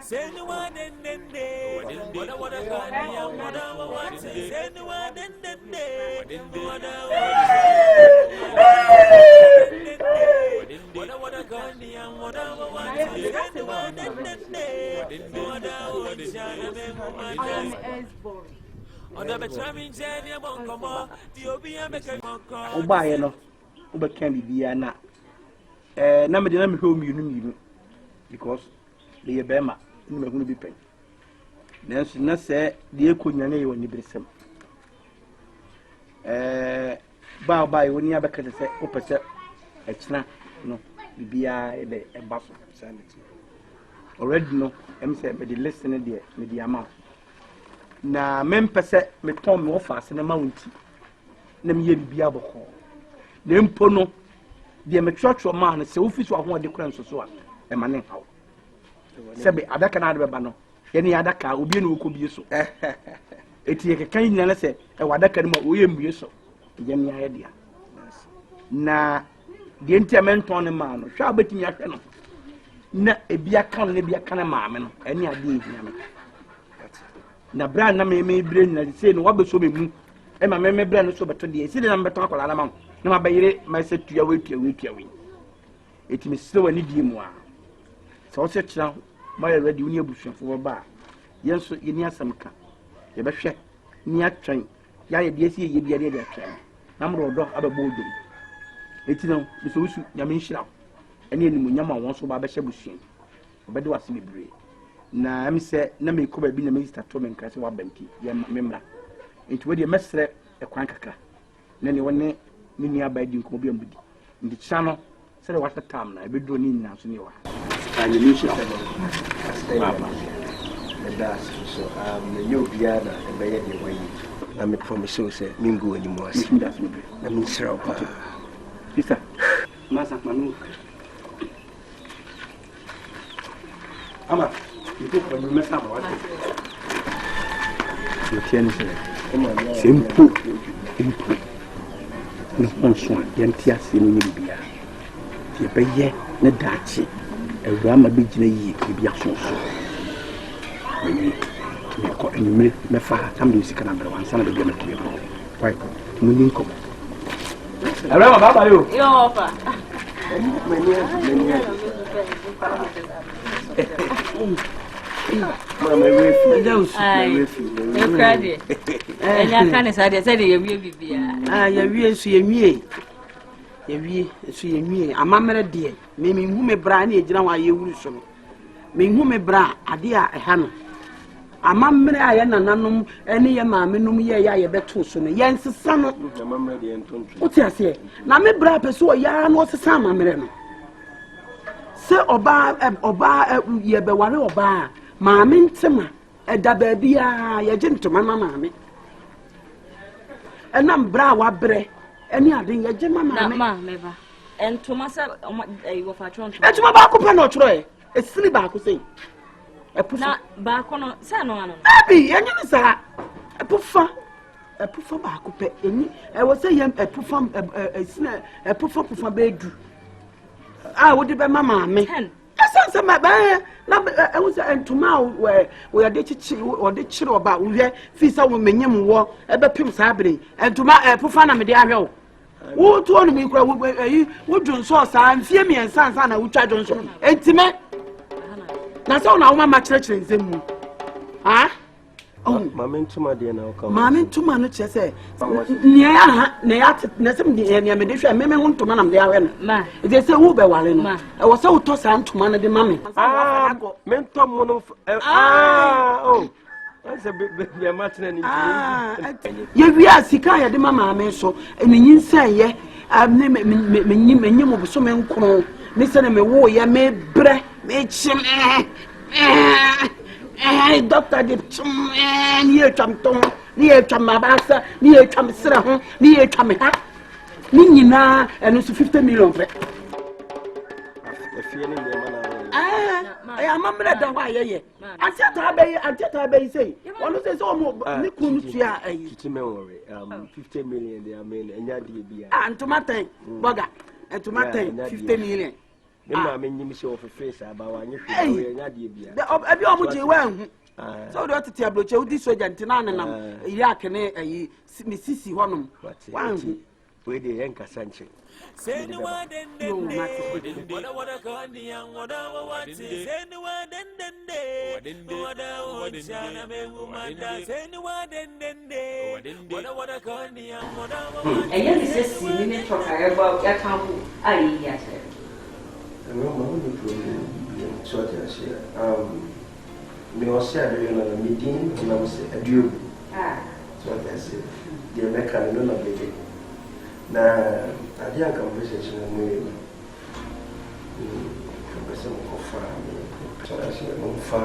Say no one and then day. What I want to go and what I want to say. No one and then day. What I want to go and what I want to say. No one and then day. What I want to say.
Oba no oba kan bibia na na me de na me hwe mienu because the bema ni me hunu bi pen nanso na se de ekonyane ye woni bresem ba ye woni abeka se opese echina no bibia e be e baso sanity already no em say me de listen de me de ama na mempese me tom me ofa ase na ma wonti na me ye bibia boko na mpo no de me twatwo ma no se ofiso aho de kura nso so a e ma ne hawo sebe adaka na de beba no ye ne adaka obi na okobie so eti ye kekan nyina na se e wadaka no ma oye mbie so ye ne aye dia na de ntiamenton ne ma no hwa betimi ahwe no na ebia kan ne bia kan ma me no ene ade ehia me na bra na me bre na se no wabeso me mu e ma me bre no so beto de esi de na beto akola na ma na ma bayire ma se tua we eti me se wani die mu a so se kira ma ye ready uni abusuafo ba yenso yeni asam ka ye behwe ni atwan ya ye de esi ye bia de atwan na mro do ababo odum eti no me so usu nyame nhira ene enimu nyama won so ba behye busuan obede wase bebre na am se na me ko ba bi na me start me nkrase wa banti ye memra enti we de mesre e kwan kakra na ne woni ni ni abadi nko bi ambudi ndi chano se de wata tam na ebedo ni nyina so ni wa ani ni shira
so you biana e be ye de wayi na me promise you say mingu ani mo asi na me sira pa
Pisa masa manu ama iko kwa mmesa ma watu yotiani se simple no onso yanti ase no bia ye beye ne dachi ewrama bi gina yi bia sonso me ko enumre me fa tam de sika na bere wan sana bia me ko wai muni ko ewrama baba yo
fa
mama refi those refi
you credit enya kan say dey ye bibia
ya wie so ye so ye amamere de me hu me bra na ejina wa ye wuru so no me hu me bra ade a eha no amamere aye nananom ene ye maamenom ye ya ye beto so no ye nsesa no
amamere de entonto
oti ase na me bra peso ya no sesa amamere no se oba ye be ware oba maame ntema eda ba bia ye gentoma maame enam bra wa bre eni ade ye je maame
na ma meba entoma se wo fa chonto
entoma ba ko pe no chro e esili ba ko sei epufa
na ba ko no se no ano
abi enyi ni sa epufa ba ko pe enyi e wo se ye epufa esina epufa be du wo de be maame asanse ma ba na e wo se entoma wo ya de chichi wo de chire oba wo hwe fi sa wo menyem wo e be pim sa abere entoma epufa na me de ahwe wo to no mi kura wo dwonso sa mfie mi ensansa na wo twa dwonso entime na so na wo ma chire nzemu ha
mama ntuma de na o
mama ntuma no che se nia ha na ya na sem de nia me de hwe me hu ntuma na me de ahwe no
ma
e se wo be wale no e wo se wo to sa ntuma na de mame
me ntom mo no ase be matna ni
ye wi asika ya de mama me so ni nyinsan ye me nyim obuso me nkro me se na me wo ye me bre me chim doctor de ni e twam ton ni e twam mabasa ni e twam sere ho ni e twam ha ni nyina eno so 50 million fe
afie ni de mana
amamre da wa ye anteta be say wonu say so mo ni kunu tua ayi
me worry 50 million they mean enya de bia
antoma tan boga antoma tan 50 million
me ma me nyim se of face aba wa nye hwe enya de bia
abi o mo je wa hu so do tete abroche udi soja ntina nanam iri akene ayi ni sisi honum wan
we de Nkansah nche
Send one and then what a candy and what I want. Send one and then what I want. Send one and then what a candy and what I want.
And yet, this is minute talk about your camp. I yes.
So me was saying na meeting na was Asiedu. So that's it. The American no na big. Na adia conversation mu conversation ko fa so that's it mo fa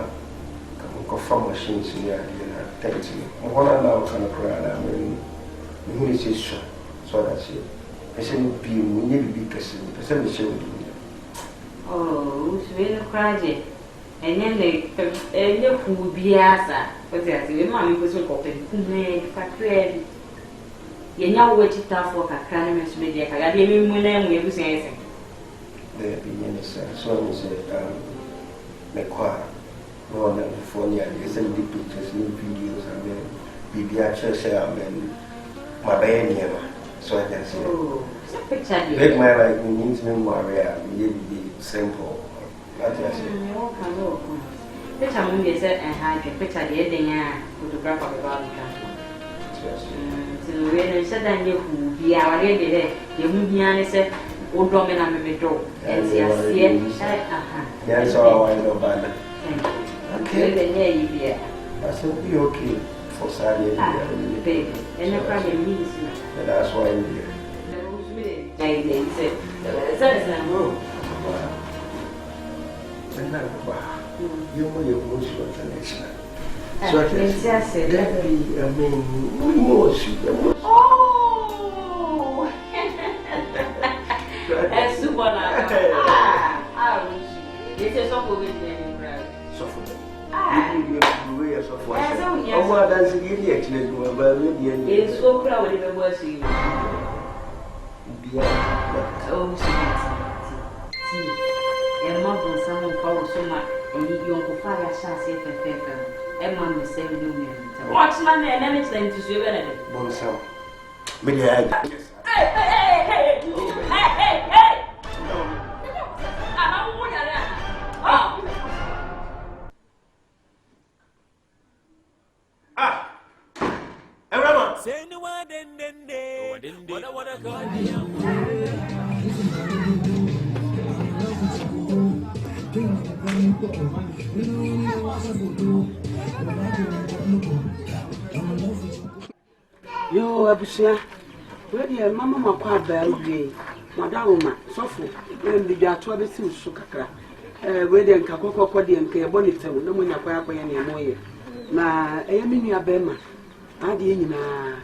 ko fa machines ni adia na tent mo wala na o kana kra na me ni se so that's it. Ese ni bi mu ni bi kase ni pese me se
oh so we no craje and then they who be asa because I see mommy was so open factory you know what it does for kakra na so media kaga de me mu na mu ebusan ese
the beginning so we say me kwa no na for near the same pictures new videos and then bibia church amen my baby so I can see
picture
make my like me need to Maria me be simple.
Picture mum be said and hide picture the thing photograph of the body. So we no said that you be already there. You move me say o do me na me do. And see
Yes, all I know about that.
Okay. Then you be.
I said be okay for Saturday.
Baby. And the problem means
that's why I'm here.
They said that's no.
You know your emotional connection. So I said that be I mean emotion.
Oh. It's super nice. This is so good.
So for you way so for. Oh, what does it give you actually do about it?
It's so proud of the words you. Oh, see. And mother, someone calls so much, and you uncle father shall say for and mamma say, watch my man, and it's them to see it.
Bonsoir. May I?
Hey! I don't want that.
Everyone, say no one then what a candy.
Yo, Abusia, where the mamma makwa baby, Madama, Sofu, when the Jatu be seen Sukakra, where the Nkakoko and Bonito, no one acquire by any more. Na Emini Abema, Adina,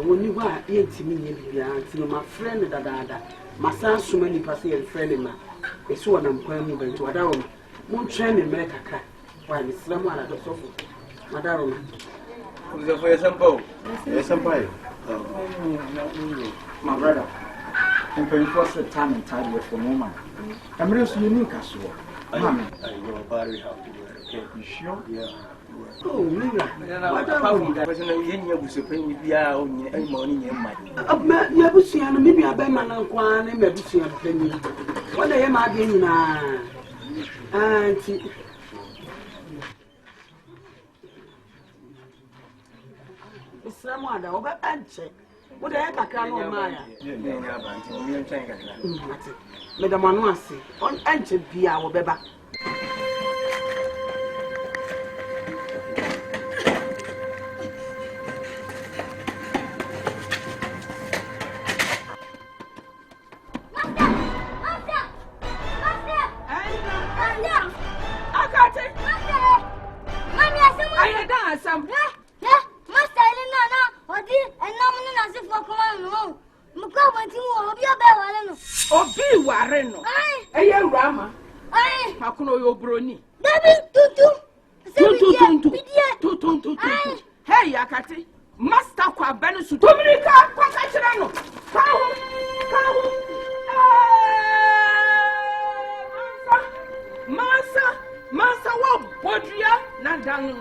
when you are 80 million, my friend Dada, my son, so many passing friend in my. It's one I'm going to Adama. Won't train in America while it's someone at the sofa. Madama.
For example,
my brother, and 24th time and time with for moment. I'm really unique as well.
You're very happy. Okay,
you sure?
Yeah.
Oh, Mira, maybe I buy my uncle and maybe see a penny. What I am again now, Auntie. It's someone over answer. What I ever can on Maya. Madam Manuasi, on answer be our beba.
Hey, Yakati, Master Kwabenu Sutomika, Kwakachano, Masa, what Bodria, Nandanu,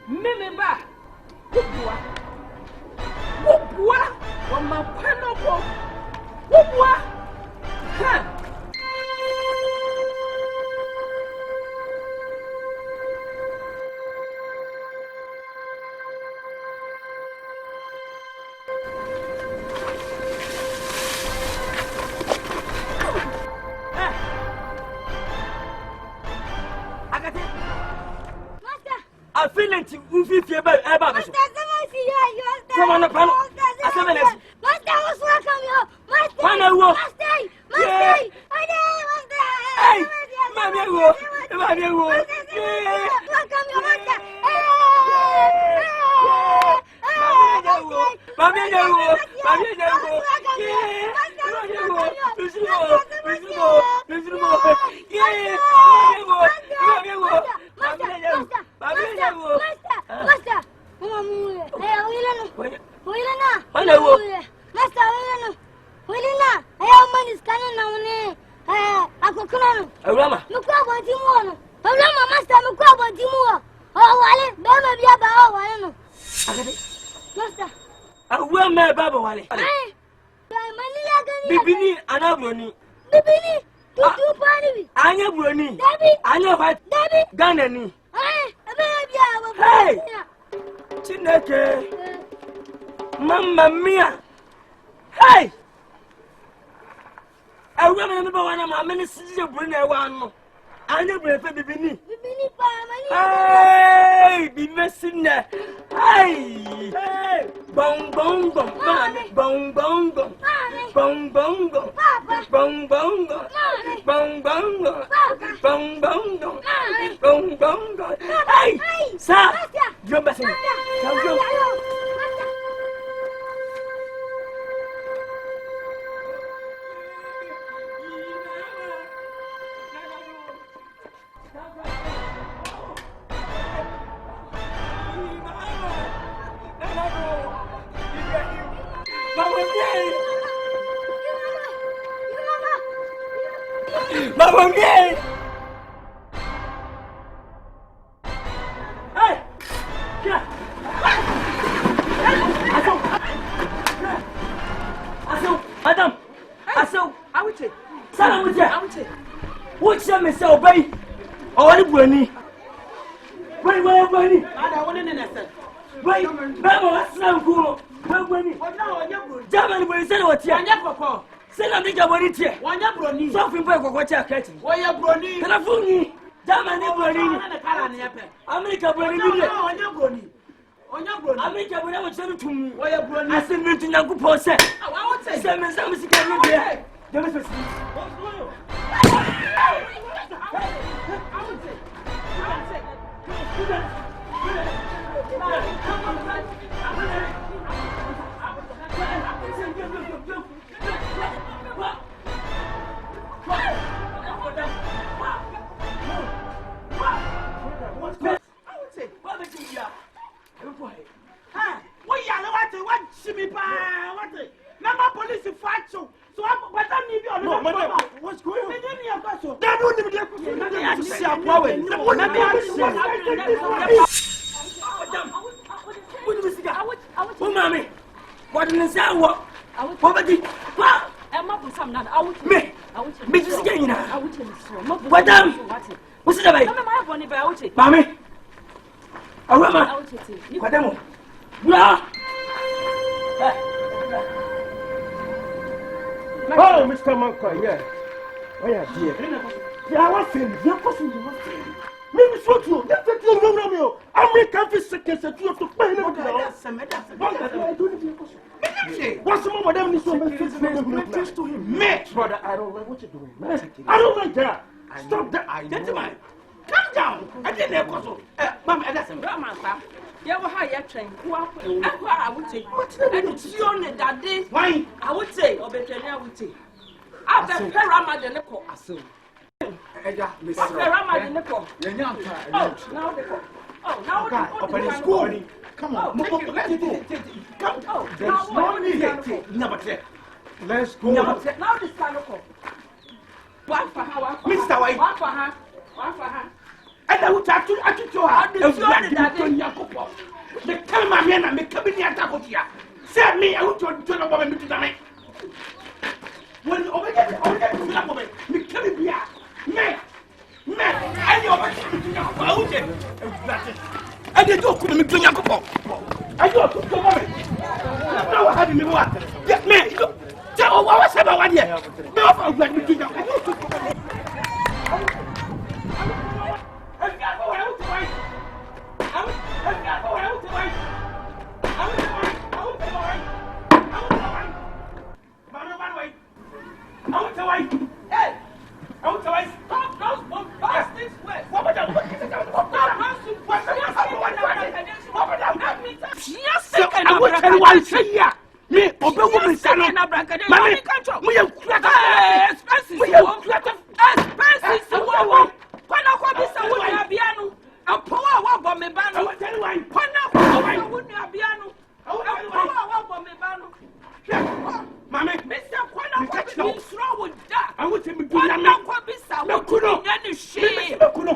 Mimba, Whoopua, Wama panoko. Wubwa. Ha.
I feel it. You feel about Master, come on, Master, was welcome you. Master, hey, Mammy, Bibini, Anabroni. Bibini, Anya Bruni. Anya White. Ganani. Hey! Chineke. Mamma mia. Hey! I remember one of my ministers of Brunei one. Anya Bruni, Bibini. Hey! Be messing there. Hey! Hey! Bong bong bong. Bong bong bong. Bong bong bong. Bong bong bong. Bong bong bong. Bong bong bong. Bong bong bong. Hey! Sir! Jump back in. Jump. Mama gay. Hey. Yeah. Aso. Madam. Aso. Awuche. Sana wuche. Awuche. Wuche me say obey. Owari buani. Wait. Ada woni ne nese. Wait. Mama wasna nkuo. Buani. Jamani boy say what here. Anya papa. Sena ndija boni tie. Wanya broni. So fin boy kokko chia kati. Woya broni. Telefoni. Jamani broni. Na kala ne yape. America broni bi de. Wanya broni. America broni wo chebe tum. Woya broni. Asen mi tunya ku pose. Wa wo tse. Se me sam sika ni de. De me fesi. What's going on? Oh, Mr. Manka, yeah. Oh, yeah, dear. Yeah, what's in? Yeah, what's in? Maybe so true. That's the thing, Romeo. American physicians are to pay them. What's the moment? Them is so much to him. Mate, brother, I don't like what you're doing. I don't like that. Stop that. Gentlemen, calm down. I didn't have to. Mama, that's him. Yeah, well, how you train? I would say, and you only that day. Why? I would say, or better, I would say. After Paramount and the call, I assume. Paramount and the call. Oh, now the call. Oh, now open the school. Come on, come on. There's no need. Never. Let's go. Now the final call. One for her, Mr. White. One for her. One for her. And I would have to attitude her. The time I'm here, I'm coming here.
Send me, I want to turn over me to the man. When you over there, me kill it here. Man, I know what you do. I did not come to Yakupo. I don't come over. Now, what have you what? Get me. Tell what was about 1 year. No, I'm going to do that. Me, obe woman sano. Mami, we am expenses. We am expenses. Kwana kwa bisa wuni abianu. Apowa wa bombe banu. Kwana kwa wuni abianu. Apowa wa bombe banu. Mami, Mr. Kwana kwa bisa with that. I want to be Kwana kwa bisa wuni yani shi.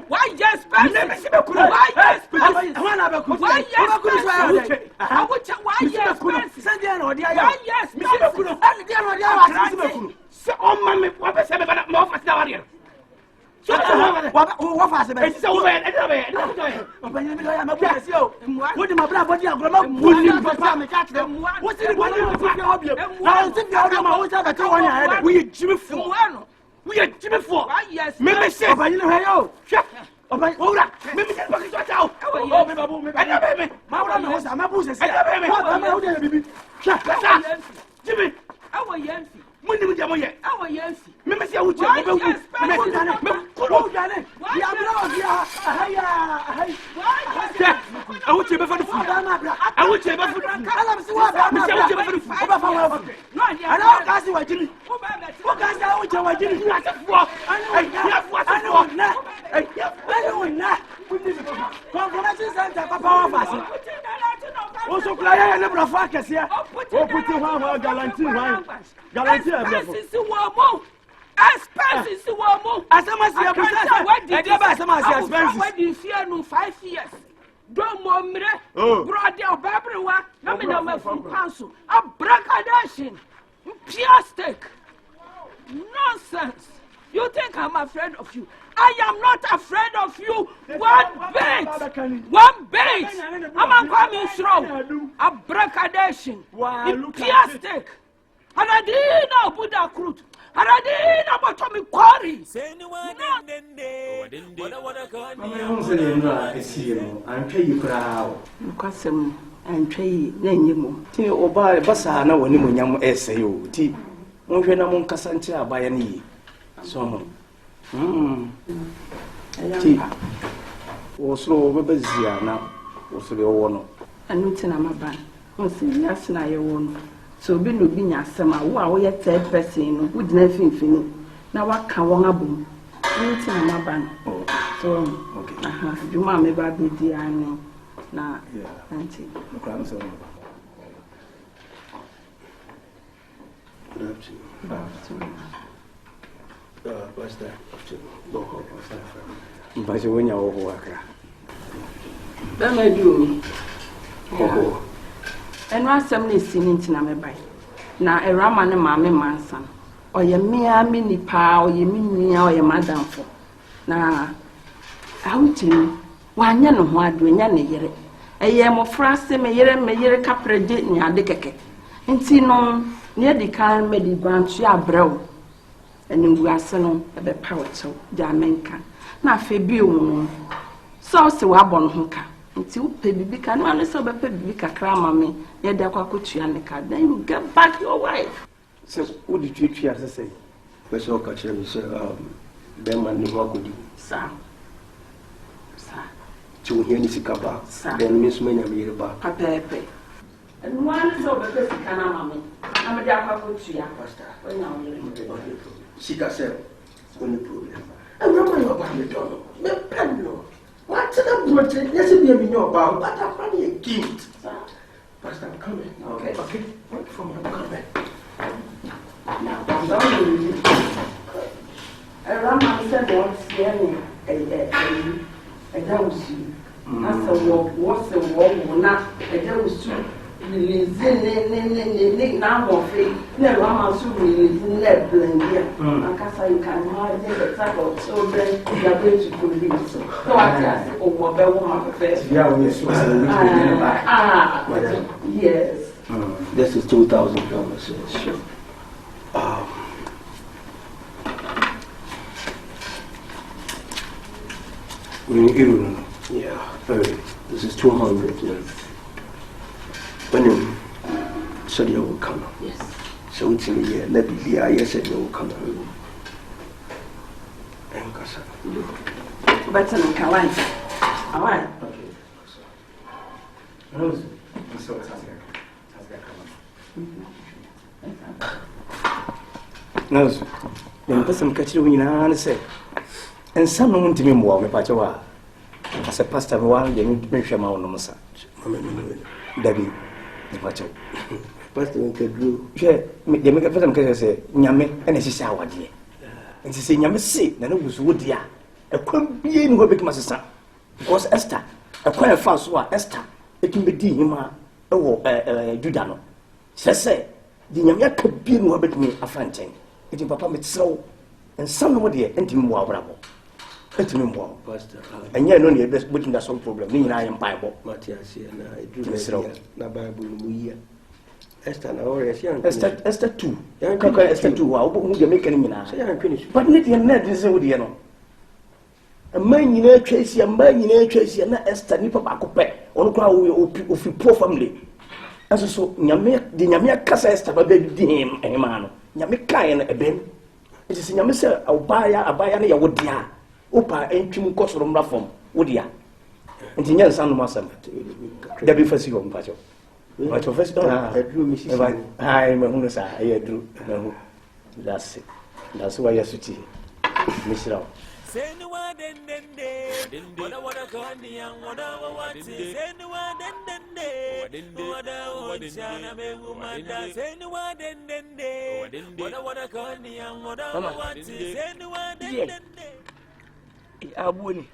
Why yes, expenses? Why yes, expenses? Why yes, expenses? I would tell why yes, expenses? Why yes, expenses? So, oh, mammy, what was said about more for Stavaria? So, what was it? It's so bad. I'm a bless you. What in my brother, you are what's it? We are Jimmy for. We are Jimmy for. Yes, maybe say, I know. Shut up. Hold up. Maybe say, what out? Oh, baby. My house, I'm a business. Shut up. Jimmy. Our Yancy. Money with your yet. Our Yancy. Maybe say, I would tell you. I would say before the food. I would say before the food. I don't ask you what Jimmy. What guys are we telling Jimmy? You have to walk. I don't know. Confrontations and Papa. Also, Clara never a focus here. Oh, put you guarantee. Expenses to Wamo. Expenses to Wamo. As a master, what do you fear no 5 years? Don't mumble, brought down Babrewa, nominal from council, a bracadation, pure stick. Nonsense. You think I'm afraid of you? I am not afraid of you. One bait. I'm coming through. A bracadation, pure stick. And I didn't know put that fruit. And I didn't know about Tommy Quarry.
I'm trying you crowd. Custom and tray, then you Tea or buy Bassana when you young essay. Tea. One Nkansah by any. So, tea. Was slow over now. Was the one. And written on my band. Once yes, now you won't. So be no be nyasema wo a third person no would na finfini na waka won abom nti na maban so okay juma me ba be di ani na anti no crime so what's that mbaje wonya wo akra ba ma du mi enu asem na esi ni ntina me bai na erama ne maame mansa oye mia mi nipa oye mi nua oye madamfo na awutim wanya no ho ado nya ne yere eye mo frase me yere kapreje ni ade keke nti no ne di kan me di bantu abrew enu ase no ebe pawocho jamenka na afa bi o so se wa bon ho ka nti upe bibi ka no ane so be pe bibi kakra mame ye de akwakotua ne ka then you get back your wife
so what did you try to say first of all me say them man ni wakodi
sa
to hear ni sikaba then miss me na me ba
pepe and one so be pe kana mame na me de akwakotua pastor when na o
sika say no problem
and no man about me don me pedlo. What's the brother? Yes, be a minor about, but I'm running a gift. Pastor, I'm coming. Okay. Wait for me, I'm coming. Now, I said, once, a down see. That's a walk, what's a walk, or not, a down see. release now of it. Never must release net blend here. Nkansah, you can imagine the type of children you are going to produce. So I just over woman first.
Yeah, when you
yes.
This is $2,000. Sure. Yeah, this is 200. Yes. When you said you will come.
Yes.
So it's in the let me be. I said you will come. Nkansah.
Better than Kawan. Alright.
Rose.
Nose. Then person catch you in an say. And some no to me more me pachawa. As a pastor one they make sure my own musa. Debbie. Pachaw.
Pastor Kwadwo.
She they make a person can say nyame and she say awade. And she say nyame say na no gusu dia. E kwam bie ni ho be kima sesa. Because Esther, e kwam fa so a Esther e kin be di hima e wo Judah no. Say di nyame aka bie ni ho be kimi afranchen. E di papa metsew. And some no de enti mo abrabo. Enti mo
Pastor.
And you know the best waiting that some problem. Ni na yam Bible.
Matthias na Idru na Bible mu yia. Esther na ore si an.
Esther 2. Yan ka Esther 2 wa obo de make ni na.
Say yan finish.
But net yan na dey say wo de no. Man nyina atwasia, man nyina atwasia na Esther ni papa akopɛ. Ono kra ofi poor family. Aso so nyame de nyame akasa Esther ba di him ehema no. Nyame kan na ebem. It is nyame say abaya na ya wo dia. Opa entwim kosoro mra fom wo dia. Nti nya nsan no masam. Da bi fasi ho mpacho. But first
Idru mi sisi.
Ai me hunu sa ai Idru. That's it. That's why you suti. Mishra.
Senua den wada kandi yang wada wati senua den wada wajana me umanda senua den wada kandi yang wada wati senua den
abuni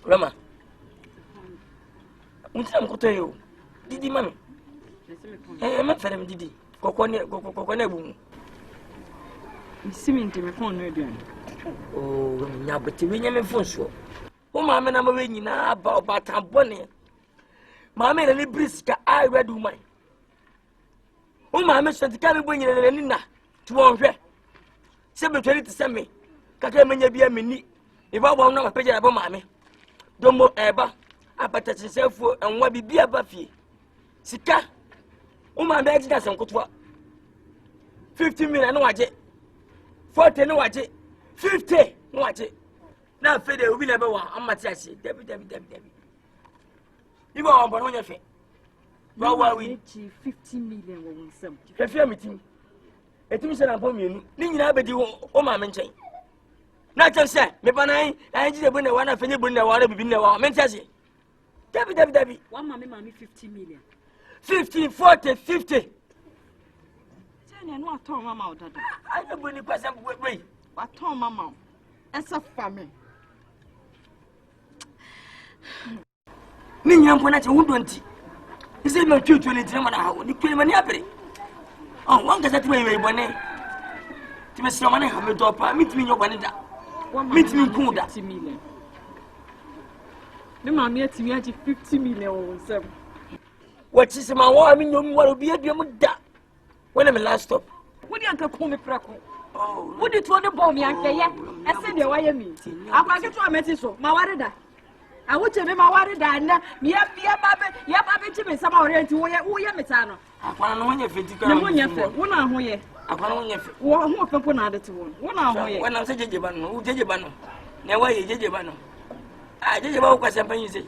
Rama unti am koto yo didi mami ma fere didi kokone bu
Missing me phone no do.
Oh, nya beti we nya me phone so. O ma me na ma we nyina ba tambone. Ma me na ni briska I read woman. O ma me so tika me bo nyina ni na to won hwe. Se be twari ti se me. Kaka me nya bia me ni. E ba bo na ma peja ba ma me. Domo eba abata chisefu enwa bibia ba fie. Sika. O ma me agida sem kotwa. 50 million na waje. 40 no waje 50 no waje na fede obi na be wa amati ase debi ibo wa bono nya fe wa we
50 million wo nsam
fefe mitim etimi se na pom yenu ni nyina abedi o ma me nchen na chen se me banan an ji bu na wa na fenye bu na wa na bibi na wa me ntase debi
wa ma me 50 million
50 40 50
no aton mama odada
I no boni kwasam we
aton mama esa fame
ni nyampo na che wudo nti ise me twetwe ni tirema na hawo ni kwema ni abere wanga sa tiwe we bone ti me sima na ha me do pa mitimi nyo bone da mitimi ku da
50 million me ma me atimi agi 50 million wo nsam
wachi sima wa mi nyom waro bi aduam da. When am last stop?
What do you call me prako? Oh, what did you want to bomb me? I said, why am me? I get to a message so, my warida. I would tell me my warida, and me up, baby, to me some oriented way, oh, yeah, Metano.
I want to know your 50.
One hour here. I want to know one other to one hour here. When
I say Jabano, who did you ban? Never you did Jabano. I did about what something you say.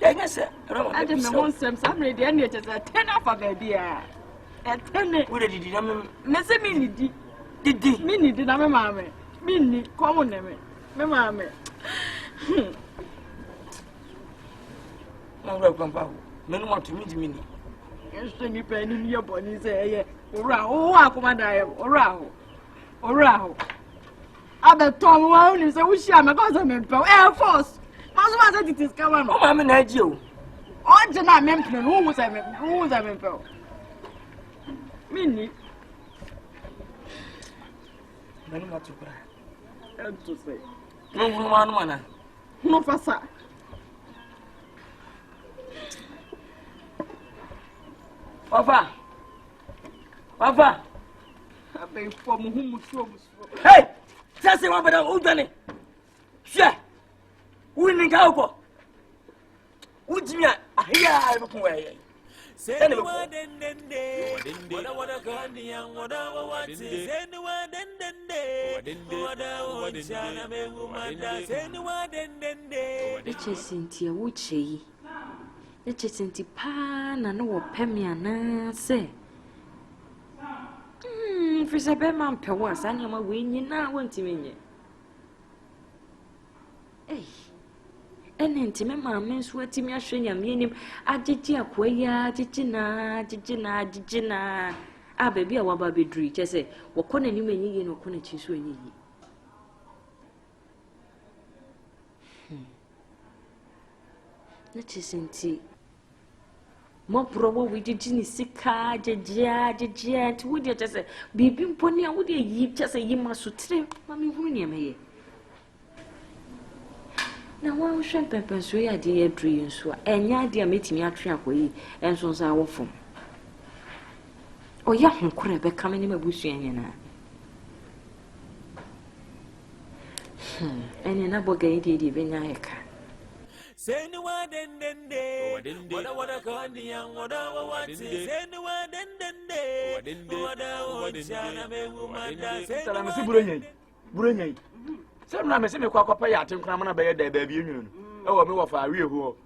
Yes, sir.
I didn't know some ready and it is a 10 off of a beer.
What did you do?
Miss Minnie did Minnie did a mamma. Minnie, common name. Mamma.
No, Grandpa. Men want to meet Minnie.
You're stringing pen in your body, say, oh, Commander, or Other Tom Wone is a wish I'm a government Air Force. Most of it is coming.
Oh, I'm an idea.
On the name, who was I? Who was I? Minnie.
I don't know what to say.
No one. No, Passa.
Papa. Papa.
Hey!
Just say one better who done it. Share. Winning Cowboy. Would you here? I look away.
Anyone then what I want to go the young, what I want to say, anyone then what I want to say, anyone then
which is Cynthia Wuchi. Which is Cynthia Pan and no Pemiana say. For Sabema Pewas, and I'm a winning now, won't you mean it? Eh. And intimate mamma sweating me a shiny meaning. I did ya quaya, Gina. Ah, baby, I want baby dream. Just say, what couldn't you mean you know, couldn't you swing ye? Let us see. More probable we did Ginny sick car, Jet, would you just say, be pony, would you just say you must trip, Mammy William here? Now, one shrimp and persuade a dear dream, so and ya dear meeting me at Tramway, and so our phone. Oh, young crab coming in a bush, and another gay did even I
say no one then what I want to go the young, what I want to say, anyone then what I want to
say, some na me se me kwa kwa ya atenkura na be ye da ba bi enwunu e wo me wo fa awie ho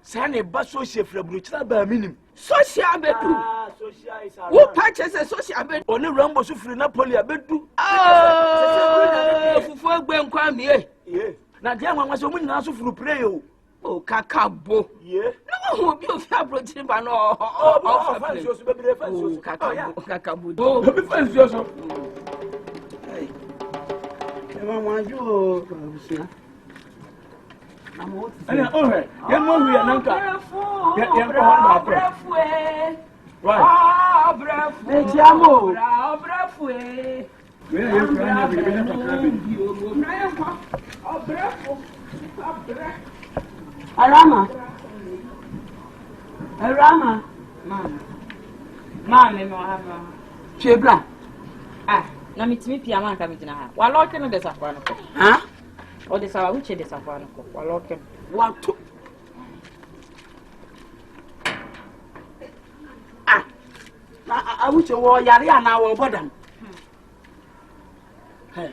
sa ne ba social fraburu kira ba minim
social bedu
social is
who purchase social bedu
oni rambo su free Napoli abedu
fufu egbe nkwa mie
na dia nwa so mu nyina so free pray
o kakabo na wo bi o fi abrotin ba no
o fa so be be fa so
kakabo
o be fa so
Mama jo busia.
Amo. Ana ohe. Ye mo wi ananka. Ye ko hon ba pro.
Right. Brafo.
E jamo.
Brafo.
Ye na bi be na kakra bi.
Brafo.
Arama.
Mama no have.
Chebra.
Na mitimi pia man ka mitina ha. Wa loke no de safwa no ko.
Ha?
O de sawa uche de safwa no ko. Wa loke.
Wa to. Na uche wo yare ana wo bodam. Hey,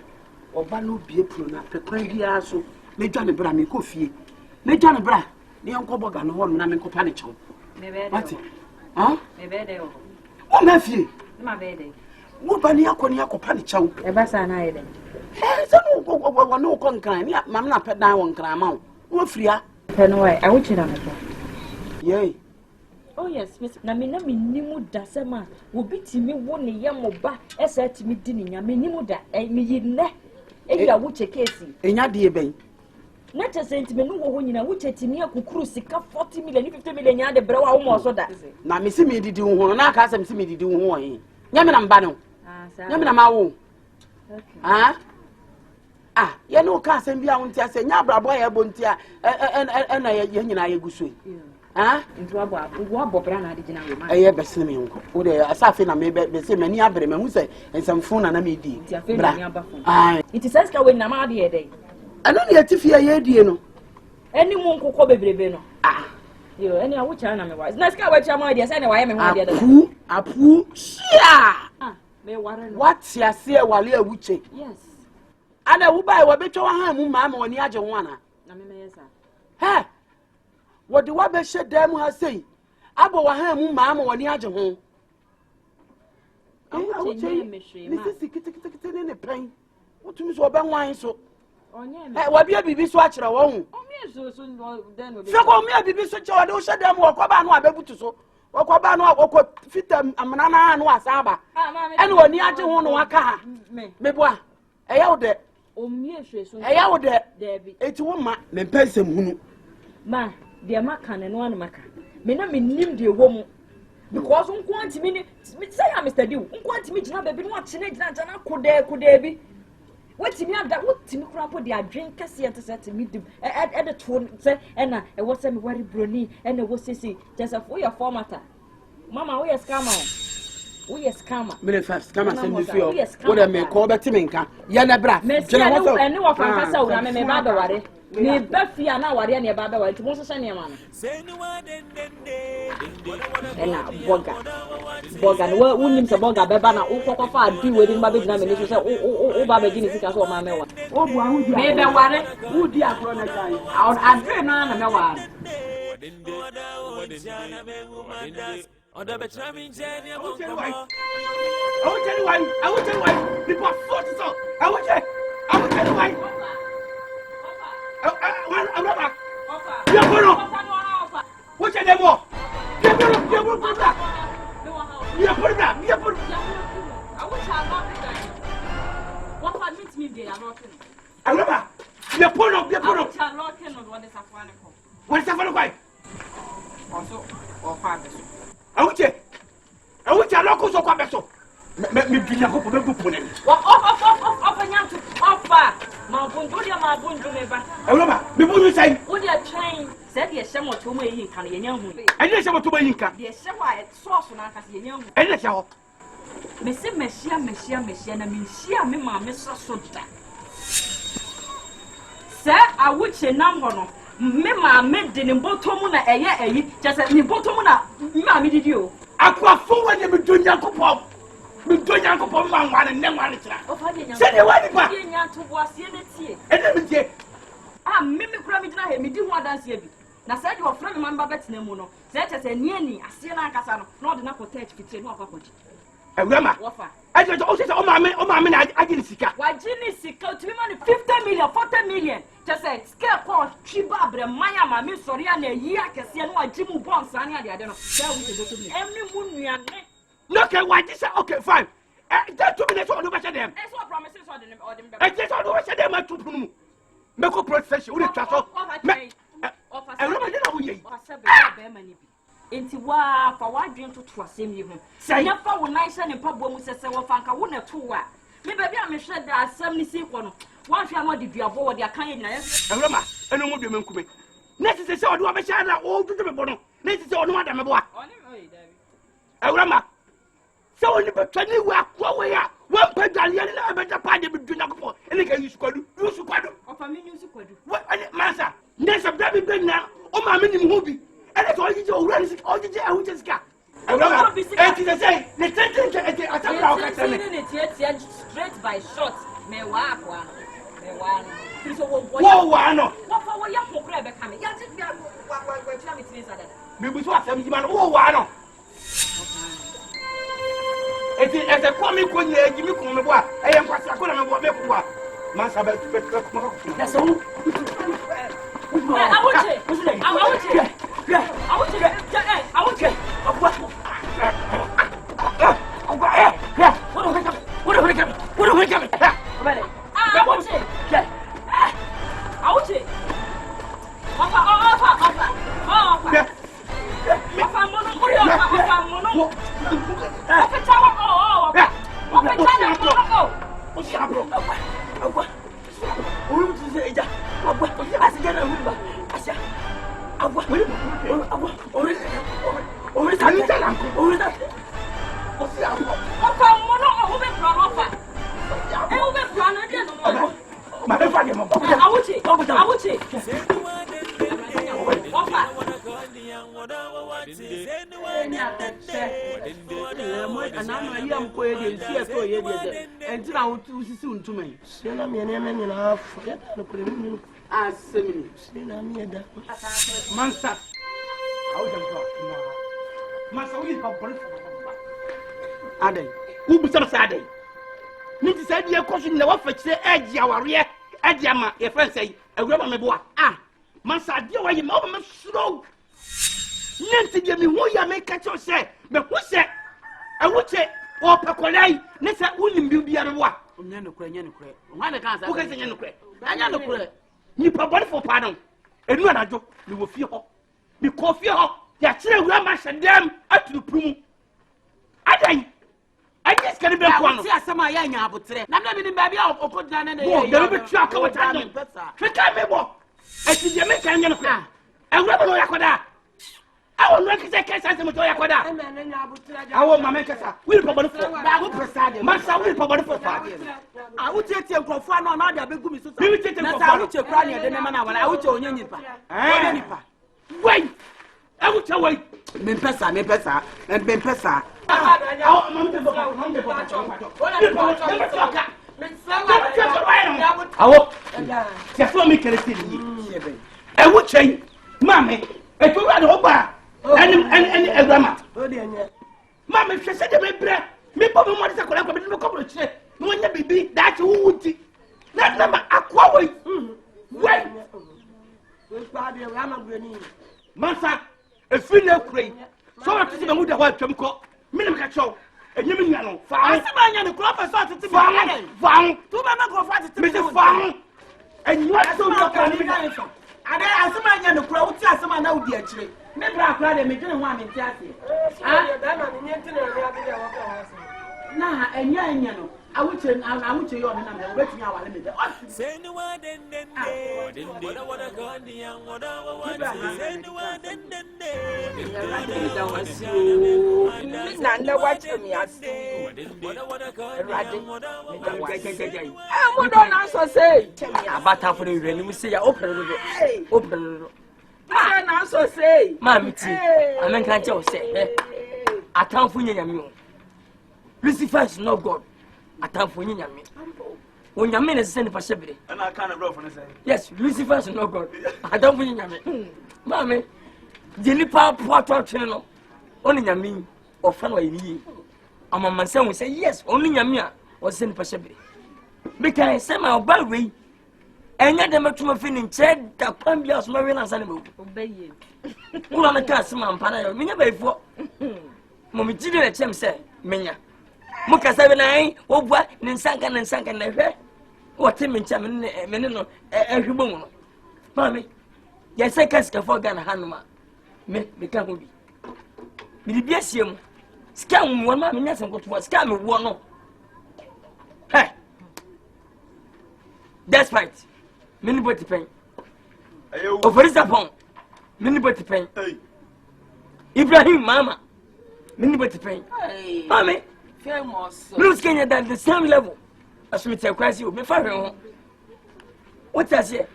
oba no bie pro na pekwan bia so. Medwa ne bra me ko fie. Medwa ne bra. Ne enko boga no ho na me ko pa ne chew.
Me be de.
What? Ha?
Me be de o.
O ma fie.
Ma be de.
Wo ba ni akopa ne chew.
E ba sa na ide.
Se no no ko nkran ni mam na pedan wo nkran ma wo fria.
Pe no wai, I want you na me.
Yey.
Oh yes, miss. Na me nimu da sema. Wo bitimi wo ne yemo ba. Esa timi di ni nya me nimu da. Me yinne. E ya wo chekesi.
Enya de ben.
Na chesenti me no wo nyina wo chetimi akukuru sika 40 million 50 million nya de brewa wo mo so da.
Na me se me didi wo na aka se me se me didi wo he. Nya me na mba no. Nya me na ma wo. Okay. Ye no ka asem bia won ti ase nya abrabo ya bo nti a na ye nyina ye gusu.
Ndu abo bra na de gina we ma.
Ye besene me nko. Wo de asafe na me be se mani abre me hu se ensamfo na me di. Bra.
It is sense we na ma de ye dey.
Ano ne atifia ye die no.
Eni mu nkokọ bebrebe no. Yo, eni awo cha na me wa. Na ska wa cha ma de se na wa ye me hu de dey.
Apu. Shia.
Me ware no.
What ya se wale awuche?
Yes.
Ana wo bai wo betwa ha mu mama woni age ho ana.
Na me yesa.
He. Wo de wa be hye dam ha sei. Abo wa ha mu mama woni age ho. Me sisi kitikiti ne pen. Wotumi so obenwan so. Onye. Wa bia bibi so akere wo hu.
Omi so den no be.
Fe ko mi bibi so che wo de wo hye dam wo ko ba no abebutu so. Wo ko ba no wo ko fitam amana na no asaba. Ene woni age ho no waka ha. Me boa. Eya wo de.
Omi ehwe so.
Eya wo de.
Debi.
Eti wo ma me pensem hunu.
Ma, de maka ne no an maka me na me nim de wo mu because unko me say am Mr. Dew unko me gina baby no ache ne gina jana koda bi wetimi ada wotimi kura po de adwen kase ente set me dim e de to say na e wo say me wari broni e na wo sisi just for your formata mama we scammer we scammer
me first scammer send me feel what am me call bet me nka ye na bra
jena wo so ene wo fanka sa wo na me ba be ware me ba fia na ware na ba be ware ti mo so se ne ma ena boga no wunim se boga be ba na wo kokofo adi we din ba be gina me ni so se wo ba be gina sika so ma me wa
o bu ahu dia
me be ware
wo di akro na kai
out adre na me ware
Oda be tramin jeni
I will tell you why. People are forced so. I will tell you why. What's your name? I will tell local so quabeso. Me be na ko be pone.
Off nyam offer. Ma bundu me ba.
Ewoma, me bu say.
Wo dey train, say dey hye moto mo yin kan ye nyan hu.
I dey hye moto mo yin kan.
Dey hye wa source na kan ye nyan hu.
I dey hye ho.
Me se mehia na me hia me ma me so da. Se awuche nam ho no. Me ma me de ne botomu na eye eyi, just ni botomu na me ma me didi o.
Akwa fo wa ne me donya kopom. Me donya kopom ma nwa ne nwa ne tira. Se ne wa ni pa.
Ye nya to bo asie ne tie.
E de me tie.
Me kura me dina he me di ho adanse abi. Na se de ofra me man ba betena mu no. Se chese ni ani asie na akasa no. Na ode na ko touch fitie no akwa kwaji.
Ewrama.
Wofa.
I just o ma me na agini sika.
Wa gini sika to me man 50 million, 40 million. Just say scale call chiba bre manya ma me sori na yi akese no agimu bon san ya de ade no. Say we go to me. Emni mu nuane.
No ke wa ji say okay fine. That 2 minutes on over them.
That's what promises or them.
I just on over them at 2 minutes. Me ko process we trust. Me. Ewrama dey na wo yi.
O se be mani bi. Enti wa fa wa dwen to asem yi ho. Nya fa wo nan hye ne pabo mu sese wo fa nka wo na to wa. Me ba bi a me hwe da asem ni si ko no. Wa hwe ama de duabo wo de akan ye nyina.
Ewrama, eno mo de menkume. Na ti se o de wa be sha na o dudu me bo no. Na ti se o no ada me bo a.
Oni oi David.
Ewrama. Se o ni be twani wa kwa we ya. Wa mpa dwale ya na be da pa de be dunya ko. Ene ka yusu kwadu.
O fa me yusu kwadu.
Wa mansa. Ne se da bi be na o ma me nim ho bi. And it's all you do, all you do, I will just got. I will say, the sentence
straight by shot. Me wa.
Whoa, no.
What for you for grab coming? Ya just be what me things that.
Me was what some man, oh, no. It's a comic when you come over. I am what I couldn't have me for. Master, that's all. Mansa. Masa we have brought Adey. Who be some Adey? Niti said ye question na wa fetche edge aware edge ama your friend say ewura me boa. Ah. Mansa dia wa ye ma o me slow. Nenti dia me hu ya me catch you say me hu say ewuche o pekolai ne say unim bibia me boa.
Nya no kura. Nwa me kan sa.
Who can nya no kura?
Anya no kura.
Ni pa body for pardon. Enu anajo me wo fie ho. because fear ya chere wura ma shedem aturu prum adan I just can't be one.
See asama ya nya abotre na me ni ba bia okodina na
ye ya be twa ka wata no fika me bo ati je me kan nya no kwa ewura bo yakoda awo no kise kesa se mo to yakoda awo mama kesa we pa body for ba go presade masa we pa body for fa
awu tietie nkrofo na na da begumi so na sa awu che kra ne de ne ma na wala awu che onye nipa onye nipa
wait awu che wait
me pesa
awo ya so mi kere sin yi e wo chen mame e to ra do ba any exam mame hwe se de bebre me bo mo de se kola ko be no ko bro chire no nya bibi that who wuti na ma akwa wei wei masa e fi na kurei so what to see me da wa twam ko minim ka chow enyim nya no fa
asema nya no kro fa so atete
fa
tu ba ma kro fa atete
me fa enyo so yo ka ni
ada asema nya no kro wuti asema na wudi akire me bra akra de me dwene ho amenti ase da ma ni ntine ni ade de wo ka ase na enya no awuche yo na me obetumi awale me de
say no one den wada goni an wada say no one den
da wasio na na wache mi ase rade mo do na so say
abata for the reni mu say ya open
na so say
mami ti amen kan che o say atanfo nyanyame o Lucifer is not God. Atanfo nyanyame. Onyame na sese ni pa shebere.
Na aka na bro for say.
Yes, Lucifer is not God. Atanfo nyanyame. Mami, jeni pa poato twene no. Oni nyame o fa no yini. Amamanse we say yes, only nyame a o sese ni pa shebere. Because say my oba we enya de metuma fi ni nche da kwan bia so we na sane me.
Obaye.
Una na ka se man pa na yo. Menya ba ifo. Mo mi jide na chem say menya. Mukasa be nai obua ne nsanka na hwe wote mencha me no ehwebo mu no mami ya se kaska for Ghana hanuma me ka ho bi mi bi asiem ska mu won ma me nyasa nkoto ska me wo no hey despite mini boti pen ayo ofori sapon mini boti pen Ibrahim mama mini boti pen mami
famous
Blues Kenya that the same level as me tell kwasi o me fa hwe ho what I say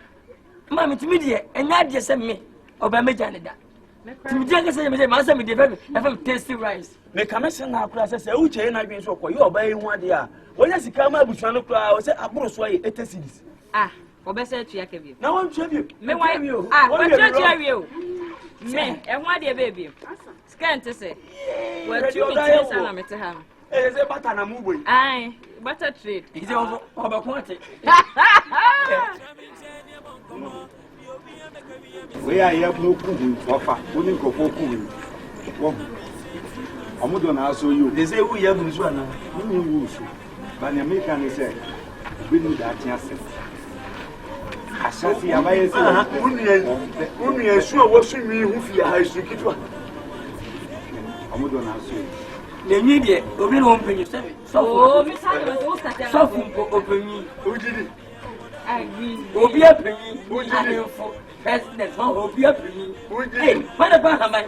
mama to me dey enya dey say me oba meja ne da to me dey say me ma say me dey fam tasty rice
me kamese na akura say uche na dwen so koyi oba yi ho ade a wonya sika ma abusua no kura o say aburo so aye 80 cedis
obese tuya ke bi
na won twa bi
me wa wa twa wi o me e ho ade be bi scan to say wa tu mi tire sana me te ha
say bata na mu boy
ai bata trade
ise oba kwate
we are here no ku ofa oni nkofo ku wo omudo na aso you
they say who ya bu so ana
ni wu so ba na me kan say we need that chance asasi abaye say
unu ya su wo su mi hu fi ha su kitwa
omudo na aso
nenyi de obi no mpenyu se
so mi sa de o sta
so fu openyi
ojidi
agbi
obi apenyi ojidi fo president ho obi apenyi ojidi mana ba hamai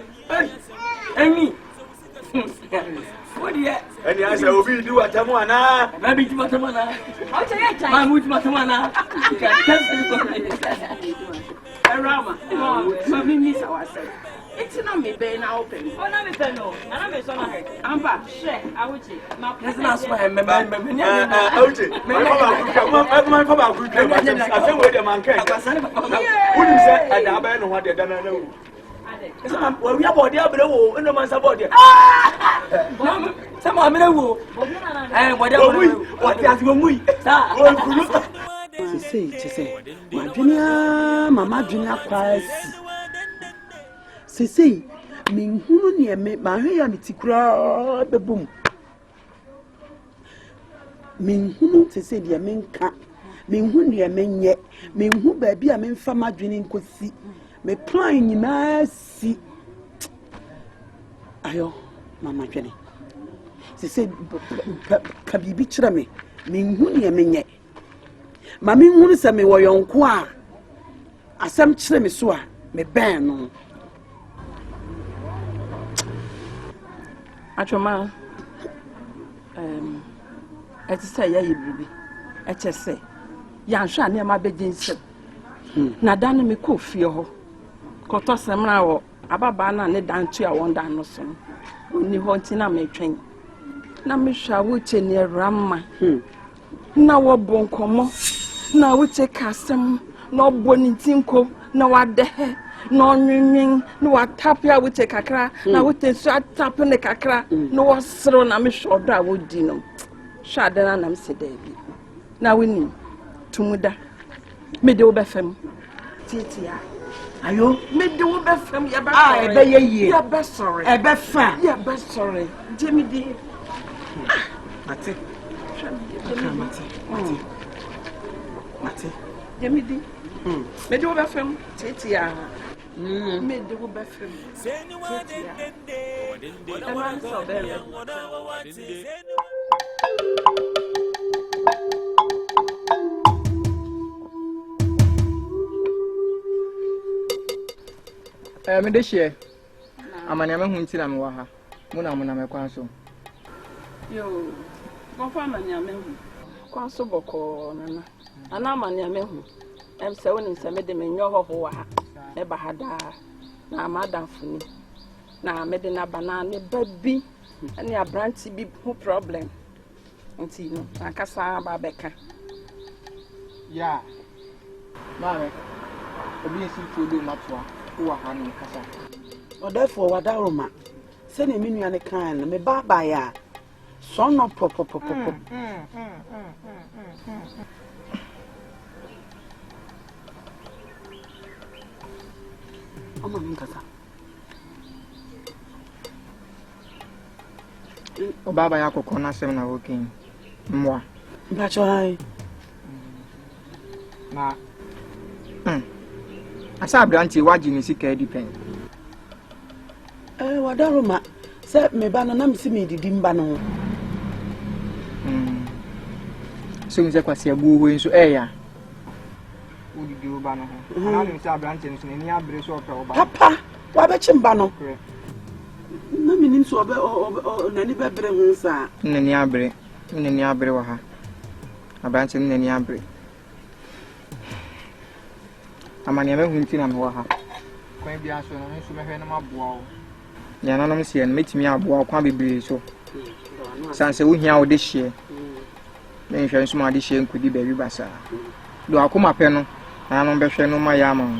eni Odi
eni asa obi di watamu ana
na bi ti watamu ana
o che ye chai
ma mu ti watamu ana
Rama so mi miss ourselves. It's not me be na open.
Oh na me pe no na me so na he
amba
she awuchi ma
let's not smile me
awuchi my papa ku twa I say we dey man kai woni say ada ba no ho de da na na wu wa wi abode abere wo eno man sa bode
sama amere wo bode
wo wa ti asi wo mui
sa
wo kulu
Sese, mama junior kwasi. Sese, minhunu ni me mahwe ya mitikura bebum. Minhunu sese dia menka. Minhunu ni menye. Minhu baabi a memfa madwene nkosi. me plan nyinaa si ayo mama twene se ka bibi kyerɛ me menhu ne menye ma menhu se me woyonko a asɛm kyerɛ me so a me bɛn no
atwoma ɛte sɛ yɛyɛ biribi ɛkyɛ sɛ yɛanhwɛ a nneɛma bɛgye nsɛm na da no mekɔ fie hɔ kɔtɔ sɛmra wɔ ababaa no a ne danto a wɔn da no so no ɔnni hɔ nti na metwɛn na mehwɛ a wokyɛ ne awurama na wɔbɔ nkɔmmɔ na wokyɛ ka asɛm na ɔbɔ ne ntinko na wadɛhɛ na ɔnwenwen na watape a wokyɛ kakra na wote nso atape ne kakra na wɔserew na mehwɛ ɔdɔ a wodi no hwɛ ade no anam sɛ daabi na wonim tumuda mede wo bɛfam tietia ayo mede wo bɛfam yɛbɛsɔre
ɛbɛyɛ yie
yɛbɛsɔre
ɛbɛfa
yɛbɛsɔre gyemidi
mate mate
gyemidi mede wo bɛfam tietia mede wo bɛfam tietia ɛma nsɛ ɔbɛyɛ
me de share amane me hu nti na me wa ha mu na me kwan so
yo konfa amane me hu kwan so boko nana ana amane me hu em se woni se me de me nyo ho wa ha e ba ha da na madam funi na me de na banana baby ani abranti bi hu problem nti no akasa ba beka
ya mame obi esi todo matwa wa ha no kasa
therefore wadaroma se ne menu ane kan no me baba ya so no pop Ama Nkansah
o baba ya kokọ na sem na wokin mwa
mbacho hai
na asa abranti waji ni sika depend
wadaroma se me ba no na me si me didi mba no
so nse kwasi abu ho nso ya udidi oba no ho na me si abranti nso ni abre so ope oba
papa wa be chimba no na me nim so obe nani be bre ho sa
nani abre wa ha abranti nani abre amane me hu nti na me wa ha kwan bia so no nso mehwe no maboa wo ya nanom se en metimi aboa kwa bebre so sanse wo hia wo de hye me hwe nso ma de hye nkudi ba wi basa do akoma pe no nanom behwe no ma ya ma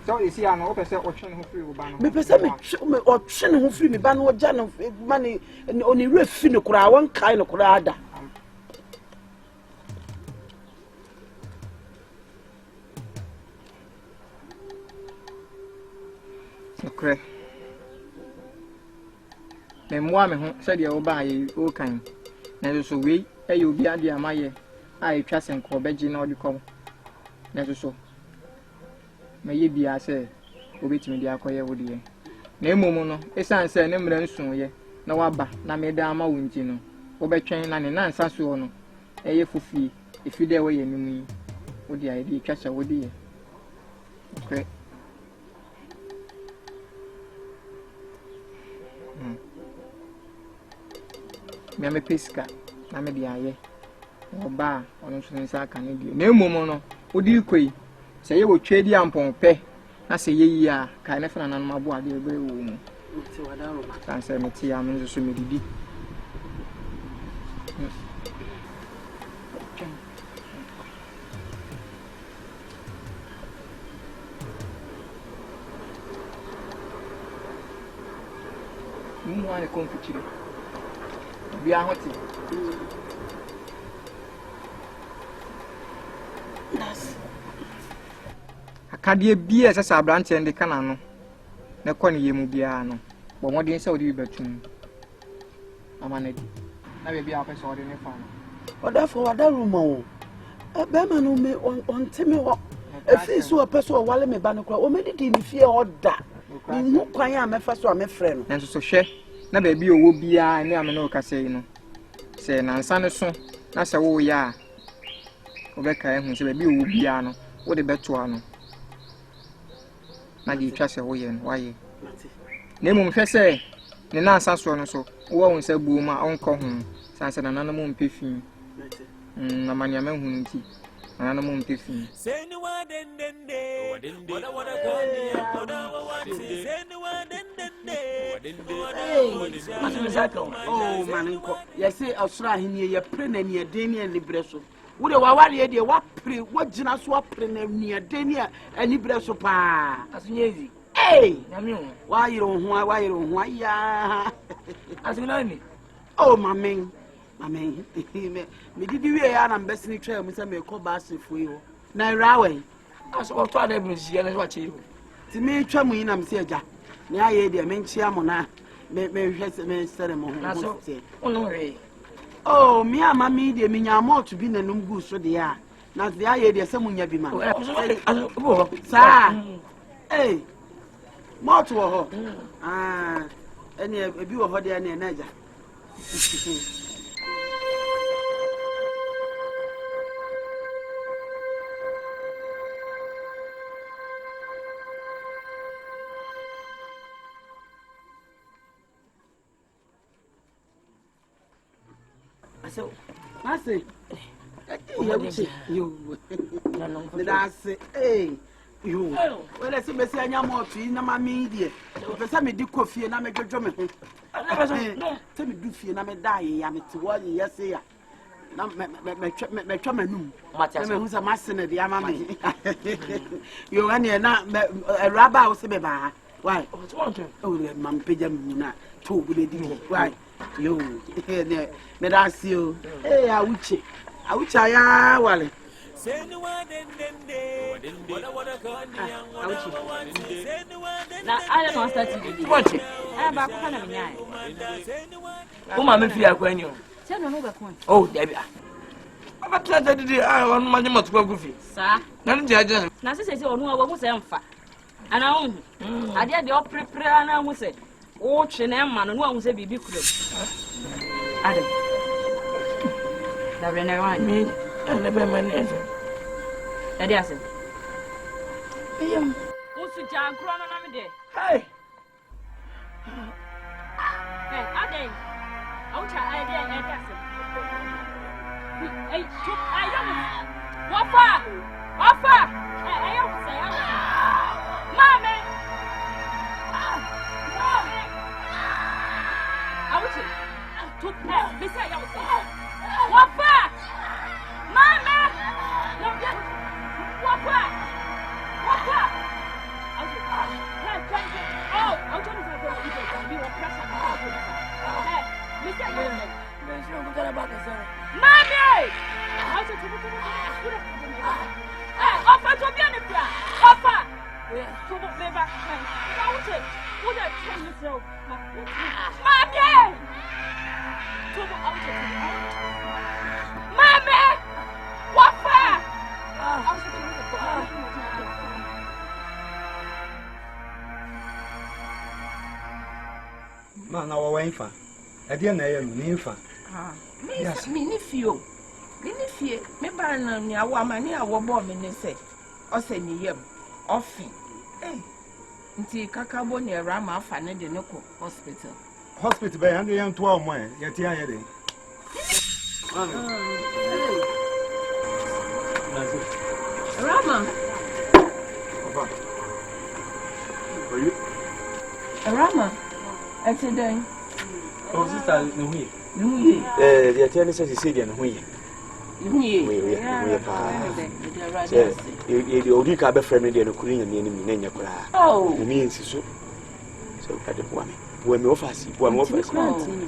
so isi ano o pese o twene ho firi wo ba no
me pese me o twene ho firi me ba no o ja no mani oni refi no kura won kai no kura ada
okay me mwa me ho se de wo ba ye o kan na so we e obi ade amaye a etwa senko beji na odi kom na so me ye bia se obetimi de akoye wo de na emom no esan se ne mra nsun ye na waba na me da ama wo nti no wo betwen na ne nansa so no eye fofie efide wo ye nimu yi wo de aye de etwa se wo de ye okay me pesca na me dia ye oba onu so nsa aka ne dio na emom no odi koi se ye wo twedi ampon pe na se ye yi a kai ne fana nan mabo ade ebe wo mu
ti wada ro ma
kan se me ti am nso so me didi mu ane konfitire bia hoti
das
akadie bia sesa abrante ndi kana no ne kɔ ne yemu bia no bo modin sɛ odi batum amanadi na be bia pɛ sɛ odi ne fa no
therefore wadaroma o be ma no me on temi ho efi so a person wale me ba no kra o medidi ni fie order ni hu kwan a mefa so a me frɛ no
enso so hwɛ na ba bi owo bia ne ame no kasa yi no sɛ nansa ne so na sɛ wo ya obeka ehu sɛ ba bi owo bia no wo de beto ano na di twa sɛ wo ye no waye na emu hwɛ sɛ ne nansa so no so wo wo nsa buo ma onko ho sanse na nana mo mpefi na mania ma hu nti nana mo mpefi
oh manko yes asura ahini ye pre na ne den ne libre so wo de waware de wa pre wo gina so apre na ne den ne ani bre so pa
Asunyezi.
Hey,
Namiu.
Why you don't want ya?
Asunani.
Oh, my man. Me did you hear I'm best in trail, Mr. Mako Bassy for you. Now, Rawe.
I saw 2 days, and watch you.
To me, Chamu in Amseja. Now, ye, dear, men Chiamona, may ceremony. Oh, me, mammy, dear, me, I'm more to be the no goose, so they are. Now, the idea, someone you be man. Sir, hey. More to her. Any a view of her dear Naja. I say, you, that's it, hey. You well, let's see, Messi, I'm more to in my media. If I do coffee and I make a drum, tell me, do fear, and I die. I'm to what you say. Now, my chum, who's a master of the Amami. You are not a rabbi was a why? Oh, Mam Pijam, two good. Why? You, may I see you? Hey, I wish I Wally.
Na I don't start to
watch it.
Ba ko na me nyai.
Uma me fia akwanyo.
Se no no be kon.
Oh, Debbie. Aba tata didi on ma nyama to go fi.
Sa.
Na nje aje.
Na se se onu wa mu se mfa. Ana on. Ade de o prepare na mu se. O twe na ma no hu se bibi kuro. Adam. Da be na wa
Me. Na be ma ne.
Ade ase. Usu jankro no na me de.
Hey.
Hey, Ade. Oucha ade ase. Hey, chop ayo. Wafa. Hey, ayo say ayo. Mame. Oucha. Chop be say ayo say. Wafa. Mame. Wafa. Oh, I'm trying to go to be a pressure. Hey, Mr. Young. Mommy! How to do it? Hey, offer to be on the plan. Offer! To the river. Out it. Would I tell you so? Mommy! To the outer. Mommy! Offer!
Man, our wife, I didn't know you,
Me ni fio. Me ni fie. Me ba na ni awa ma ni awo bo me ne se. O se ni yem. Ofi. Eh. Nti kakabo ni era ma afa ne de ne ko hospital.
Hospital by 112 mo e ti anya de.
Rama.
Papa. Are you?
Rama. Accident.
Oh, sister, no we.
The attorney says he said, and we.
We
The old cabin friend and Korean enemy, Nanya Kura.
Oh,
the means so. So at the one. When we offer, one offers.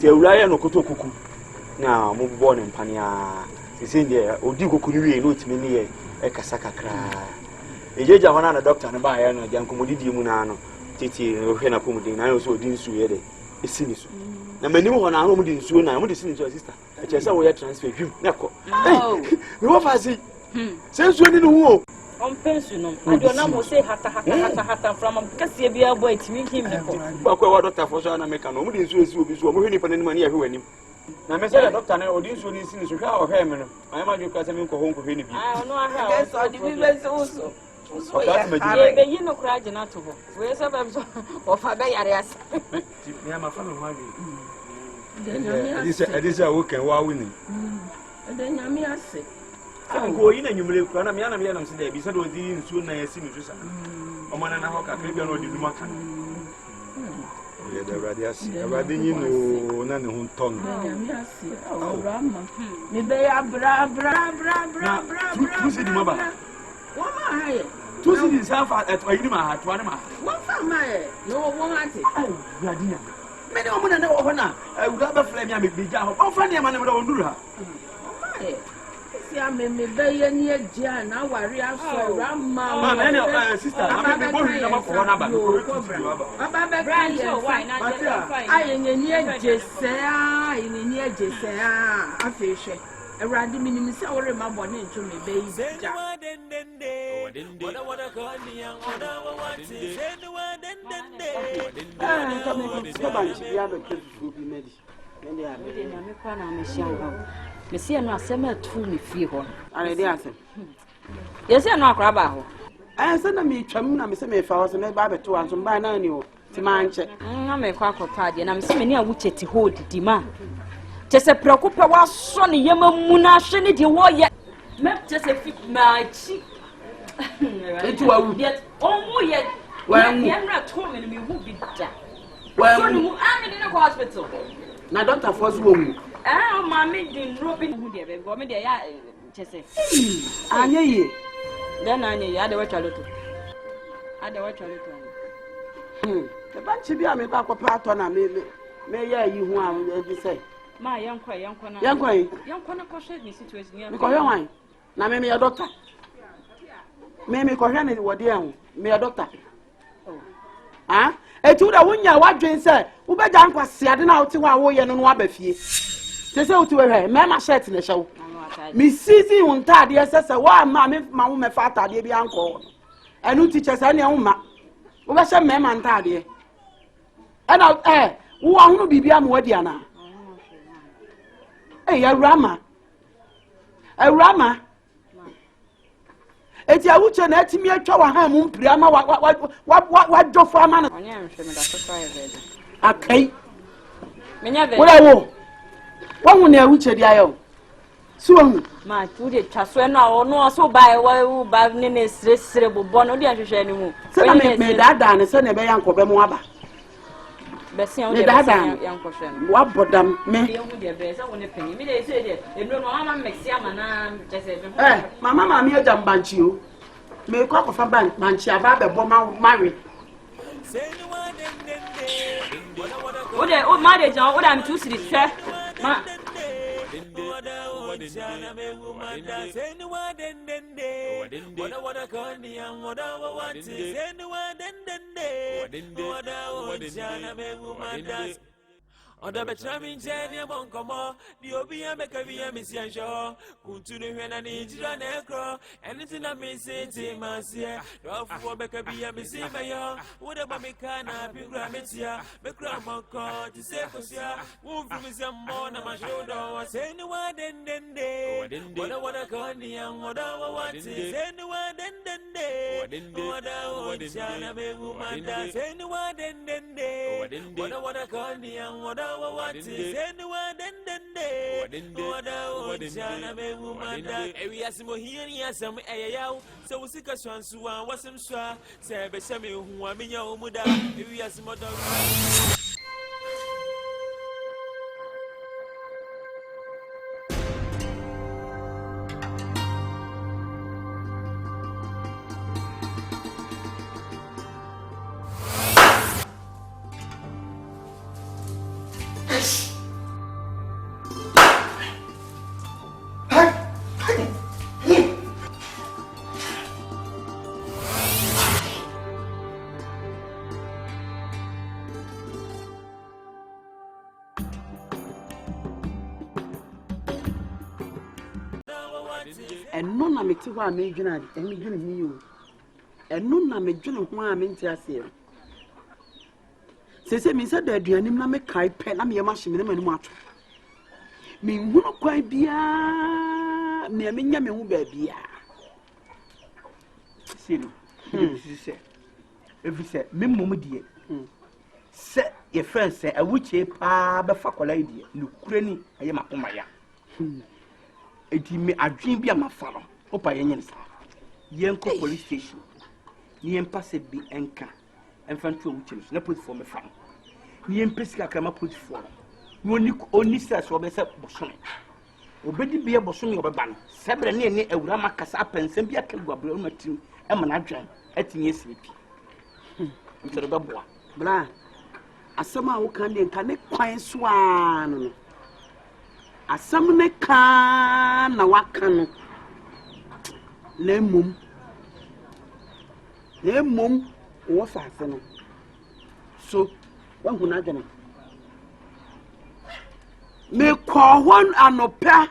The Ryan or Koto Kuku. Now, move born in Pania. He said, there, Odigo Kuri, note me a Kasaka cry. A judge of another doctor and a buyer and a young commodity Munano. Titi, Hena Kumudin, I also didn't sue it. It's cynical. Na many one I am in soon. I want to see your sister. I just saw where transfer you. Nako. We offer see. Since when you know.
On pension, I don't know say hata from Cassia be a boy to meet him.
Bakwa doctor for so na make no mudi nso esi obi so mo hwe ni panin mani ahwe anim na me say doctor na odi nso ni sin so hwa o hwe me no ayama ju kasa me nko ho nko hwe ni bi
no aha so di bi be so so ya be yi no kra je na to ho we say be so o fa be yare asa
me ama fa me ho awi this a work and wa winning
then nyame ase
ko yi na nyumre kura na me na me na mse da bi say do di nsuo na yasi mi so sa o mana na ho ka kra bi na odi duma kan ya da radiasi abadi no na ne ho ton
nyame ase o rama me be ya bra
tu se di maba
wa ma haye
tu se di safa at ayi ma ha to ma
wa fa ma ye no wo ate
radina me ne o mo na wo na uda ba fle mi a me bi ja ho o fa ne ma ne mo da onduru ha
ya me be ye ni eja na wari aso rama
ma me ne sister ma me bo ri na ma ko na ba ko
baba be branch why na aye ni eje se a ni eje se a afehwe Eradi minimi se ore ma bone ncho me be ja
Mesia no asema tu me fie ho.
Are dey asem.
Yesi no akra ba ho.
Se na me twam na me se me fa ho se me ba beto anso ba na ni o. Ti manche.
Na me kwa akota de na me se me ni awuche ti hold di ma. Chese preocupe wa so ne yema mu na hwe ne de wo ye. Me chese fit ma chi.
Etu wa wu.
Yet omu ye.
Wa
mu. Ye mra to me me hu bi da.
Wa
mu. So mu am in the hospital.
Na doctor for so mu.
Mommy didn't robin who dear baby. Go me there, ya, Chese.
Anya ye.
Then Anya, I the watch a little. I the watch a little.
The bunch of me back up part on a may you who am, as you say.
My young quay, young question situation.
Because your wine. Now, maybe a doctor. Maybe Korean what dear, me a doctor. Ah, a two that when you what Jane said, who better than was said out to our way and on Wabbefi. They say to her, Mamma shirt in the show. Miss Sissy won't tie the assessor. Why, mammy, my woman fat, dear be uncle. And who teaches any oma. Who was a man and tidy. And out there, who want to be beyond Wadiana? Hey, a rama. A rama. It's a witch and at me a tower ham, Priama. What do for a man? Okay. What I will. What will you which a soon?
My food is just when I know so by why by Nines reserve bonno anymore.
So I made that down and send a bayan for Bemoaba.
Bessie, young question.
What but them me? My mamma, me a jump bunch you. May a cock of a bunch of a bomb married.
Oh, my dear, what I'm too silly, sir.
Oda betramin jeni bonkomo di obi ameka bi amisia sho kuntunu hwe na ni jira na ekro anything na me say ti masie do fu obeka bi amisi mayo woda ba meka na bigura metia bekura monko ti se kosia wo fu misia mo na ma shodo say ni wa den woda kondi an woda wati say ni wa den woda jana me umanda say ni wa den woda kondi an woda what is anyone then what is Jana Mumanda? We are some here, some AL, so we seek a swan, was some swa, say, Bessami, who are me, your Muda, we are some other.
And no na me ti wa me dwena de me dwene mi yo. And no na me dwene ho a me nti ase. Se me said that aduanim na me kai pe na me ma hye me na manu ato. Me hunu kwai bia me nya me hu ba bia.
Asiedu. Every say me mom die. Se your friend say a wuche pa be fa kola die. No kure ni aye makoma ya. Eti me adwen bia mafa no. Opa ye nyen sa. Yenko police station. Ni empase bi enka. Enfantu wuche no. Na police for me fa. Ni empesika kama police for. Oni stress wo be se bosome. Obedi bia bosome obeba no. Sebre ne ne awura makasa apensem bia ka guabra no matim e ma na adwan atinye sleepy. Mtere beboa.
Bra. Asama wo kan de nka ne kwan so no. Asam ne kan na waka no. Lemum wo fa ase no. So, wa hu na adwane. Me kwa hon anopa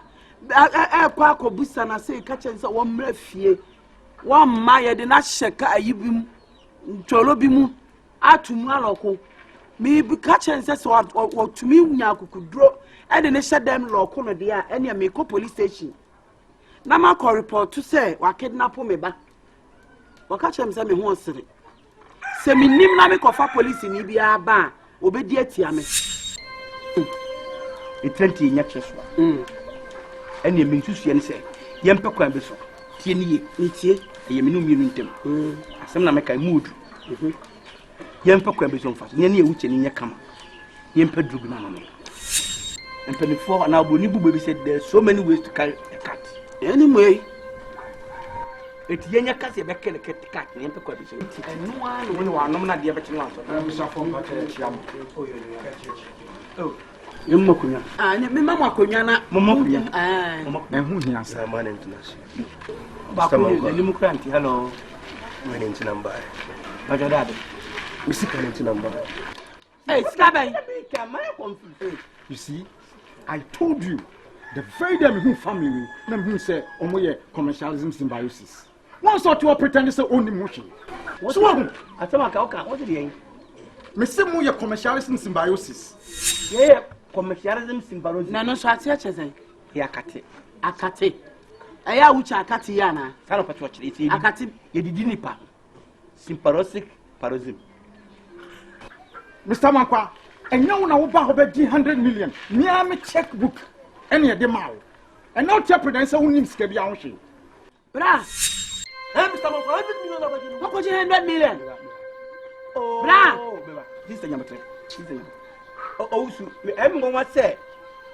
kwa kobusa na say ka chen say wo mra fie wo mma ye de na hyeka ayibim ntolo bi mu atumu aloko me bi ka chen say wo tumi nya akukudro e de ne hyedem loko no de a ene me ko police station na ma ko report to say wa kidnap me ba wo ka chen say me ho osere se me nim na me ko fa police ni bia ba obedi atia me
Etenti nya cheswa. Ene me nsusu ye ne se yempe kwan be so. Tie ni ye, ni tie. Ye me no mienu ntem. Asem na me kai mood. Yempe kwan be so mfa. Ne ne ye wuche ni nya kama. Yempe drugu na no. Empe ni for na obo ni bu baby said there's so many ways to carry a cat.
Anyway,
eti ye nya kase be kele cat ne yempe kwan be so. Enu anu woni wa nom na de be chinu aso.
I'm so from back to chiam.
Oh. Yemma kunya.
Ne me mama kunya na
mama kunya.
Na hu hia sa
man international.
Ba ko ni limu kranti hello.
Man international.
Ba jo dad.
We see man international.
Hey, Skabai.
You see, I told you the very day me family na me say omo ye commercialism symbiosis. One sort you pretend say only motion.
So what? Atama ka oka, what dey?
Me say mo ye commercialism symbiosis.
Yeah. Commercialism symbiosis.
Na no so ate cheze.
Ya akate.
Akate. Aya ucha akate ya na.
Sano patwa chire.
Akate
ye didi nipa. Symbiotic paroxysm.
Mr. Mankwa, and now na wo ba ho be 100 million. Me am checkbook. Ene ye de ma wo. And now tell prudence who nim sika bia ho hwe.
Bra.
Hey Mr. Mankwa, 100 million na ba je.
What could 100 million? Bra.
This is nyamatre. Oh, so em go what say?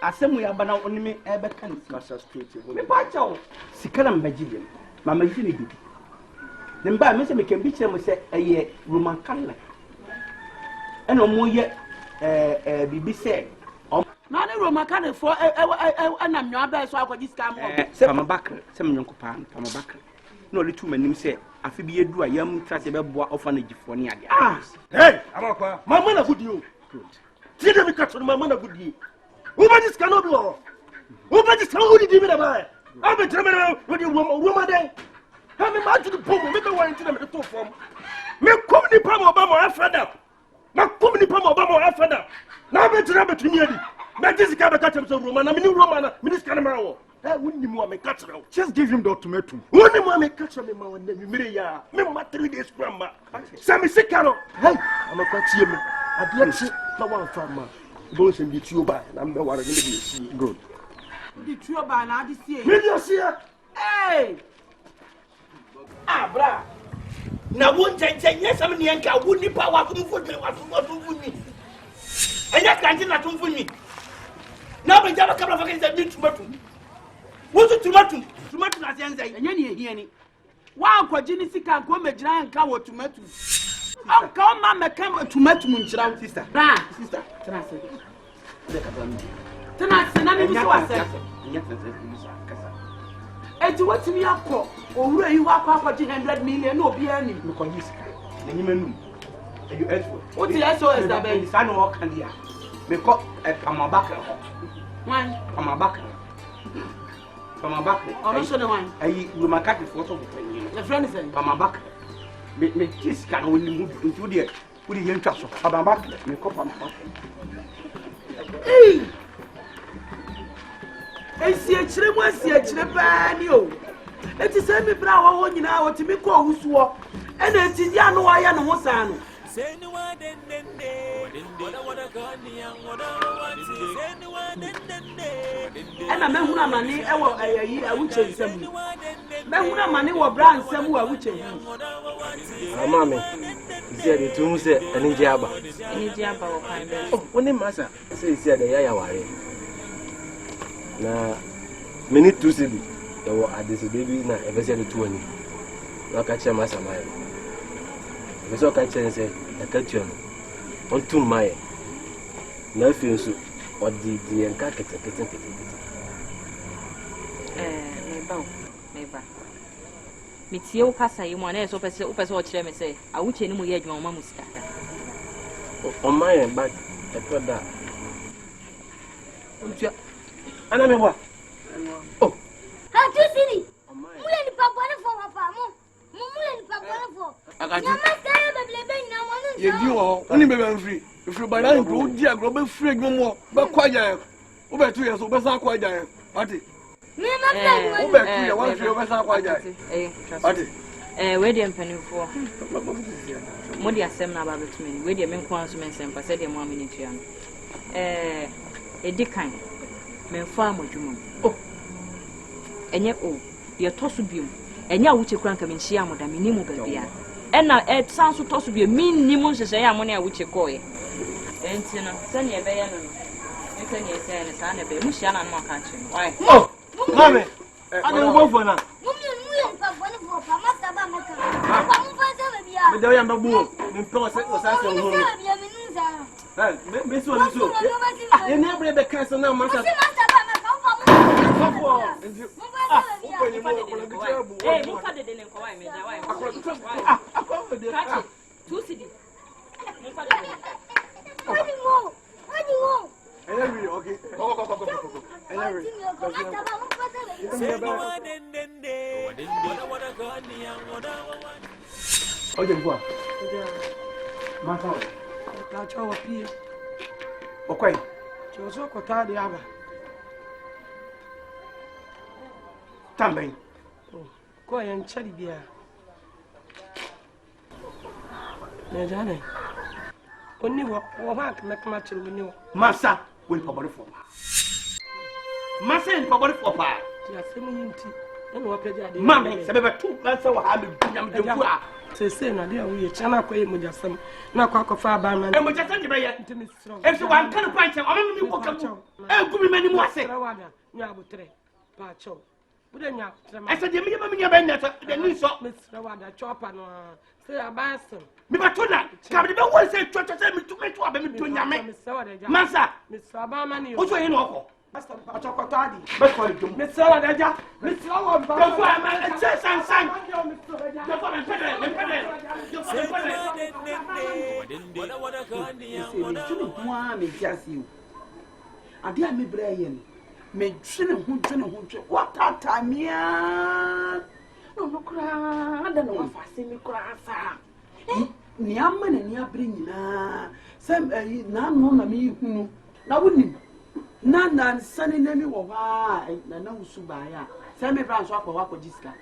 Asemu ya bana onimi ebe kan Nkansah street. Me ba chawo. Sikana mbagile. Mama yini bibi. Dem ba me se me kan bi kire mo se eye Roman Catholic. Eno mo ye bibi se
na ne Roman Catholic for na nwa ba so akwaji scam mo.
Se mama bakre, se me nyonko pa, mama bakre. No le tu manim se afi bi edu a yam trase be boa orphanage for ne ade.
Hey, amakwa. Mama na good you. Good. Tide mi katso mama na good you. Uba dis cannot be all. Uba dis how did you mean about? I be tell me what you woman dey. Have me mad to the bomb, me be want to them to talk from. Me come ni pam Obama afada. Na come ni pam Obama afada. Na be tell me between you. Me dis ka be katso so Roman na me ni Roman na me dis ka na marawo. Eh wonni mu me katso.
Just give him the ultimatum.
Wonni mu me katso me ma wonna me mere ya. Me ma 3 days grandma. Sami sikano. Hey, amakwa tie me. Ade chi na wan fama. Don't send it to you by. I'm the one going to be good.
The trio by now this year.
Hey!
Ah, bra. Na won ten yes am nyanka woni pa wa fu me. Anya kanti na tum fu me. Na be jaba kabla fa kan say tomato. Wo tomato na se nzai.
Anya ni ehia ni. Wa akwaji ni sika nko mejira nka wo tomato. Anka o ma meka tomato nchira
sister.
Bra,
sister. Tana se.
Tana se na me so ase.
Anya tana se kasa.
Eti watimi akọ owura yi wa akọ 100 million no obi ani.
Me ko yi sika. Na nyima num. You SOS.
What is SOS da be?
Sa no work kan dia. Me ko pamabaka ho.
Wan
pamabaka. From back.
Also the one.
I will my cat for some
the friend is
from back. Me kiss can only move into the put the young castle. From back, me cop on back. Hey! I see a chile bad you. Let us send me brown one in our to me call who's war. And it's in Yano, I am no son. And a man who money, I would change some. Men who money were brand some who would change.
Mammy, said the tomb said, any jabba.
Any jabba or kind of.
Oh, only massa says the Yaya. Now, minute to see the war at this baby, now ever said the 20. Now catch a massa mile. The so catch and say, I catch you on 2 mile. No feels or the Nkansah.
Neighbor. Mitio Casa, you want to watch them say, I would change my head, Mamma Musta.
On my end, but I thought that. And I mean what? Oh,
how do you see? Mullen Papa for my farm. Mullen Papa for.
I got you. You are only baby free. If you buy that, go dear, go free no more. But quiet. Over 2 years, over some quiet. Party. Over 2 years, 1 year, over some quiet. Party.
Where the penny for Modia Semna Babetman, where the men consumers and Passadia 1 minute. A decline. Men farm with you. Oh, and yet, oh, your tossubium, and ya which you crank him in Siamo than minimum baby. And now it sounds to toss to be a minimum to say, I'm money which you call it. And send your bayan. You can say, and it's a baby, Mushan and more country. Why?
Oh, Mammy, I don't go for now. But I am a bull. In process was asking home. Miss one, you never the castle now, Master.
Hey, look at the dinner. Two city.
Okay.
Okay. Joso kota de aba. Também. Ko yan chari biya. Ne jane. Onni wo ma kama chiri ni wo. Masa we pabori for. Masa en pabori for pa. Ti asemi yinti. Na wo peja de. Mama, se bebe tu masa wa ha me nyam de ku a. Se na dia wo ye chana ko ye mujasam. Na kwa fa ba man. E mujasam de be ye. E so wan kan kwa nche. O me mi ko kam. E gumi mani mu ase. Nya abutre. Pa cho. Budenya. I said you me nya ben net de ni so. Mr. Wada chopa no. Say abansem. Me ba to na. Ka be won say cho say me to aba me to nya me. Masa. Mr. Abama ni. O so yin oko. Pastor Achoko Tadi. But for you. Mr. Wada. Mr. Wada. Go for am san. Go for me pedal. Go for me pedal. Ade a me bra yen. Me twene ho what a time ya no kra ada no afase me kra sa ni amma na ni abre nyina sem na no na me hunu na woni na sane na mi wo ba na usu ba ya sem me bra so akwa wa jiska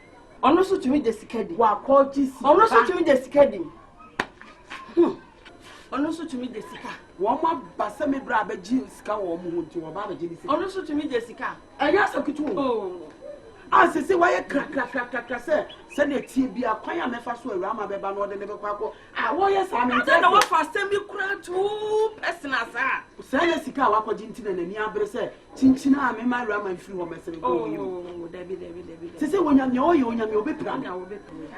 ono so tumi de sikadi wa kwa jisi ono so tumi de sikadi ono so tumi de sika wo ma ba se me bra ba ji sika wo mu ho ti wo ba ba ji sika ono so tumi de sika anya so kitu oh asese wa ye kra se na tie bia kwan ya mefa so awura ma be ba no de ne be kwa ko wo ye sa me na wo fa sem bi kura tu personal sa se na sika wa ko ji nti na ni abre se chinchina me ma awura ma firi wo mesere ko yi oh debi se wonya ne o ye wonya me obepira na wo bepira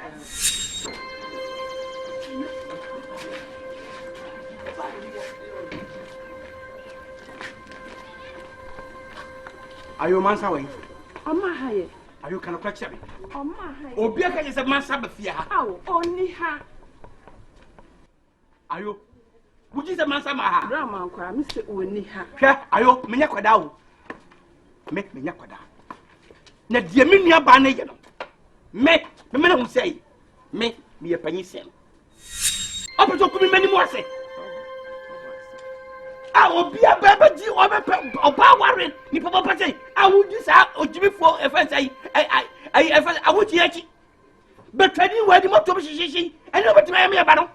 Ayo mansa we.
Oma haye.
Ayo kana kwa chebe.
Oma haye.
Obi aka je se mansa ba fia ha.
Awo oni ha.
Ayo. Wuji se mansa ma ha.
Bra man kwa mi se oni ha.
Hwe ayo menya kwada wo. Menya kwada. na die me nua ba na ye no me na hu sei me ye panyi sem opeto kumi mani mo ase a obi ababa ji oba ware ni papa pate a wo di sa ojibifo efense ai efense a wo ti achi betani wadi moto bi shishi eni obeti ma me ba no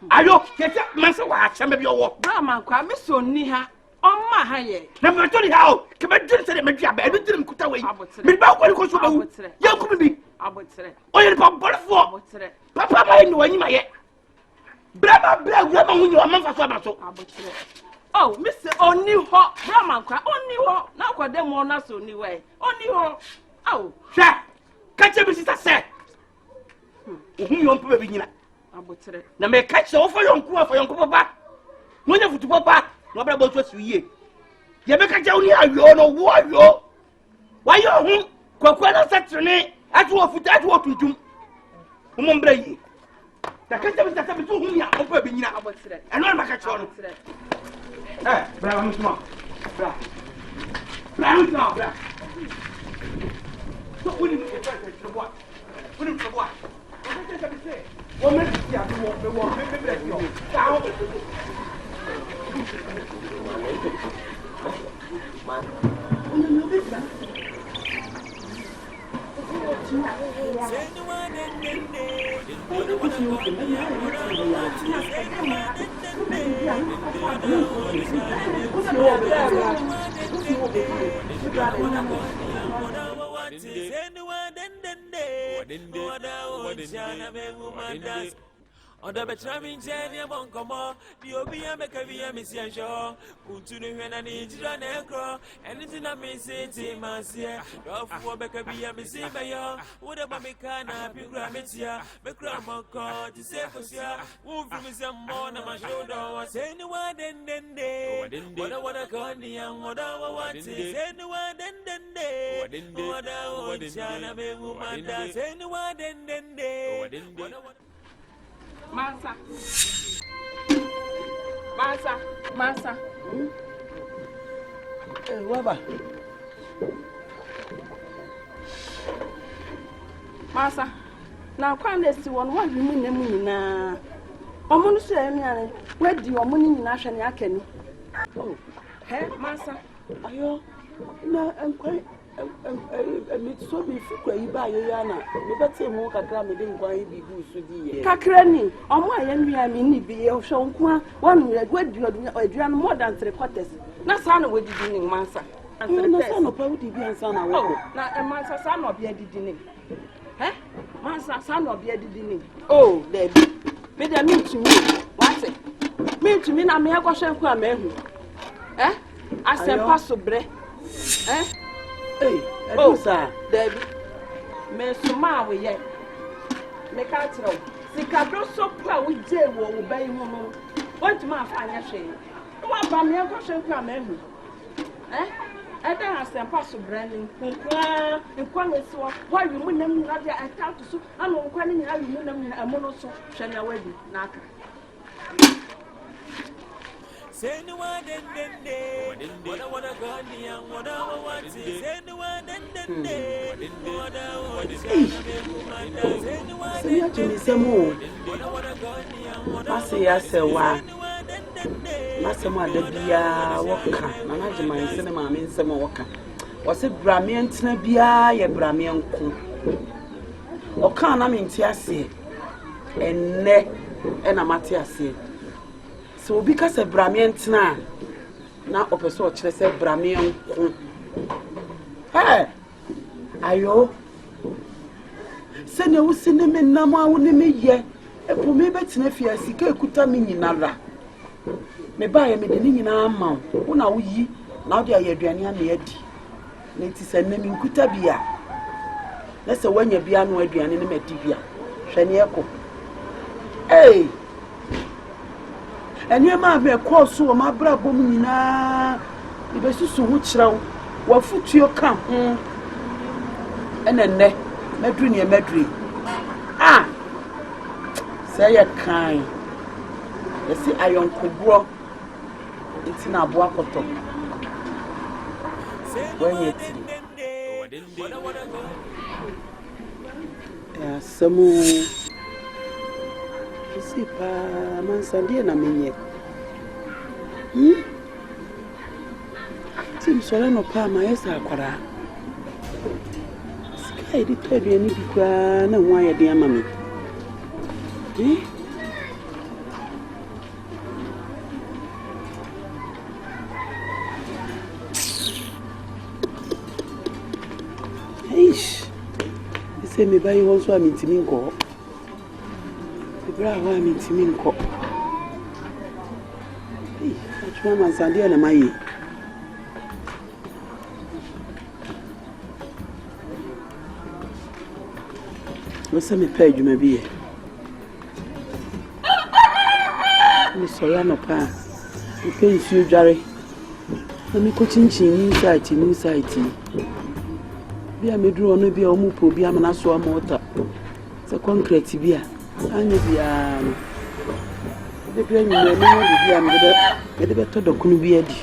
ayo kete manse wa acha me bi owo
bra man kwa me so ni ha Oma haye.
Na me tori how? Ke me diri se me dua ba, e diri mkuta we. Me ba ko ko so ba wu. Ya ku bi.
Abotre.
O ye pa borfo.
Abotre.
Papa ma ni wanyi ma ye. Bra ma hunyi o man fa so ba so.
Abotre. Oh, Mr. Oni ho. Bra man kwa oni ho. Na kwa dem ho na so ni we. Oni ho. Oh.
Sha. Ka che bi sita se. Ohun yo mpo be nyina.
Abotre.
Na me ka che o fa yonku papa. No nya futu papa. No bra bo so siye ye be ka jaw ni ayo no wo ayo wa yo hu kwakwa na setrene atu ofuta atu otuntum mo mbra yi da ka jaw ta hu hu ya o pa be nyina
abotre
eno ma ka chaw no bra mu tuma bra so woni mo ka ta bo woni mo bo o ka ta be se wo me ti a wo me bra ti o ta o
Oda betrami njeni bonkomo di obi ameka bi amisia sho kuntunu hwena ni jira na ekro anything na me say ti masie dofu obeka bi amisi bayo woda mamika na pigra metia bekra moko ti se fosia wo fi se mo na ma shodo say ni wa den woda koni an woda wa ti say ni wa den woda jana be manda say ni wa den
Masa.
Waba.
Masa. Na kwa ndesi won wa hwimu na mu nyina. Omo no so emi ane. Wadi omo ni nyina hwe ne akani. Oh. He, masa.
Ayo. Na enkwai me so bi fikwa yi ba yo ya na me bete mu kakra me de nkwan yi bi gu so di ye
kakra ni omo aye nwia mi ni bi ye hwe nko wanu wadi adua no more than 3/4 na sa na wadi di ni mansa
na sa no pa wadi bi ansa na wo
na mansa sa na obi adidi ni mansa sa na obi adidi ni
oh there be
me de me ntumi wate me ntumi na me hwe nko a mehu asempa so bre
oh sir
David me suma we ye me ka tro sika bro so pa we je wo bai hu no want ma fa anya hwe wa ba me ko hwe kwa ma hu da asempa so branding nkwa we so wa yu mu nam na dia account so ano nkwa ni yu mu nam amu no so hwe na wadi na aka
say no one den wanna go ni an wanna want say no one den
Masema da bia woka na na jema nsene ma me nsema woka wose bramie ntena bia ye bramie nko oka na me nti ase enne na mate ase so obi ka se bramie ntena na opeso o kire se bramie nko ayo se ne wusi ne me nam a wo ne me ye epo me betina fi asika ekuta me nyinara me ba ye me de ni nyina ama wo na wo yi na wo de aye aduane a na adi na nti se ne me nkuta bia na se wanya bia no aduane ne madi bia hwene eko eni ma be ko so wo ma bra bom nyina ibe susu hu kirawo wa futuo kam enenne medru ne medru say ya kan yesi ayonkobro enti na abo akoto when you Samu see pa man Sunday na menye Tim sole no pa ma yesa akwara Sky di to bi ani bi kwa na nwa ye de ama me Say me buy you also am intimi nko. The bra wa am intimi nko. Eh, achwa man Sunday na mai. Wo say me pay adwuma bi e. Me so ya no pa. Nke nsu dware. Na me ko chinchin ni site. Bia medru ono bia omu po bia mana so amota se concrete bia anya bia no de bia nyi na no bia me de beto dokunu bia di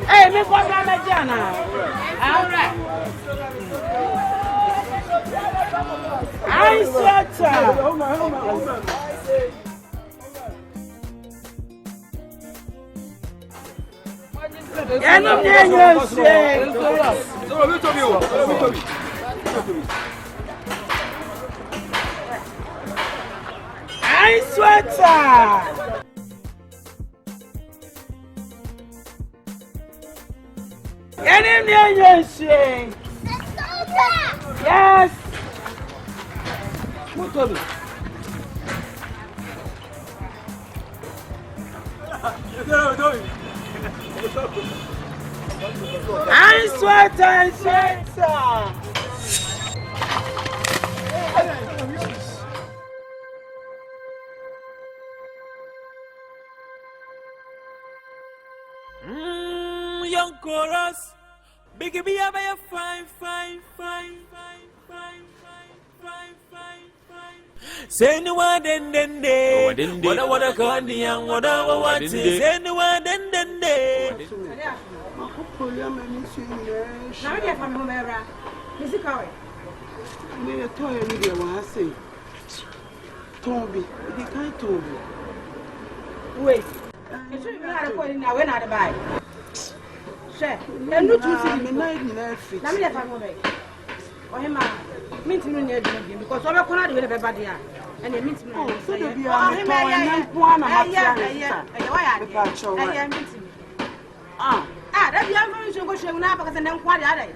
Hey, me go na me jana. All right. I swear. I swear. Yes. I swear.
Young chorus. Biggie be a fine. Say no one den. What a candy young, what say no one den.
Now we from whomever. Is it correct? Me a toy media was say. Toby, the kind Toby. Wait. You should be out of point now when I buy. And not using the night in their feet. Let me have a moment. Or him, means you near him because all I cannot do everybody. And it means no, so to be one. That young man should go show now because then quite other.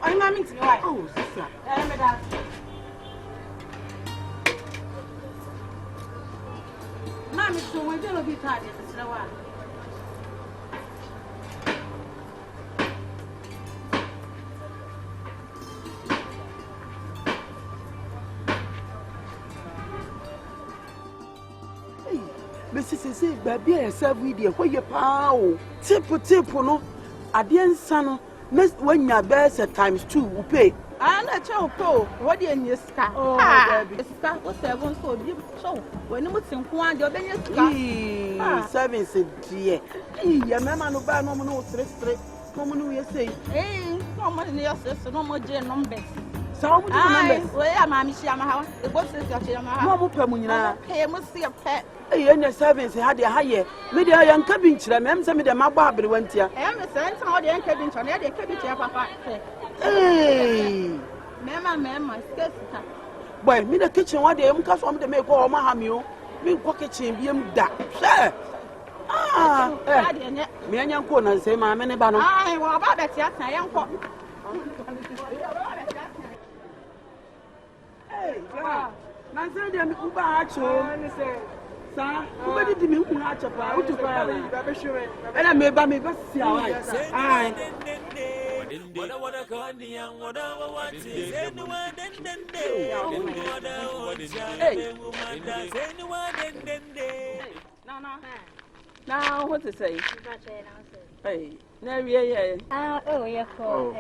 Or him, I mean to me. Oh, sister. Mammy, so we're going to be tired. Mrs. Say, baby, I serve with you. Where you pow? Tip no. Adian no. Miss when your best at times 2 will pay. I'm not sure. What do you scar? Oh, baby. Scar was 7 so deep. So when you must think one, you're then you 7 said, dear. Your mamma no buy no more straight. Come on, you say. Eh, no more than your sister, no more gen numbers. So, where mammy, she am how the boss is your mamma. Hey, must see a pet. Any servants had a higher. Maybe I am cabin to them, some of them are Barbary went here. I am a sense of the cabin to the cabin to papa. Hey, Mamma, scarce. Well, me the kitchen one day, because from the make all my hamio, me pocket chamber, that. Sir. Me and young corner say, my many banner. I will about that, yes, I am. Hey, Nancy, I'm Uber. Sir, who did me who had a power to buy? And I may buy me, but see how I.
Nana. Now what to say? Hey, now we
oh, yeah,
oh,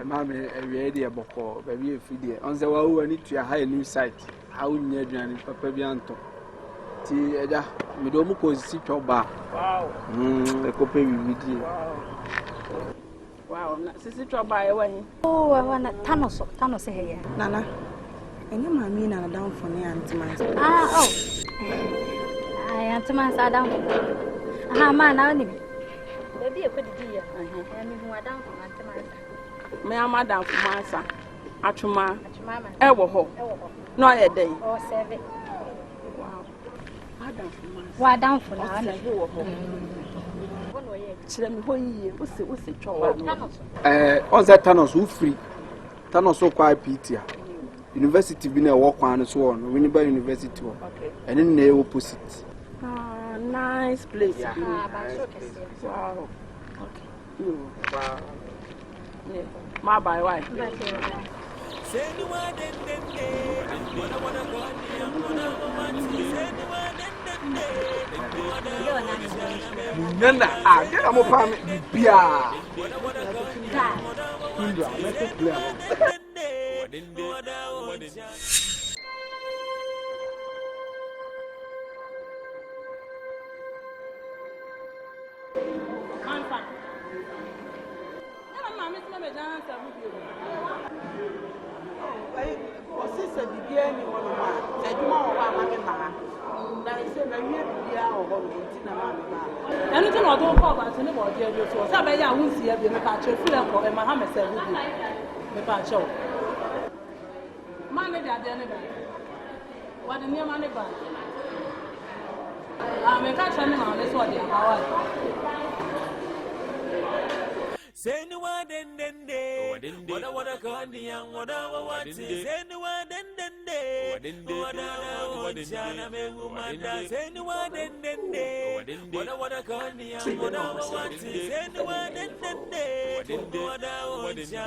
Mammy, we are there, Boko, baby, if you did. On the wall, we need to hire a new site. How near Johnny Papa Bianto? Tia, we don't go see your bar. Wow. A copy with you.
Wow, Sissy Trouble away.
Oh, I want a Thanos here.
Nana, and you mammy are down for me, Auntie Mansa.
Oh, I am to my down. Ah, man, I only. Baby, a good deal. I mean, we're down for Auntie Mansa.
Me, I'm down for Mansa. Achuma, ever ho. No, a day.
Oh, 7.
Wow.
Why down for now?
What's the trouble?
On that Thanos who free. Thanos so quite pity. University been a walk on so on, Winnipeg University. And in the opposite.
Ah, nice place.
Wow.
Okay. Wow. Yeah. My by wife.
Nana, I get a more family. Bia.
Anything I don't call about anybody, so somebody I won't see every patch of food and my hammer said, the patch of money at the end. What the near money back? I'm a cash animal, that's what they are.
Say no one then day. What I want to call the young, what I want to say. No one then day. What I want to say. No one then day. What I want to call the young, what I want to say. No one then day. What I want to say.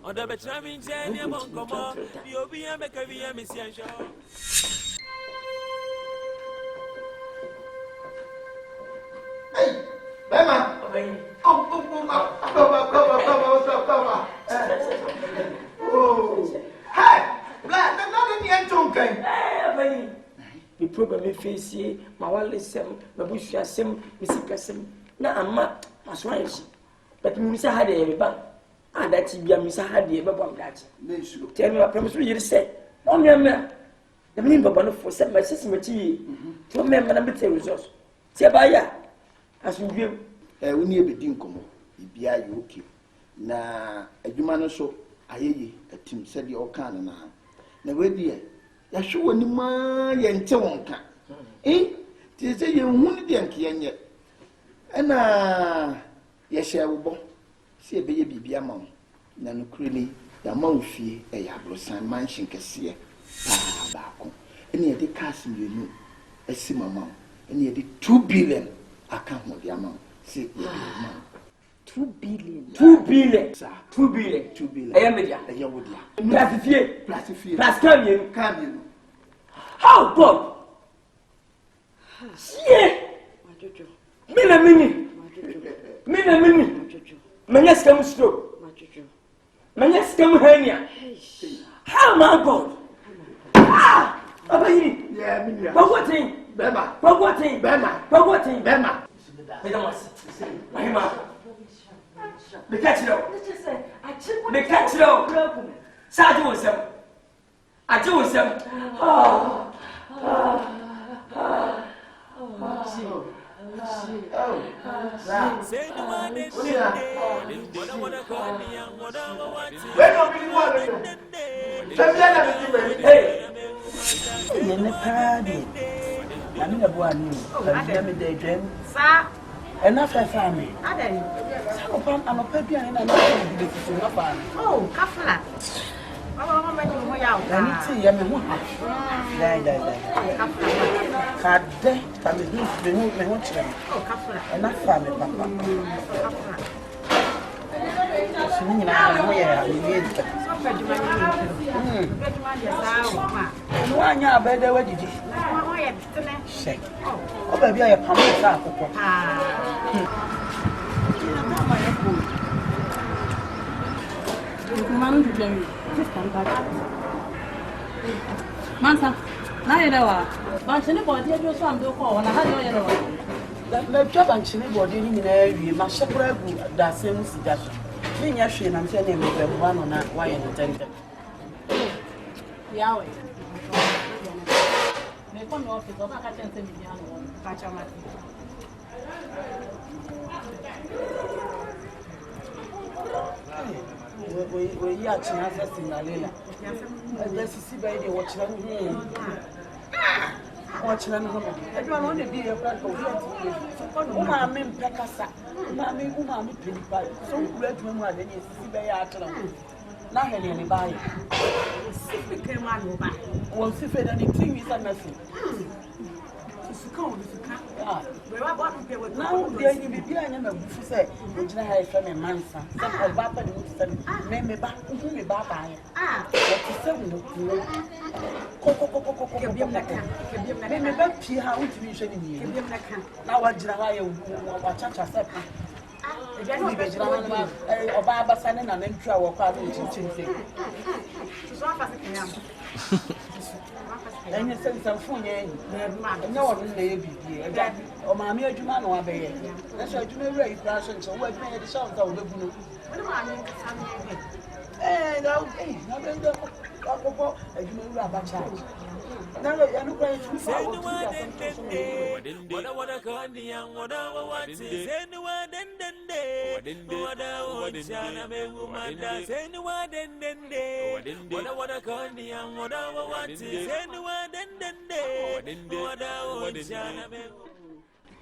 On the betramin journey among come on. You'll be a make a mission.
Bema. Oh. Hey, black, that's not in the end talking.
Hey, the problem is facing my wireless sem, my bush sem, Missy Sem. Now I'm not, my swines. But Miss had a bank. And that's be a Miss Hardy about that. Tell me, I promise you say, oh, man, the mean Babano for set my sister to remember number 10 results. Say by ya. As you view,
we need a dinkum. Be I okay. Na a human so I a team said the Okana now. Now, where dear, ya show any man and so on. Eh? Tis a young wounded yankee yet. And yes, I will bo. See a baby be among. Nano crilly, the mouthfee, a yablosan mansion cassia. Ah, Bacco. Any of the casting you knew. A simmer mouth. Any of the 2 billion. I can't hold the amount. See,
2 billion. 2 billion. 2 billion.
2 billion.
I am media.
I am with you.
Plastify. Plastify.
Come you.
How God? Yeah. Mini. Many scam stroke. Many scam hernia. How my God? Ah!
Yeah, me.
But what thing?
Bema.
But what thing?
Bema.
The catch it. Sergeant was him. I do was him.
Say no one then what I want to call the young, what I want to
say. You're not party. I'm not one. I'm a daydream. Sir. Enough of family. I don't. I'm a baby and I'm not going to do it. Oh, Kafla. I'm going to go out. I need to. I'm going to
check. Oh, baby, I am coming to
Mansa, now you know. Banchini body, you swam do call, and I had you know.
My job and chilly body in the area, my shepherd, that same suggestion. Being a shame, I'm telling you, one on that, why and attended.
Yahweh. They come office, or back at 10 million. Catch a matter.
We are chances in Alila. Let's see by the watch them. Watch them. Everyone only be a black of Mammy Pekasa. Mammy, Umami Pilipai. So red woman, then you see by Atlan. Not any buy. Simply came on over. Won't see anything is a message. Now, there you be behind a say, which I have from a man, son. Some of Papa would say, name me back, whom me back. Ah, what is now what did I watch yourself? Baba Sanin and then try walk out and you send some phone, no one may be here. Or my mere Juman or Bay. That's why you may raise passions or what made the sound of the blue. And I'll pay nothing. And you may rub a charge. Now, I'm not going to say what I want to call the young, what I want to say, anyone, then what I want to say, anyone, then what I want to call the young, what I want to say, anyone, then what I want to say.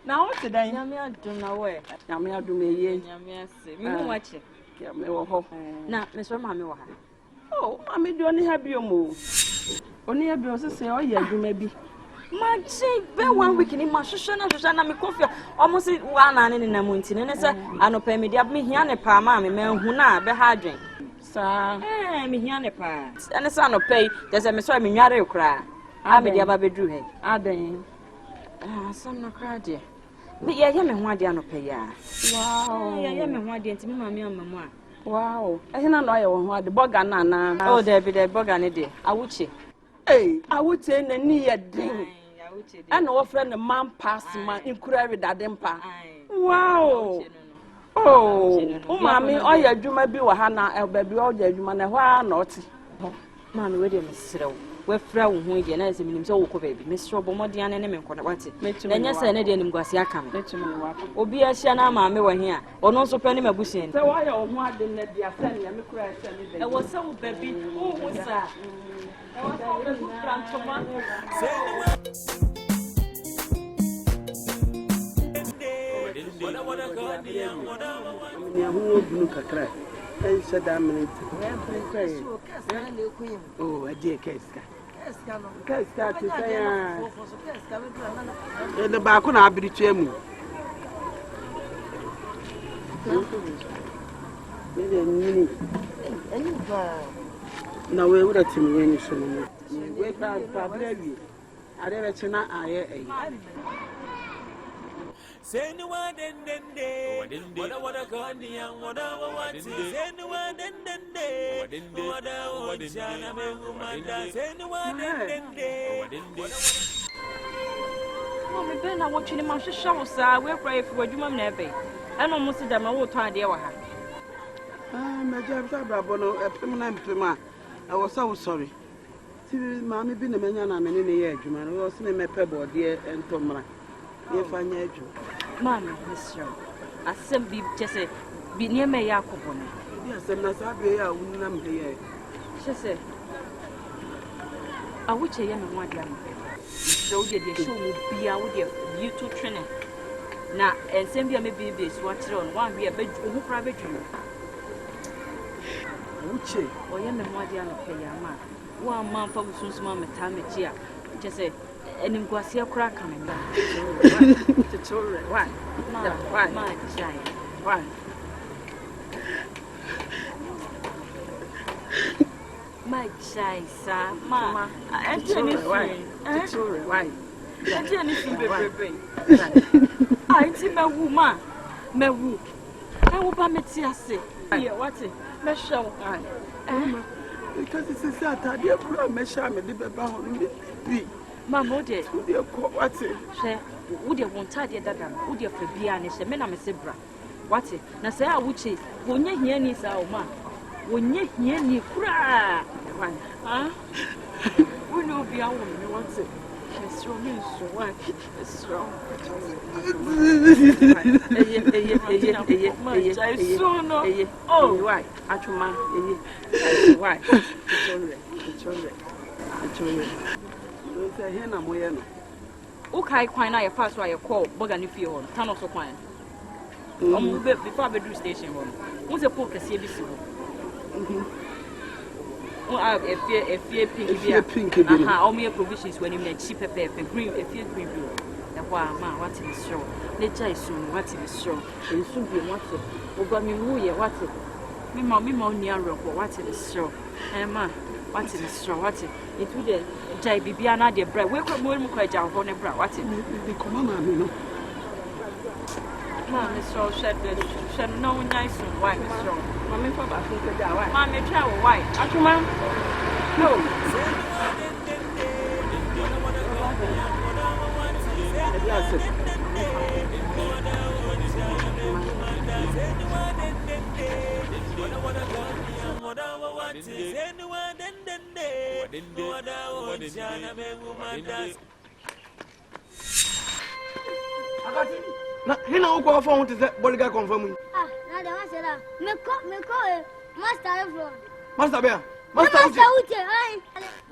Now, what's today?
Yamia do not wear.
Yamia do me,
Yamia say, me watch it.
Now,
Miss Mamma.
Oh, I do only have your move. Only have your say, oh, yeah, you may be.
My chief, very 1 week in my Shoshana, me coffee, almost 1 hour in the mountain, and it's a no pay me, dear me here, a pa, mammy, man, who not be hard
sir.
Me here, a pa, and the son of pay, there's a Mr. Minyari cry. I be the baby drew him.
Ah, then.
Some no cry, dear. But yeah, you may want to pay ya.
Wow,
yeah, you may want to mammy on mamma.
Wow, I don't know what the bogana.
Oh, there be the bogany, I would say.
Hey, I would say the near ding. And our friend the man passed my inquiry that dempa. Wow. Oh, mammy, all your Juma be Wahana, baby, all your Jumana, why not?
Mammy, wait a minute. We're from who again as a minimum so baby, Miss Robomodian and Emin Quadwati. Then yes, I need any Guasiacam. Let me walk. Or be a Shana, mammy, were here, or no so penny my bushing. So why are more than the assembly? I'm a crash. I was so baby. Who was that?
Oh, a dear case. Casca to say, the back on our British. No, we would have seen any soon. We found Pablevi. I never seen I.
Say no one then what I want to call the young, what I want to say no one then what I want to say no one then
Mommy, Ben, I want you to my show, sir. We're brave for you, Mum Navy. And almost said that my old time, dear.
My job's a permanent prima. I was so sorry. See, Mammy been a man, I'm in the edge, man. I was in a pebble, dear, and Tomra. If I need you.
Mammy, Miss Joe, I simply just say, be near me, Yakobon.
Yes, and as I be, I wouldn't be here.
She said, I wish I am one young. So did you show me be out with your YouTube training? Now, and send me a baby, swatch on 1 year bedroom, private room.
Which,
or you may want to pay your man. 1 month of Sun's mom at time at year. Just say, and in Guasia crack coming back. The children, why? My giant. Why? My shy, sir, Mamma, and children, why? Auntie, anything, baby. Auntie, my woman, my woo. I will buy me tea. Here, what's it? My show.
Because it's a Saturday, I'm a sham and the baby.
Mamma, dear,
what's it?
Would you want tidy that? Would you for Bianis, a man, I'm a zebra? What's it? Now say, I would say, when you hear me, our man, when you hear me cry, huh? We know be our woman, what's it? She's strong, so why? Strong. Oh, why? Actually, why? It's all right. Okay, quite I pass why you call Bogan if you want, turn off so quiet. Before I do station one. What's a poker CBC? A fear pink, all mere provisions when you make cheaper paper, green, a fear green blue. The wild man, what is show? Nature is soon, what is show? And soon be wanted. Over me, what it? Me, more near rock, what is show? And man, what is show? What it? It would a Bibiana, dear bread. Where could more quite out on a bra? What it? The command, Mamma, so shed no nice and white, strong. Mamma, for about Mamma, travel white. Actually, no.
Na hina uko afa won te se boliga confirm yi.
Ah, na de wan se da. Me ko master Efron.
Master bia.
Master uche, ai.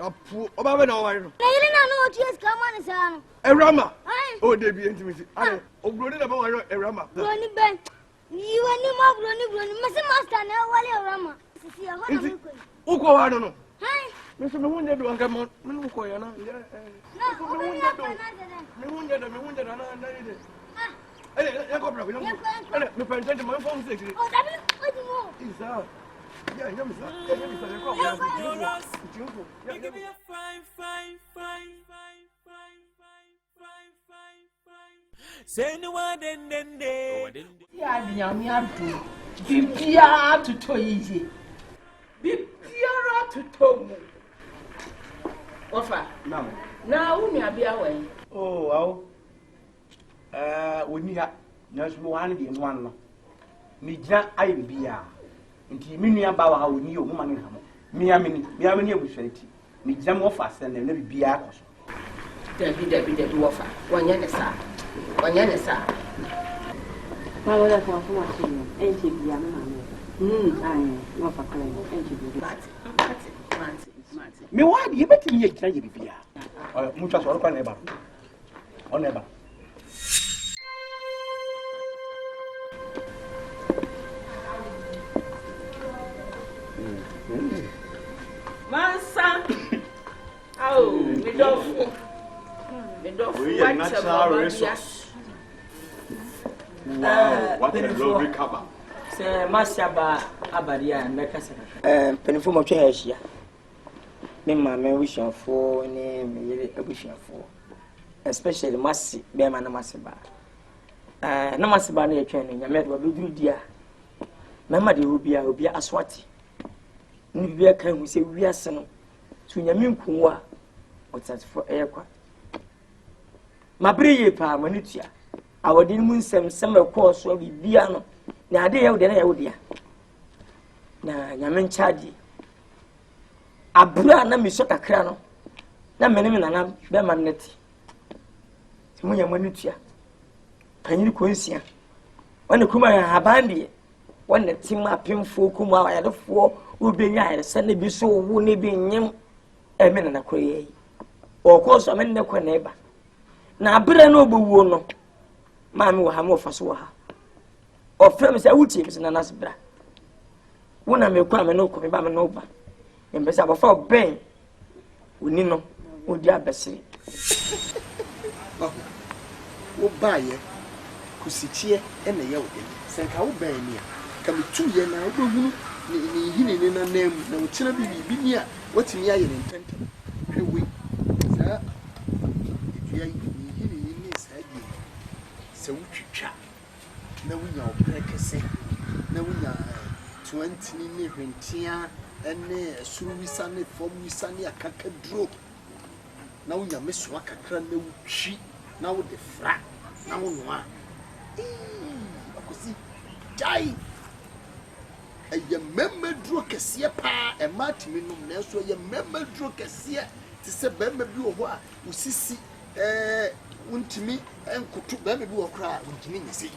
Apu oba be na o wari no.
Na yiri na no otu eska ma ne sa no.
Erama. O de bi intimacy. Ale, obroni na ba wari Erama.
Broni ben. You ani ma broni. Me se master na wale Erama. Sisi ya hona me ko.
Uko wari no.
Ai.
Me se me hunde do anka mo. Me no ko ya na.
Na, o me hunde do.
Me hunde da na ide. Hey, go bravo. Me pentende mo phone se kiri.
Oh, dabi, o di mo.
Isa. Yeah, you miss.
Give me a fine. Say no one then.
Yeah, the young Bibia to toy. Bibia to tomu. Offer. Now, we are be away.
Oh, well. When you have one be one no. Me jina ayi bia. Nti me nua ba wa ha oni o mama ne ha mo. Me amini abusuanti. Me jina mo fa sen na bia akoso.
Dabi wofa. Wanya ne sa.
Ma wala kwa fuma chini. Enche bia mama. Ai, no fa kala. Enche bia.
Mati. Me wa di ebetimi ye jina ye bia. Mucha so kwa na eba. On eba.
Mansa. Oh, me dofu.
We are natural resource. Wow, what a lovely cover.
Say, Masaba Abadia and Mekasa. Penifum of Cheshire. Me, my wish for name, a wish for. Especially Massy, Beman Massiba. No Massiba near training, I met what we do, dear. Mamma, will be a Aswati. Nubia can we say we are son to Yamin Kumwa, what's that for aircraft? My brave pa, Manutia. Our demon summer course will be piano. Now, they are the idea. Now, Yaman Chadi. A brana misota crano. Na menina, Bemanetti. Muya Manutia. Can you coincide? When the Kuma Habandi, when the team up him for Kuma, I had 4 will be nice, send be so wounded being him a minute a quay. Or course, I mean, no neighbor. Now, Breno Buono, Mammy will have more for Swaha. Or firms I would take in an asbra. When I may come and no coming by Manova. And beside before Ben, we need no, would you ever see?
Oh, buy it. Kusitie and the yellow. Send how bad near. Come 2 years now, do you in a name? No, China be near. What's in the intent? We, sir, if you sɛ wotwitwa na wonya ɔbrɛ kɛsɛ na wonya 20 ne hwentia ɛne suru wisa ne fam wisa ne akakaduro na wonya mesoa kakra na wotwi na wode fra na wonoa akosi jai ɛyɛ mɛmɛduro kɛseɛ paa ɛma timi nom na ɛso ɛyɛ mɛmɛduro kɛseɛ te sɛ bɛrima bi wɔ hɔ a wosisi wontimi ɛnkoto bɛrima bi wɔ koraa wontimi nyese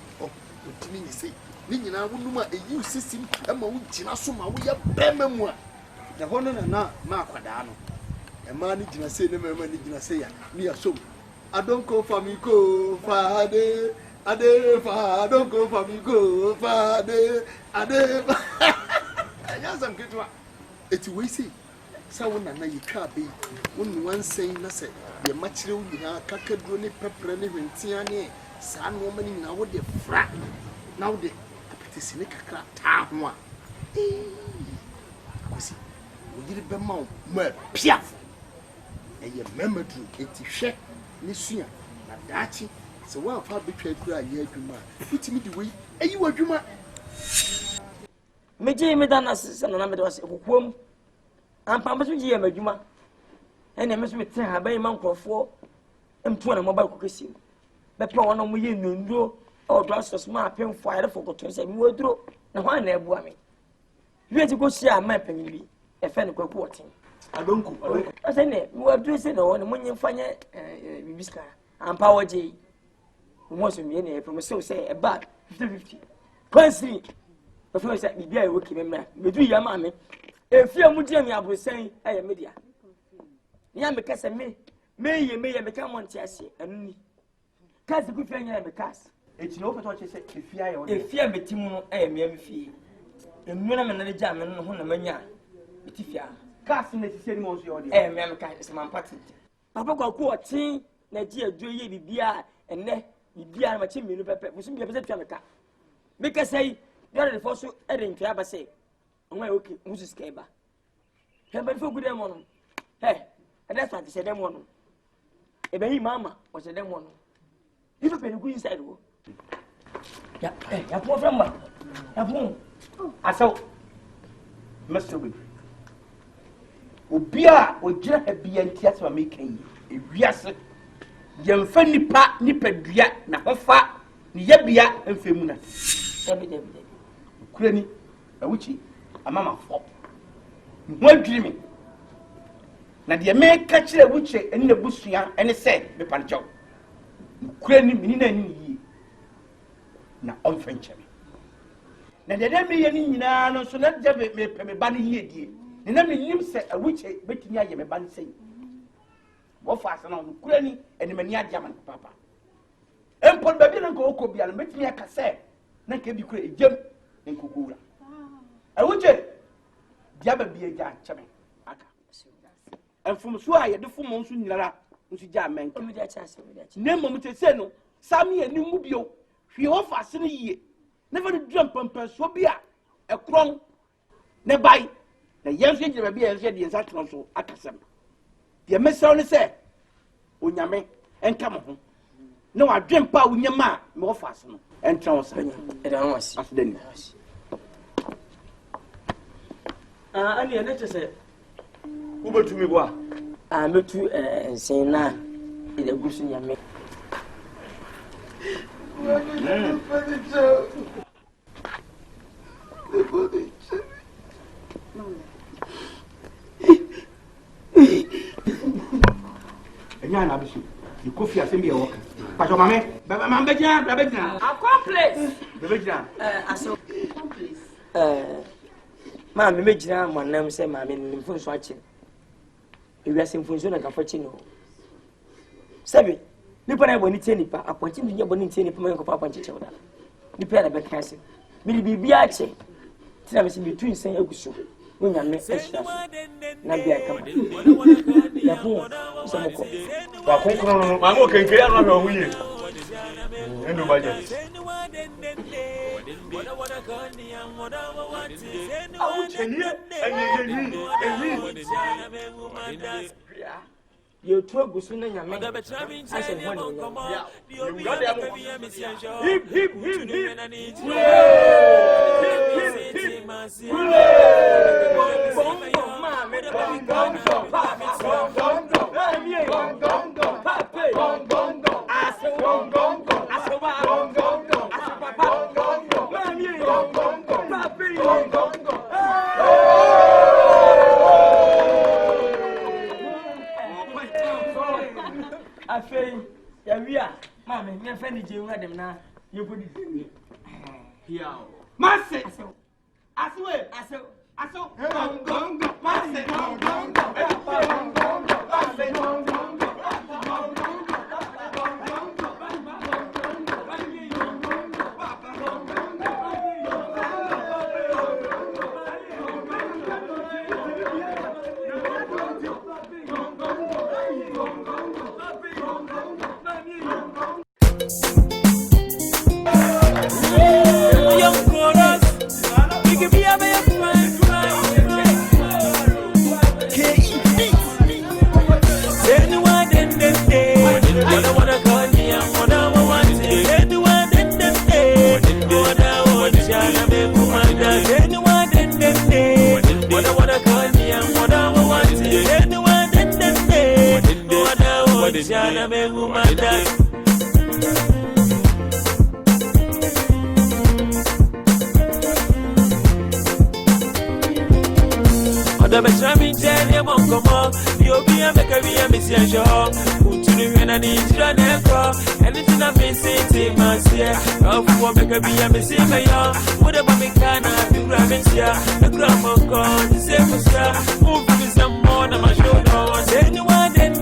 wontimi nyese ne nyinaa wonum a ɛyi wosisim ɛma wogyina so ma woyɛ bɛrima mu a na hɔ no na akwadaa no ɛma no gyina sei ne mɛrima no gyina sei a ne yɛsom adonko famiko fade ade fa adonko famiko fade ade anya sam ketwa eti we sei sa wona na yitwa be wonu wansen na se ye machire wo nyina kakaduro ne pepre ne hwentia ne saa no ma nyina wo de fra na wo de apetisi ne kakra ta ho a kosi wo yiri be ma wo ma piaf eye memadu eti hwe ne sua na daachi se wa fa betwa kura ye adwuma utimi di we eyi wo adwuma
meje me dana se na me de wase kokom ampa me so je ma adwuma ene me so me ten ha ban ma nkrofo emtu na mobile kokesi be pe wona mo ye nnundo o do asos ma apemfo ayre fokoto se mi woduro na ho na ebu ame wieti ko sia ma panyin bi e fe ne kwaku woten adonku ase ne mi woduro se no wona munyi mfanye bibiska ampa woje mo so mi ne promise say e bad 50-50 kwansi e fe say bibia e woki memra medu ya ma me e fie mu die mi abrosan e media ya me kase me me ka monte ase anu ni kase ku fie nya me kase
eti no foto che se efia ye
e fie betimu no e me am fie enu na me na ja me no ho na manya eti fia
kase na sisi ni mo so ye ode
e me am ka se man party papa kwa ku otin na ji adwo ye bibia enne bibia ma che menu pepe musu bibia pese twa me ka me kase yi yore de foso e de ntwa ba se onwa okay musu skeba he ba fo gude mo no he that's what said them one e be mama o said them one you don't pay go inside wo ya po from ba ya po
aso mr we obia o gira ebia ntia se ma me kan yi ewiase yemfa nipa dua na hofa ni yabia emfemu na
debi
kurani awuchi amama fo mo adwiri me na de me ka kire wuche enne busua ene se me pancho kurani mini na ni yi na onfenche me na de me ye ni nyina no so na de me pe me ba ni yie die ne na me nim se awuche betini aye me ba ni sei wo fa asa na no kurani ene mani agya man papa empon ba bi na ko okobia no betini aka se na ka bi kura ejem nkokura awuche dia ba bi agya cheme aka enfum so a ye de fom nso nyinara nso gya menka
o mi dia chance
ne mom te se no sami ani mu bio hwe wo fa ase no yie never the drum pampa so bia ekron ne bai na yenso gye ba bia yenso de yensa tro so akasem de mesew ne se onyame enka mo ho na wadwen pa onyama me wo fa ase no entra wo sanya
e da no asi
asdeni
ani ene che
ubetumi bo
a metu ensen na ile gusu nyame
enya na bisu ikofi asemi e woka pacho mame mame jina
accomplice
bebe jina
aso mame me jina monam se mame ni mfunso achi ewiase mfunso na kafachi no sabi nipa na boni tie nipa aponchi ndunya boni tie nipa me ko papa ncheche woda nipa na be kanse mi bibia achi tina me se bi tu nsen aguso wonya me extra na bia kama ya fu so moko
wa konkron ma ngo kenke ya no ho wuye endo baje
awu chenie eyi
You two go soon in your man. I said, hip, hip, hip, hip. I feel, yeah, we are. Mammy, my friend, you had them now. You put it here. Massive. I swear, I saw, massive, anything I'm missing, my dear. Of what make a be a missing, my young. Whatever me can, I do rabbits here. The grandma called the same star. Move me some more, I'm a show. Anyone, then,